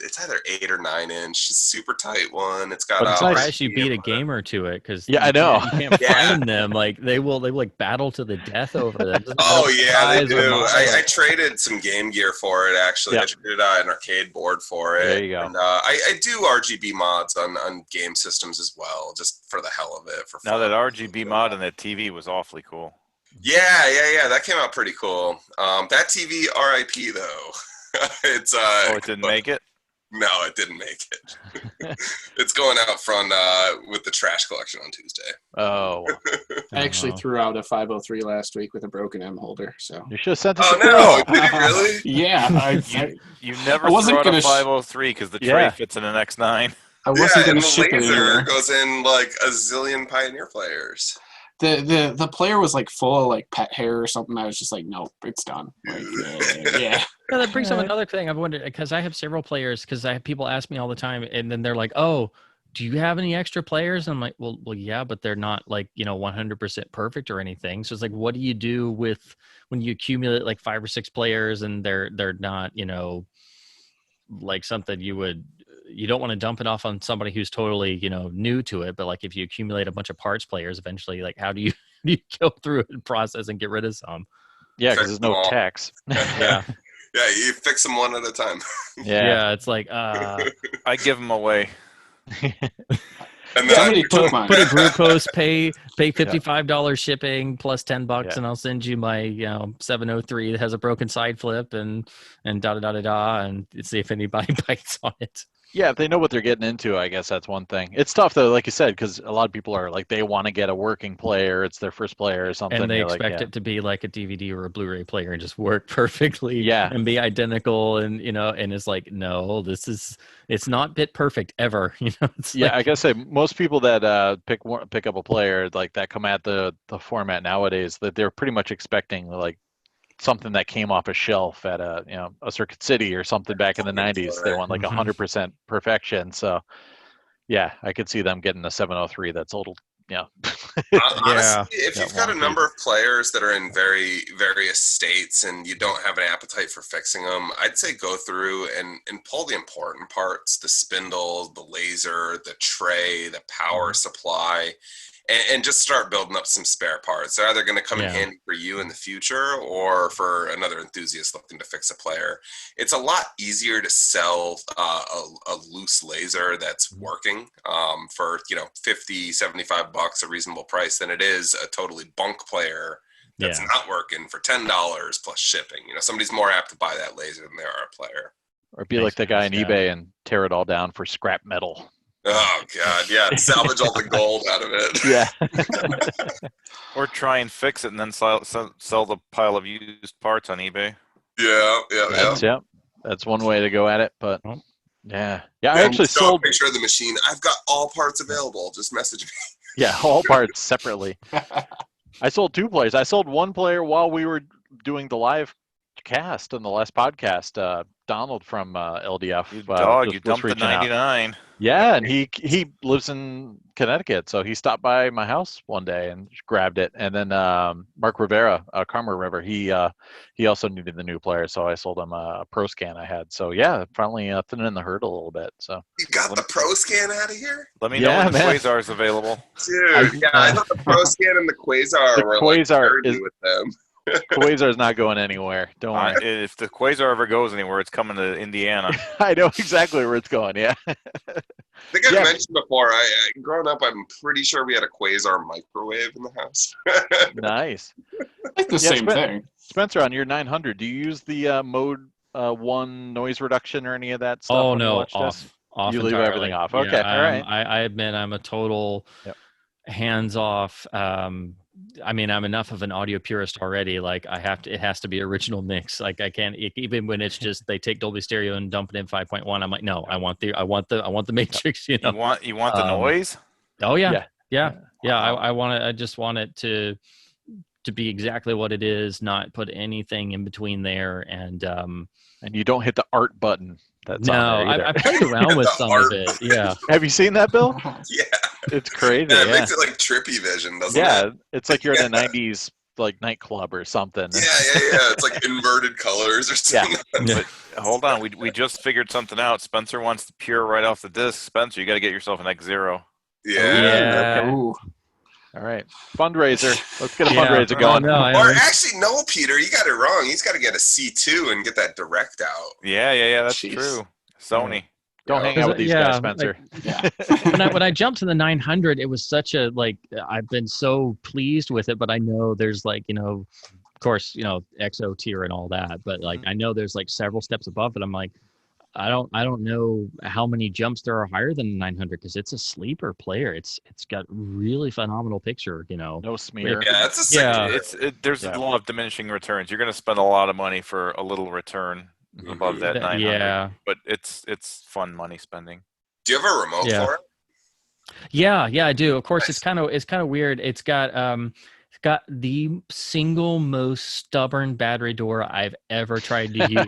It's either 8 or 9 inch. Super tight one. It's got. It's nice you beat a gamer to it because I know you can't find them. Like they will like battle to the death over them. Oh yeah, they do. I traded some Game Gear for it actually. I traded an arcade board for it. There you go. And, I do RGB mods on game systems as well, just for the hell of it. For fun. Now that RGB mod on that TV was awfully cool. Yeah. That came out pretty cool. That TV, RIP though. It's it didn't make it? No, it didn't make it. It's going out front with the trash collection on Tuesday. Oh. I actually threw out a 503 last week with a broken M holder. So you should have sent it. Oh no! Did you really? Yeah. You never threw out a 503 because the tray fits in an X9. I wasn't going to ship it anywhere. Goes in like a zillion Pioneer players. The player was like full of like pet hair or something. I was just like, nope, it's done. Like, yeah. No, that brings up another thing. I've wondered because I have several players because I have people ask me all the time, and then they're like, "Oh, do you have any extra players?" And I'm like, "Well, yeah, but they're not like 100% perfect or anything." So it's like, what do you do with when you accumulate like 5 or 6 players and they're not like something you would you don't want to dump it off on somebody who's totally, new to it. But like if you accumulate a bunch of parts players, eventually, like how do you go through it and process and get rid of some? Yeah, because there's no tax. Yeah. Yeah, you fix them one at a time. Yeah, it's like I give them away. And Somebody took mine. Put a group post, pay $55 shipping plus $10, and I'll send you my 703 that has a broken side flip and and see if anybody bites on it. Yeah, if they know what they're getting into, I guess that's one thing. It's tough though, like you said, because a lot of people are like they want to get a working player. It's their first player or something, and they expect it to be like a DVD or a Blu-ray player and just work perfectly. Yeah, and be identical, and and it's like no, it's not bit perfect ever. It's I gotta say most people that pick up a player like that come at the format nowadays that they're pretty much expecting like something that came off a shelf at a Circuit City or something back in the 90s. They want like 100% perfection. So yeah, I could see them getting a 703 that's a little honestly, if you've got a number of players that are in very various states and you don't have an appetite for fixing them, I'd say go through and pull the important parts, the spindle, the laser, the tray, the power supply, and just start building up some spare parts. They're either going to come in handy for you in the future or for another enthusiast looking to fix a player. It's a lot easier to sell a loose laser that's working for $50, $75, a reasonable price, than it is a totally bunk player that's not working for $10 plus shipping. Somebody's more apt to buy that laser than they are a player. Or be like the guy on eBay and tear it all down for scrap metal. Oh God, yeah! Salvage all the gold out of it. Yeah. Or try and fix it and then sell the pile of used parts on eBay. Yeah. That's one way to go at it. But I actually sold a picture of the machine. I've got all parts available. Just message me. Yeah, all parts separately. I sold 2 players. I sold 1 player while we were doing the live cast on the last podcast. Donald from LDF. You dumped the 99. Yeah, and he lives in Connecticut, so he stopped by my house one day and grabbed it. And then Mark Rivera, Karma River, he also needed the new player, so I sold him a Pro Scan I had. So yeah, finally thinning the herd a little bit. So you got the Pro Scan out of here? Let me know when the Quasar is available. Dude, I thought the Pro Scan and the Quasar were Quasar like with them. Quasar's not going anywhere. Don't worry. If the Quasar ever goes anywhere, it's coming to Indiana. I know exactly where it's going. Yeah. I think I've mentioned before. Growing up, I'm pretty sure we had a Quasar microwave in the house. Nice. Like the same thing. Spencer, on your 900, do you use the Mode 1 noise reduction or any of that stuff? Oh no, off. You leave entirely. everything off. Okay, all right. I admit I'm a total hands-off. I'm enough of an audio purist already. Like it has to be original mix. Like I can't, even when it's just, they take Dolby Stereo and dump it in 5.1. I'm like, no, I want the Matrix, You want the noise? Oh yeah. I just want it to be exactly what it is, not put anything in between there. And you don't hit the art button. That's I played around with some of it. Yeah. Have you seen that, Bill? Yeah. It's crazy. Yeah, it makes it like trippy vision, doesn't it? Yeah, it's like you're in a 90s like nightclub or something. Yeah. It's like inverted colors or something. Yeah. But hold on, we just figured something out. Spencer wants the pure right off the disc. Spencer, you got to get yourself an X0. Yeah. Okay. Ooh. All right, fundraiser. Let's get a fundraiser going. Actually, no, Peter, you got it wrong. He's got to get a C2 and get that direct out. Yeah, that's true. Sony. Don't hang out with these guys, Spencer. When I jumped to the 900, it was such a I've been so pleased with it, but I know there's of course, XO tier and all that, but I know there's several steps above it. I'm like, I don't know how many jumps there are higher than 900 because it's a sleeper player. It's got really phenomenal picture, No smear. Yeah, it's a sick there's a lot of diminishing returns. You're going to spend a lot of money for a little return above that 900. Yeah, but it's fun money spending. Do you have a remote for it? Yeah, I do. Of course, Nice. it's kind of weird. It's got the single most stubborn battery door I've ever tried to use.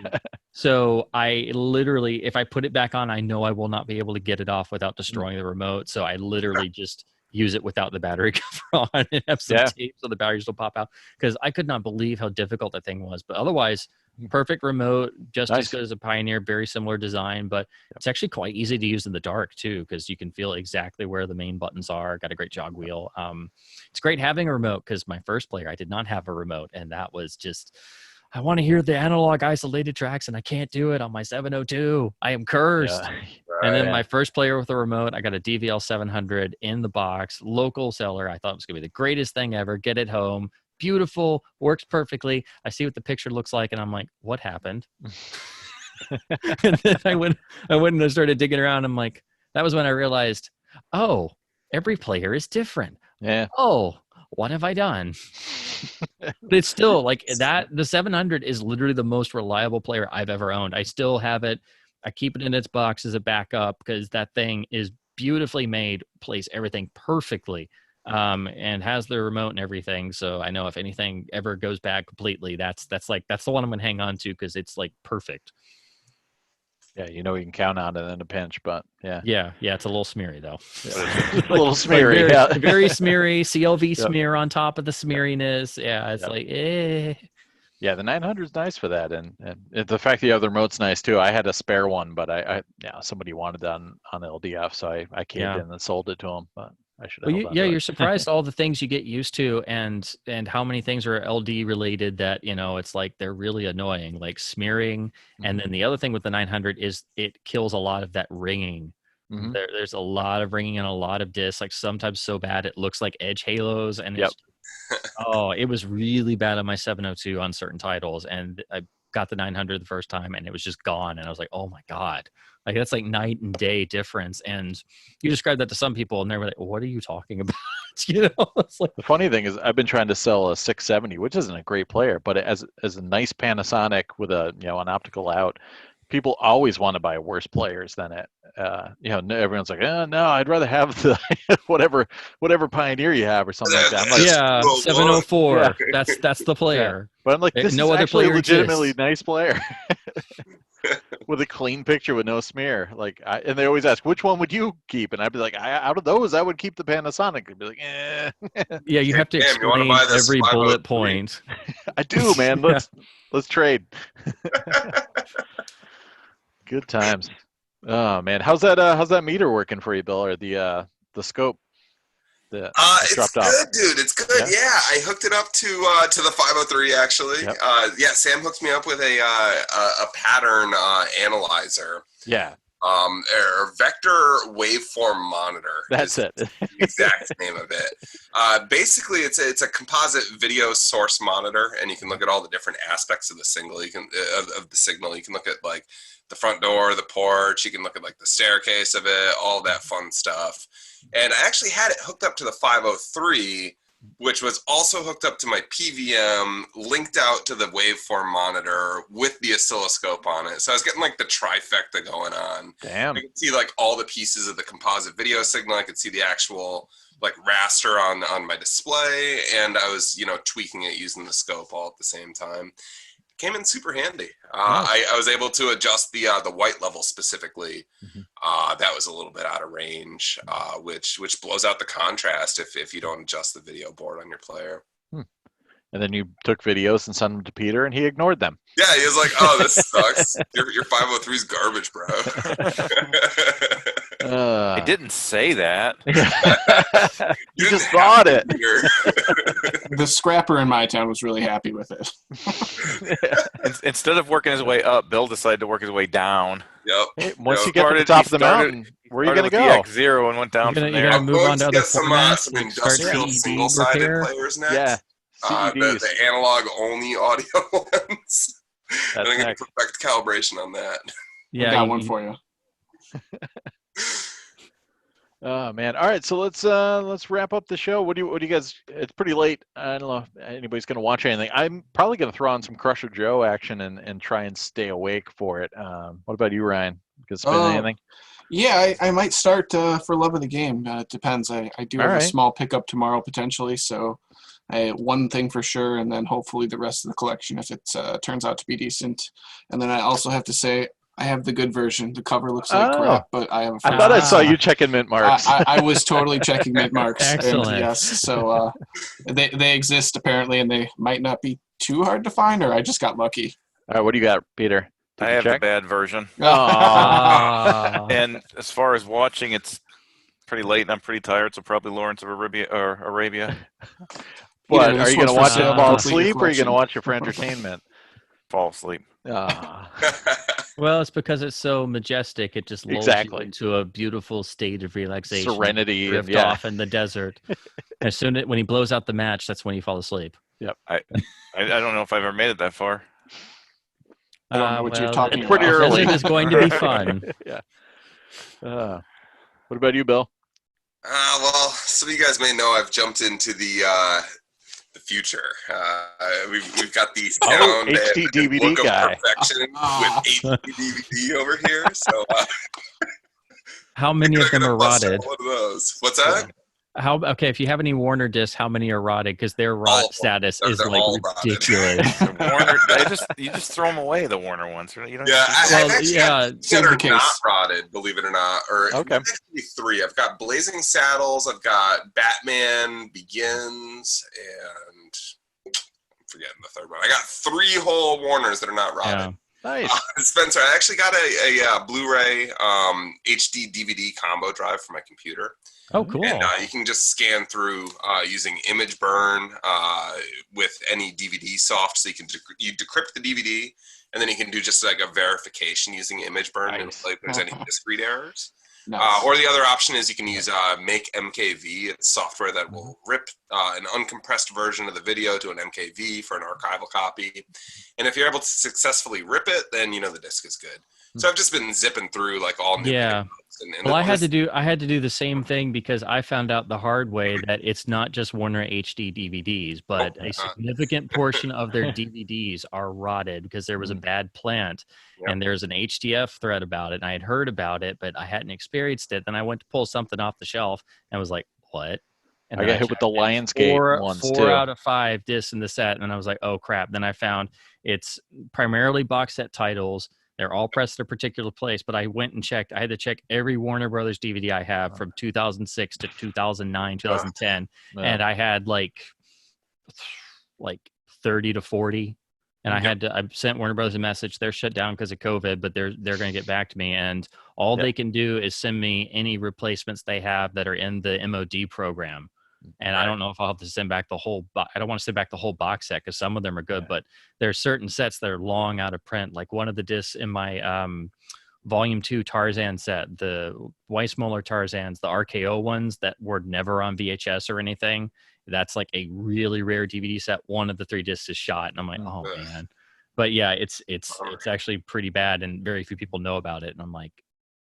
So I literally, if I put it back on, I know I will not be able to get it off without destroying the remote. So I literally just use it without the battery cover on and have some tape so the batteries will pop out. Because I could not believe how difficult that thing was. But otherwise, Perfect remote, just Nice. as good as a Pioneer, very similar design, but it's actually quite easy to use in the dark too, because you can feel exactly where the main buttons are. Got a great jog wheel. It's great having a remote, because my first player, I did not have a remote, and that was just, I want to hear the analog isolated tracks, and I can't do it on my 702. I am cursed. Yeah. And then my first player with a remote, I got a DVL 700 in the box, local seller. I thought it was going to be the greatest thing ever. Get it home. Beautiful, works perfectly. I see what the picture looks like, and I'm like, what happened? And then I went and I started digging around. I'm like, that was when I realized, oh, every player is different. Yeah. Oh, what have I done? But it's still like that. The 700 is literally the most reliable player I've ever owned. I still have it. I keep it in its box as a backup, because that thing is beautifully made, plays everything perfectly. And has the remote and everything. So I know if anything ever goes bad completely, that's the one I'm gonna hang on to, because it's like perfect. Yeah, you can count on it in a pinch, but yeah. Yeah, it's a little smeary though. A little smeary. Very, Yeah. very smeary. CLV smear on top of the smeariness. Yeah, it's like Yeah, the 900 is nice for that, and the fact that you have the remote's nice too. I had a spare one, but I somebody wanted it on LDF, so I caved in and sold it to them. But I should have. Well, you're surprised all the things you get used to, and how many things are LD related that it's like they're really annoying, like smearing. And then the other thing with the 900 is it kills a lot of that ringing. There's a lot of ringing and a lot of discs, like sometimes so bad it looks like edge halos, and it was really bad on my 702 on certain titles, and I got the 900 the first time and it was just gone, and I was like, oh my god, like that's like night and day difference. And you described that to some people and they were like, what are you talking about? It's like, the funny thing is I've been trying to sell a 670, which isn't a great player, but as a nice Panasonic with a an optical out, people always want to buy worse players than it. Everyone's like, no, I'd rather have the whatever Pioneer you have or something like that. I'm like, 704. Yeah. That's the player. Yeah. But I'm like, this no is other actually a player legitimately exists. nice player with a clean picture with no smear. Like, and they always ask, which one would you keep? And I'd be like, out of those, I would keep the Panasonic. I'd be like, Yeah, you have to explain every bullet point. I do, man. Let's trade. Good times. Oh man, how's that meter working for you, Bill, or the scope? It's good, dude. It's good. Yeah, I hooked it up to the 503 actually. Yep. Sam hooked me up with a pattern analyzer. Yeah. Or vector waveform monitor. That's it. The exact name of it. Basically, it's a composite video source monitor, and you can look at all the different aspects of the signal. You can of the signal. You can look at like the front door, the porch. You can look at like the staircase of it, all that fun stuff. And I actually had it hooked up to the 503, which was also hooked up to my PVM, linked out to the waveform monitor with the oscilloscope on it. So I was getting like the trifecta going on. Damn. I could see like all the pieces of the composite video signal. I could see the actual like raster on my display, and I was tweaking it using the scope all at the same time. Came in super handy. I was able to adjust the white level specifically. That was a little bit out of range, which blows out the contrast if you don't adjust the video board on your player. And then you took videos and sent them to Peter, and he ignored them. Yeah, he was like, "Oh, this sucks. Your 503's garbage, bro." I didn't say that. You just thought it. The scrapper in my town was really happy with it. Instead of working his way up, Bill decided to work his way down. Yep. Hey, once you get to the top of the mountain, where are you going to go? THX and went down from there. You're going to move on to other some industrial single-sided players next. Yeah. The analog-only audio ones. And I'm going to perfect calibration on that. Yeah, I got one for you. Oh man! All right, so let's wrap up the show. What do you guys? It's pretty late. I don't know if anybody's going to watch anything. I'm probably going to throw on some Crusher Joe action and try and stay awake for it. What about you, Ryan? Going to spin anything? Yeah, I might start for Love of the Game. It depends. I do have a small pickup tomorrow potentially, so one thing for sure, and then hopefully the rest of the collection if it turns out to be decent. And then I also have to say, I have the good version. The cover looks like crap, but I have a I thought I saw you checking mint marks. I was totally checking mint marks. Excellent. And yes, so they exist apparently, and they might not be too hard to find, or I just got lucky. All right, what do you got, Peter? I have the bad version. Oh. And as far as watching, it's pretty late and I'm pretty tired, so probably Lawrence of Arabia. What, Peter, are you going to watch it fall asleep, or are you going to watch it for entertainment? Fall asleep. Well, it's because it's so majestic. It just lulls you into a beautiful state of relaxation, serenity, drift off in the desert. As soon as when he blows out the match, that's when you fall asleep. Yep. I don't know if I've ever made it that far. I don't know what you're talking about. Pretty early. It is going to be fun. Yeah. What about you, Bill? Well, some of you guys may know I've jumped into the future. We've got the sound HD DVD look guy of perfection with HD DVD over here. So, how many of them are rotted? One of those. What's that? Okay, if you have any Warner discs, how many are rotted? Because their rot status is like ridiculous. Warner, you just throw them away. The Warner ones, you don't. I've actually got that are not rotted, believe it or not. Or okay, actually 3. I've got Blazing Saddles. I've got Batman Begins, and I'm forgetting the third one. I got 3 whole Warners that are not rotted. Yeah. Nice. Spencer, I actually got a Blu-ray HD DVD combo drive for my computer. Oh, cool. And you can just scan through using Image Burn with any DVD soft. So you decrypt the DVD, and then you can do just like a verification using Image Burn and play if there's any disk read errors. Nice. Or the other option is you can use Make MKV. It's software that will rip an uncompressed version of the video to an MKV for an archival copy. And if you're able to successfully rip it, then you know the disc is good. So I've just been zipping through like all new videos. Well, I had to do the same thing because I found out the hard way that it's not just Warner HD DVDs, but a significant portion of their DVDs are rotted because there was a bad plant. Yep. And there's an HTF thread about it. And I had heard about it, but I hadn't experienced it. Then I went to pull something off the shelf and was like, what? And I got hit with the Lionsgate ones too. 4 out of 5 discs in the set. And I was like, oh, crap. Then I found it's primarily box set titles. They're all pressed a particular place, but I went and checked. I had to check every Warner Brothers DVD I have from 2006 to 2009, 2010. And I had like 30 to 40. And I sent Warner Brothers a message. They're shut down because of COVID, but they're going to get back to me. And all they can do is send me any replacements they have that are in the MOD program. And I don't know if I'll have to send back the whole I don't want to send back the whole box set because some of them are good, but there are certain sets that are long out of print. Like one of the discs in my Volume 2 Tarzan set, the Weissmuller Tarzans, the RKO ones that were never on VHS or anything. That's like a really rare DVD set. One of the 3 discs is shot, and I'm like, oh man. But yeah, it's actually pretty bad, and very few people know about it. And I'm like,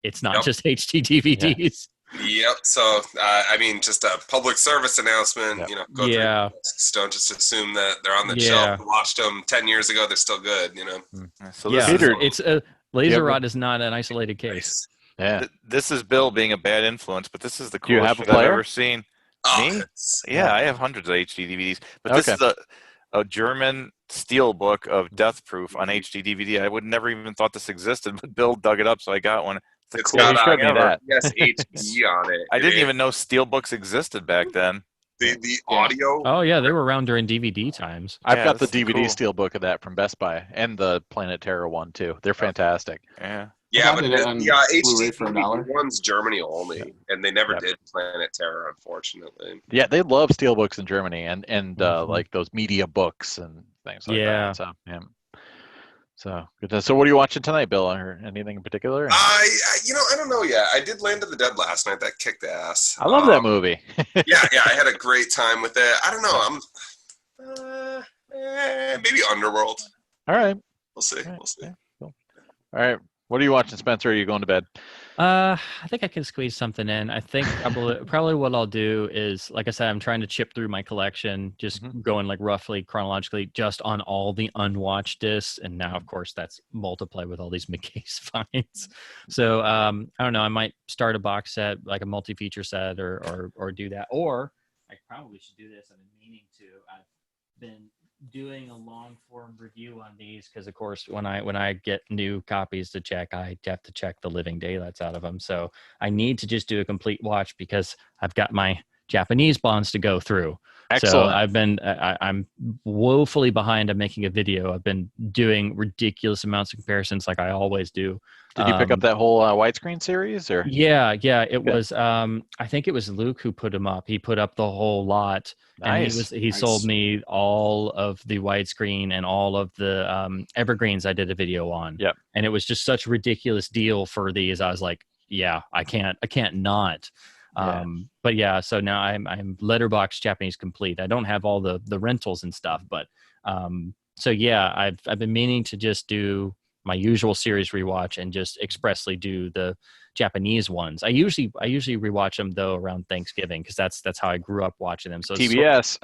it's not just HD DVDs. Yeah. Yep. So, I mean, just a public service announcement. Yep. You know, go through the discs. Don't just assume that they're on the shelf. We watched them 10 years ago. They're still good. You know. So it's a laser rod is not an isolated case. Yeah. This is Bill being a bad influence, but this is the Do you coolest have a shit I've player? ever seen. Me? Yeah, I have hundreds of HD DVDs, but this is a German steel book of Death Proof on HD DVD. I would never even thought this existed, but Bill dug it up, so I got one. It's got HD on it. I didn't even know steel books existed back then. The audio. Oh yeah, they were around during DVD times. I've got the DVD steel book of that from Best Buy and the Planet Terror one too. They're fantastic. Yeah, but the HD one's Germany only, and they never did Planet Terror, unfortunately. Yeah, they love steelbooks in Germany and like those media books and things like that. So, So what are you watching tonight, Bill? Or anything in particular? I don't know yet. I did Land of the Dead last night. That kicked ass. I love that movie. yeah, I had a great time with it. I don't know. Maybe Underworld. All right. We'll see. Cool. All right. What are you watching, Spencer? Are you going to bed? I think I can squeeze something in. I think probably what I'll do is, like I said, I'm trying to chip through my collection, just going like roughly chronologically just on all the unwatched discs. And now, of course, that's multiply with all these McCase finds. So I don't know. I might start a box set, like a multi-feature set or do that. Or I probably should do this. I've been meaning to. I've been doing a long form review on these because of course when I get new copies to check, I have to check the living daylights out of them. So I need to just do a complete watch because I've got my Japanese bonds to go through. Excellent. So I'm woefully behind on making a video. I've been doing ridiculous amounts of comparisons like I always do. Did you pick up that whole widescreen series, or? Yeah. It was. I think it was Luke who put them up. He put up the whole lot, Nice. and he sold me all of the widescreen and all of the evergreens I did a video on. Yep. And it was just such a ridiculous deal for these. I was like, yeah, I can't not. But yeah, so now I'm Letterbox Japanese complete. I don't have all the rentals and stuff, but so yeah, I've been meaning to just do my usual series rewatch and just expressly do the Japanese ones. I usually rewatch them though around Thanksgiving because that's how I grew up watching them. So TBS.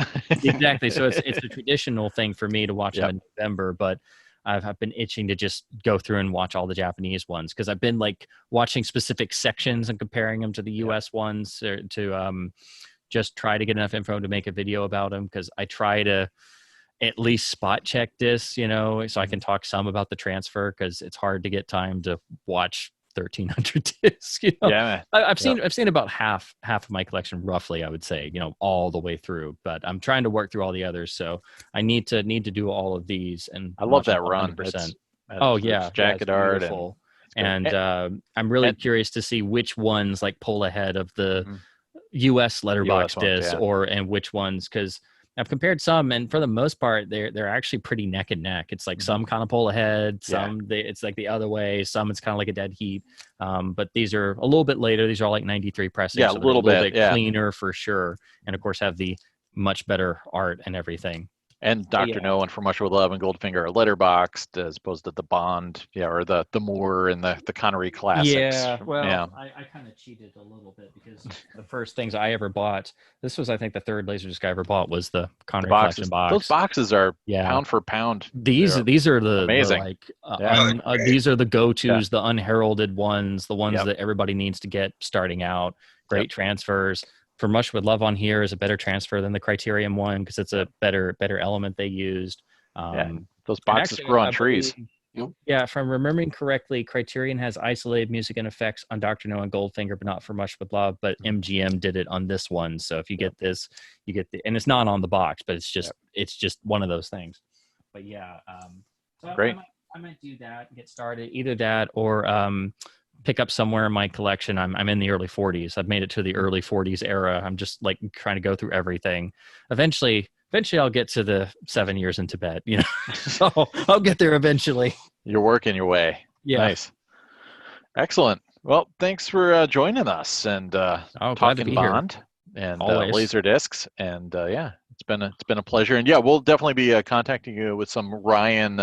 Exactly. So it's a traditional thing for me to watch them in November, but I've been itching to just go through and watch all the Japanese ones because I've been like watching specific sections and comparing them to the US ones to just try to get enough info to make a video about them because I try to at least spot check this, so I can talk some about the transfer because it's hard to get time to watch 1,300 discs. Yeah, I've seen about half of my collection roughly, I would say, all the way through. But I'm trying to work through all the others, so I need to do all of these. And I love that run. Oh yeah, jacket art and I'm really curious to see which ones like pull ahead of the U.S. letterbox discs and which ones because. I've compared some, and for the most part, they're actually pretty neck and neck. It's like some kind of pull ahead, some it's like the other way, some it's kind of like a dead heat. But these are a little bit later. These are all like 93 pressing. Yeah, so a little bit cleaner for sure, and of course have the much better art and everything. And Dr. No and For Much With Love and Goldfinger are letterboxed as opposed to the Bond, or the Moore and the Connery classics. Yeah, well, I kind of cheated a little bit because the first things I ever bought, this was I think the third LaserDisc I ever bought was the Connery collection box. Those boxes are pound for pound. These are the amazing. These are the go-tos, the unheralded ones, the ones that everybody needs to get starting out. Great transfers. For Much With Love on here is a better transfer than the Criterion one because it's a better element they used. Those boxes grow on trees. Yeah, if I'm remembering correctly, Criterion has isolated music and effects on Dr. No and Goldfinger, but not For Much With Love. But MGM did it on this one. So if you get this, you get and it's not on the box, but it's just one of those things. But yeah, so great. I might do that and get started. Either that or pick up somewhere in my collection. I'm in the early 40s. I've made it to the early 40s era. I'm just like trying to go through everything. Eventually I'll get to the 7 years in Tibet, so I'll get there eventually. You're working your way. Yeah. Nice. Excellent. Well, thanks for joining us and talking Bond and LaserDiscs. And it's been a pleasure. And we'll definitely be contacting you with some Ryan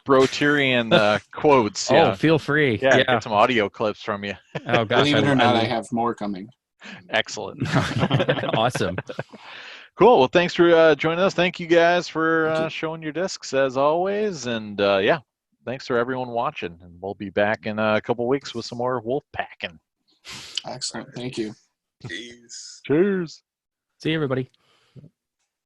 Broterian quotes. Feel free. Get some audio clips from you. Oh gosh, believe it or not, I have more coming. Excellent. Awesome. Cool. Well, thanks for joining us. Thank you guys for showing your discs as always. And thanks for everyone watching. And we'll be back in a couple weeks with some more Wolfpacking. Excellent. Thank you. Peace. Cheers. See you, everybody.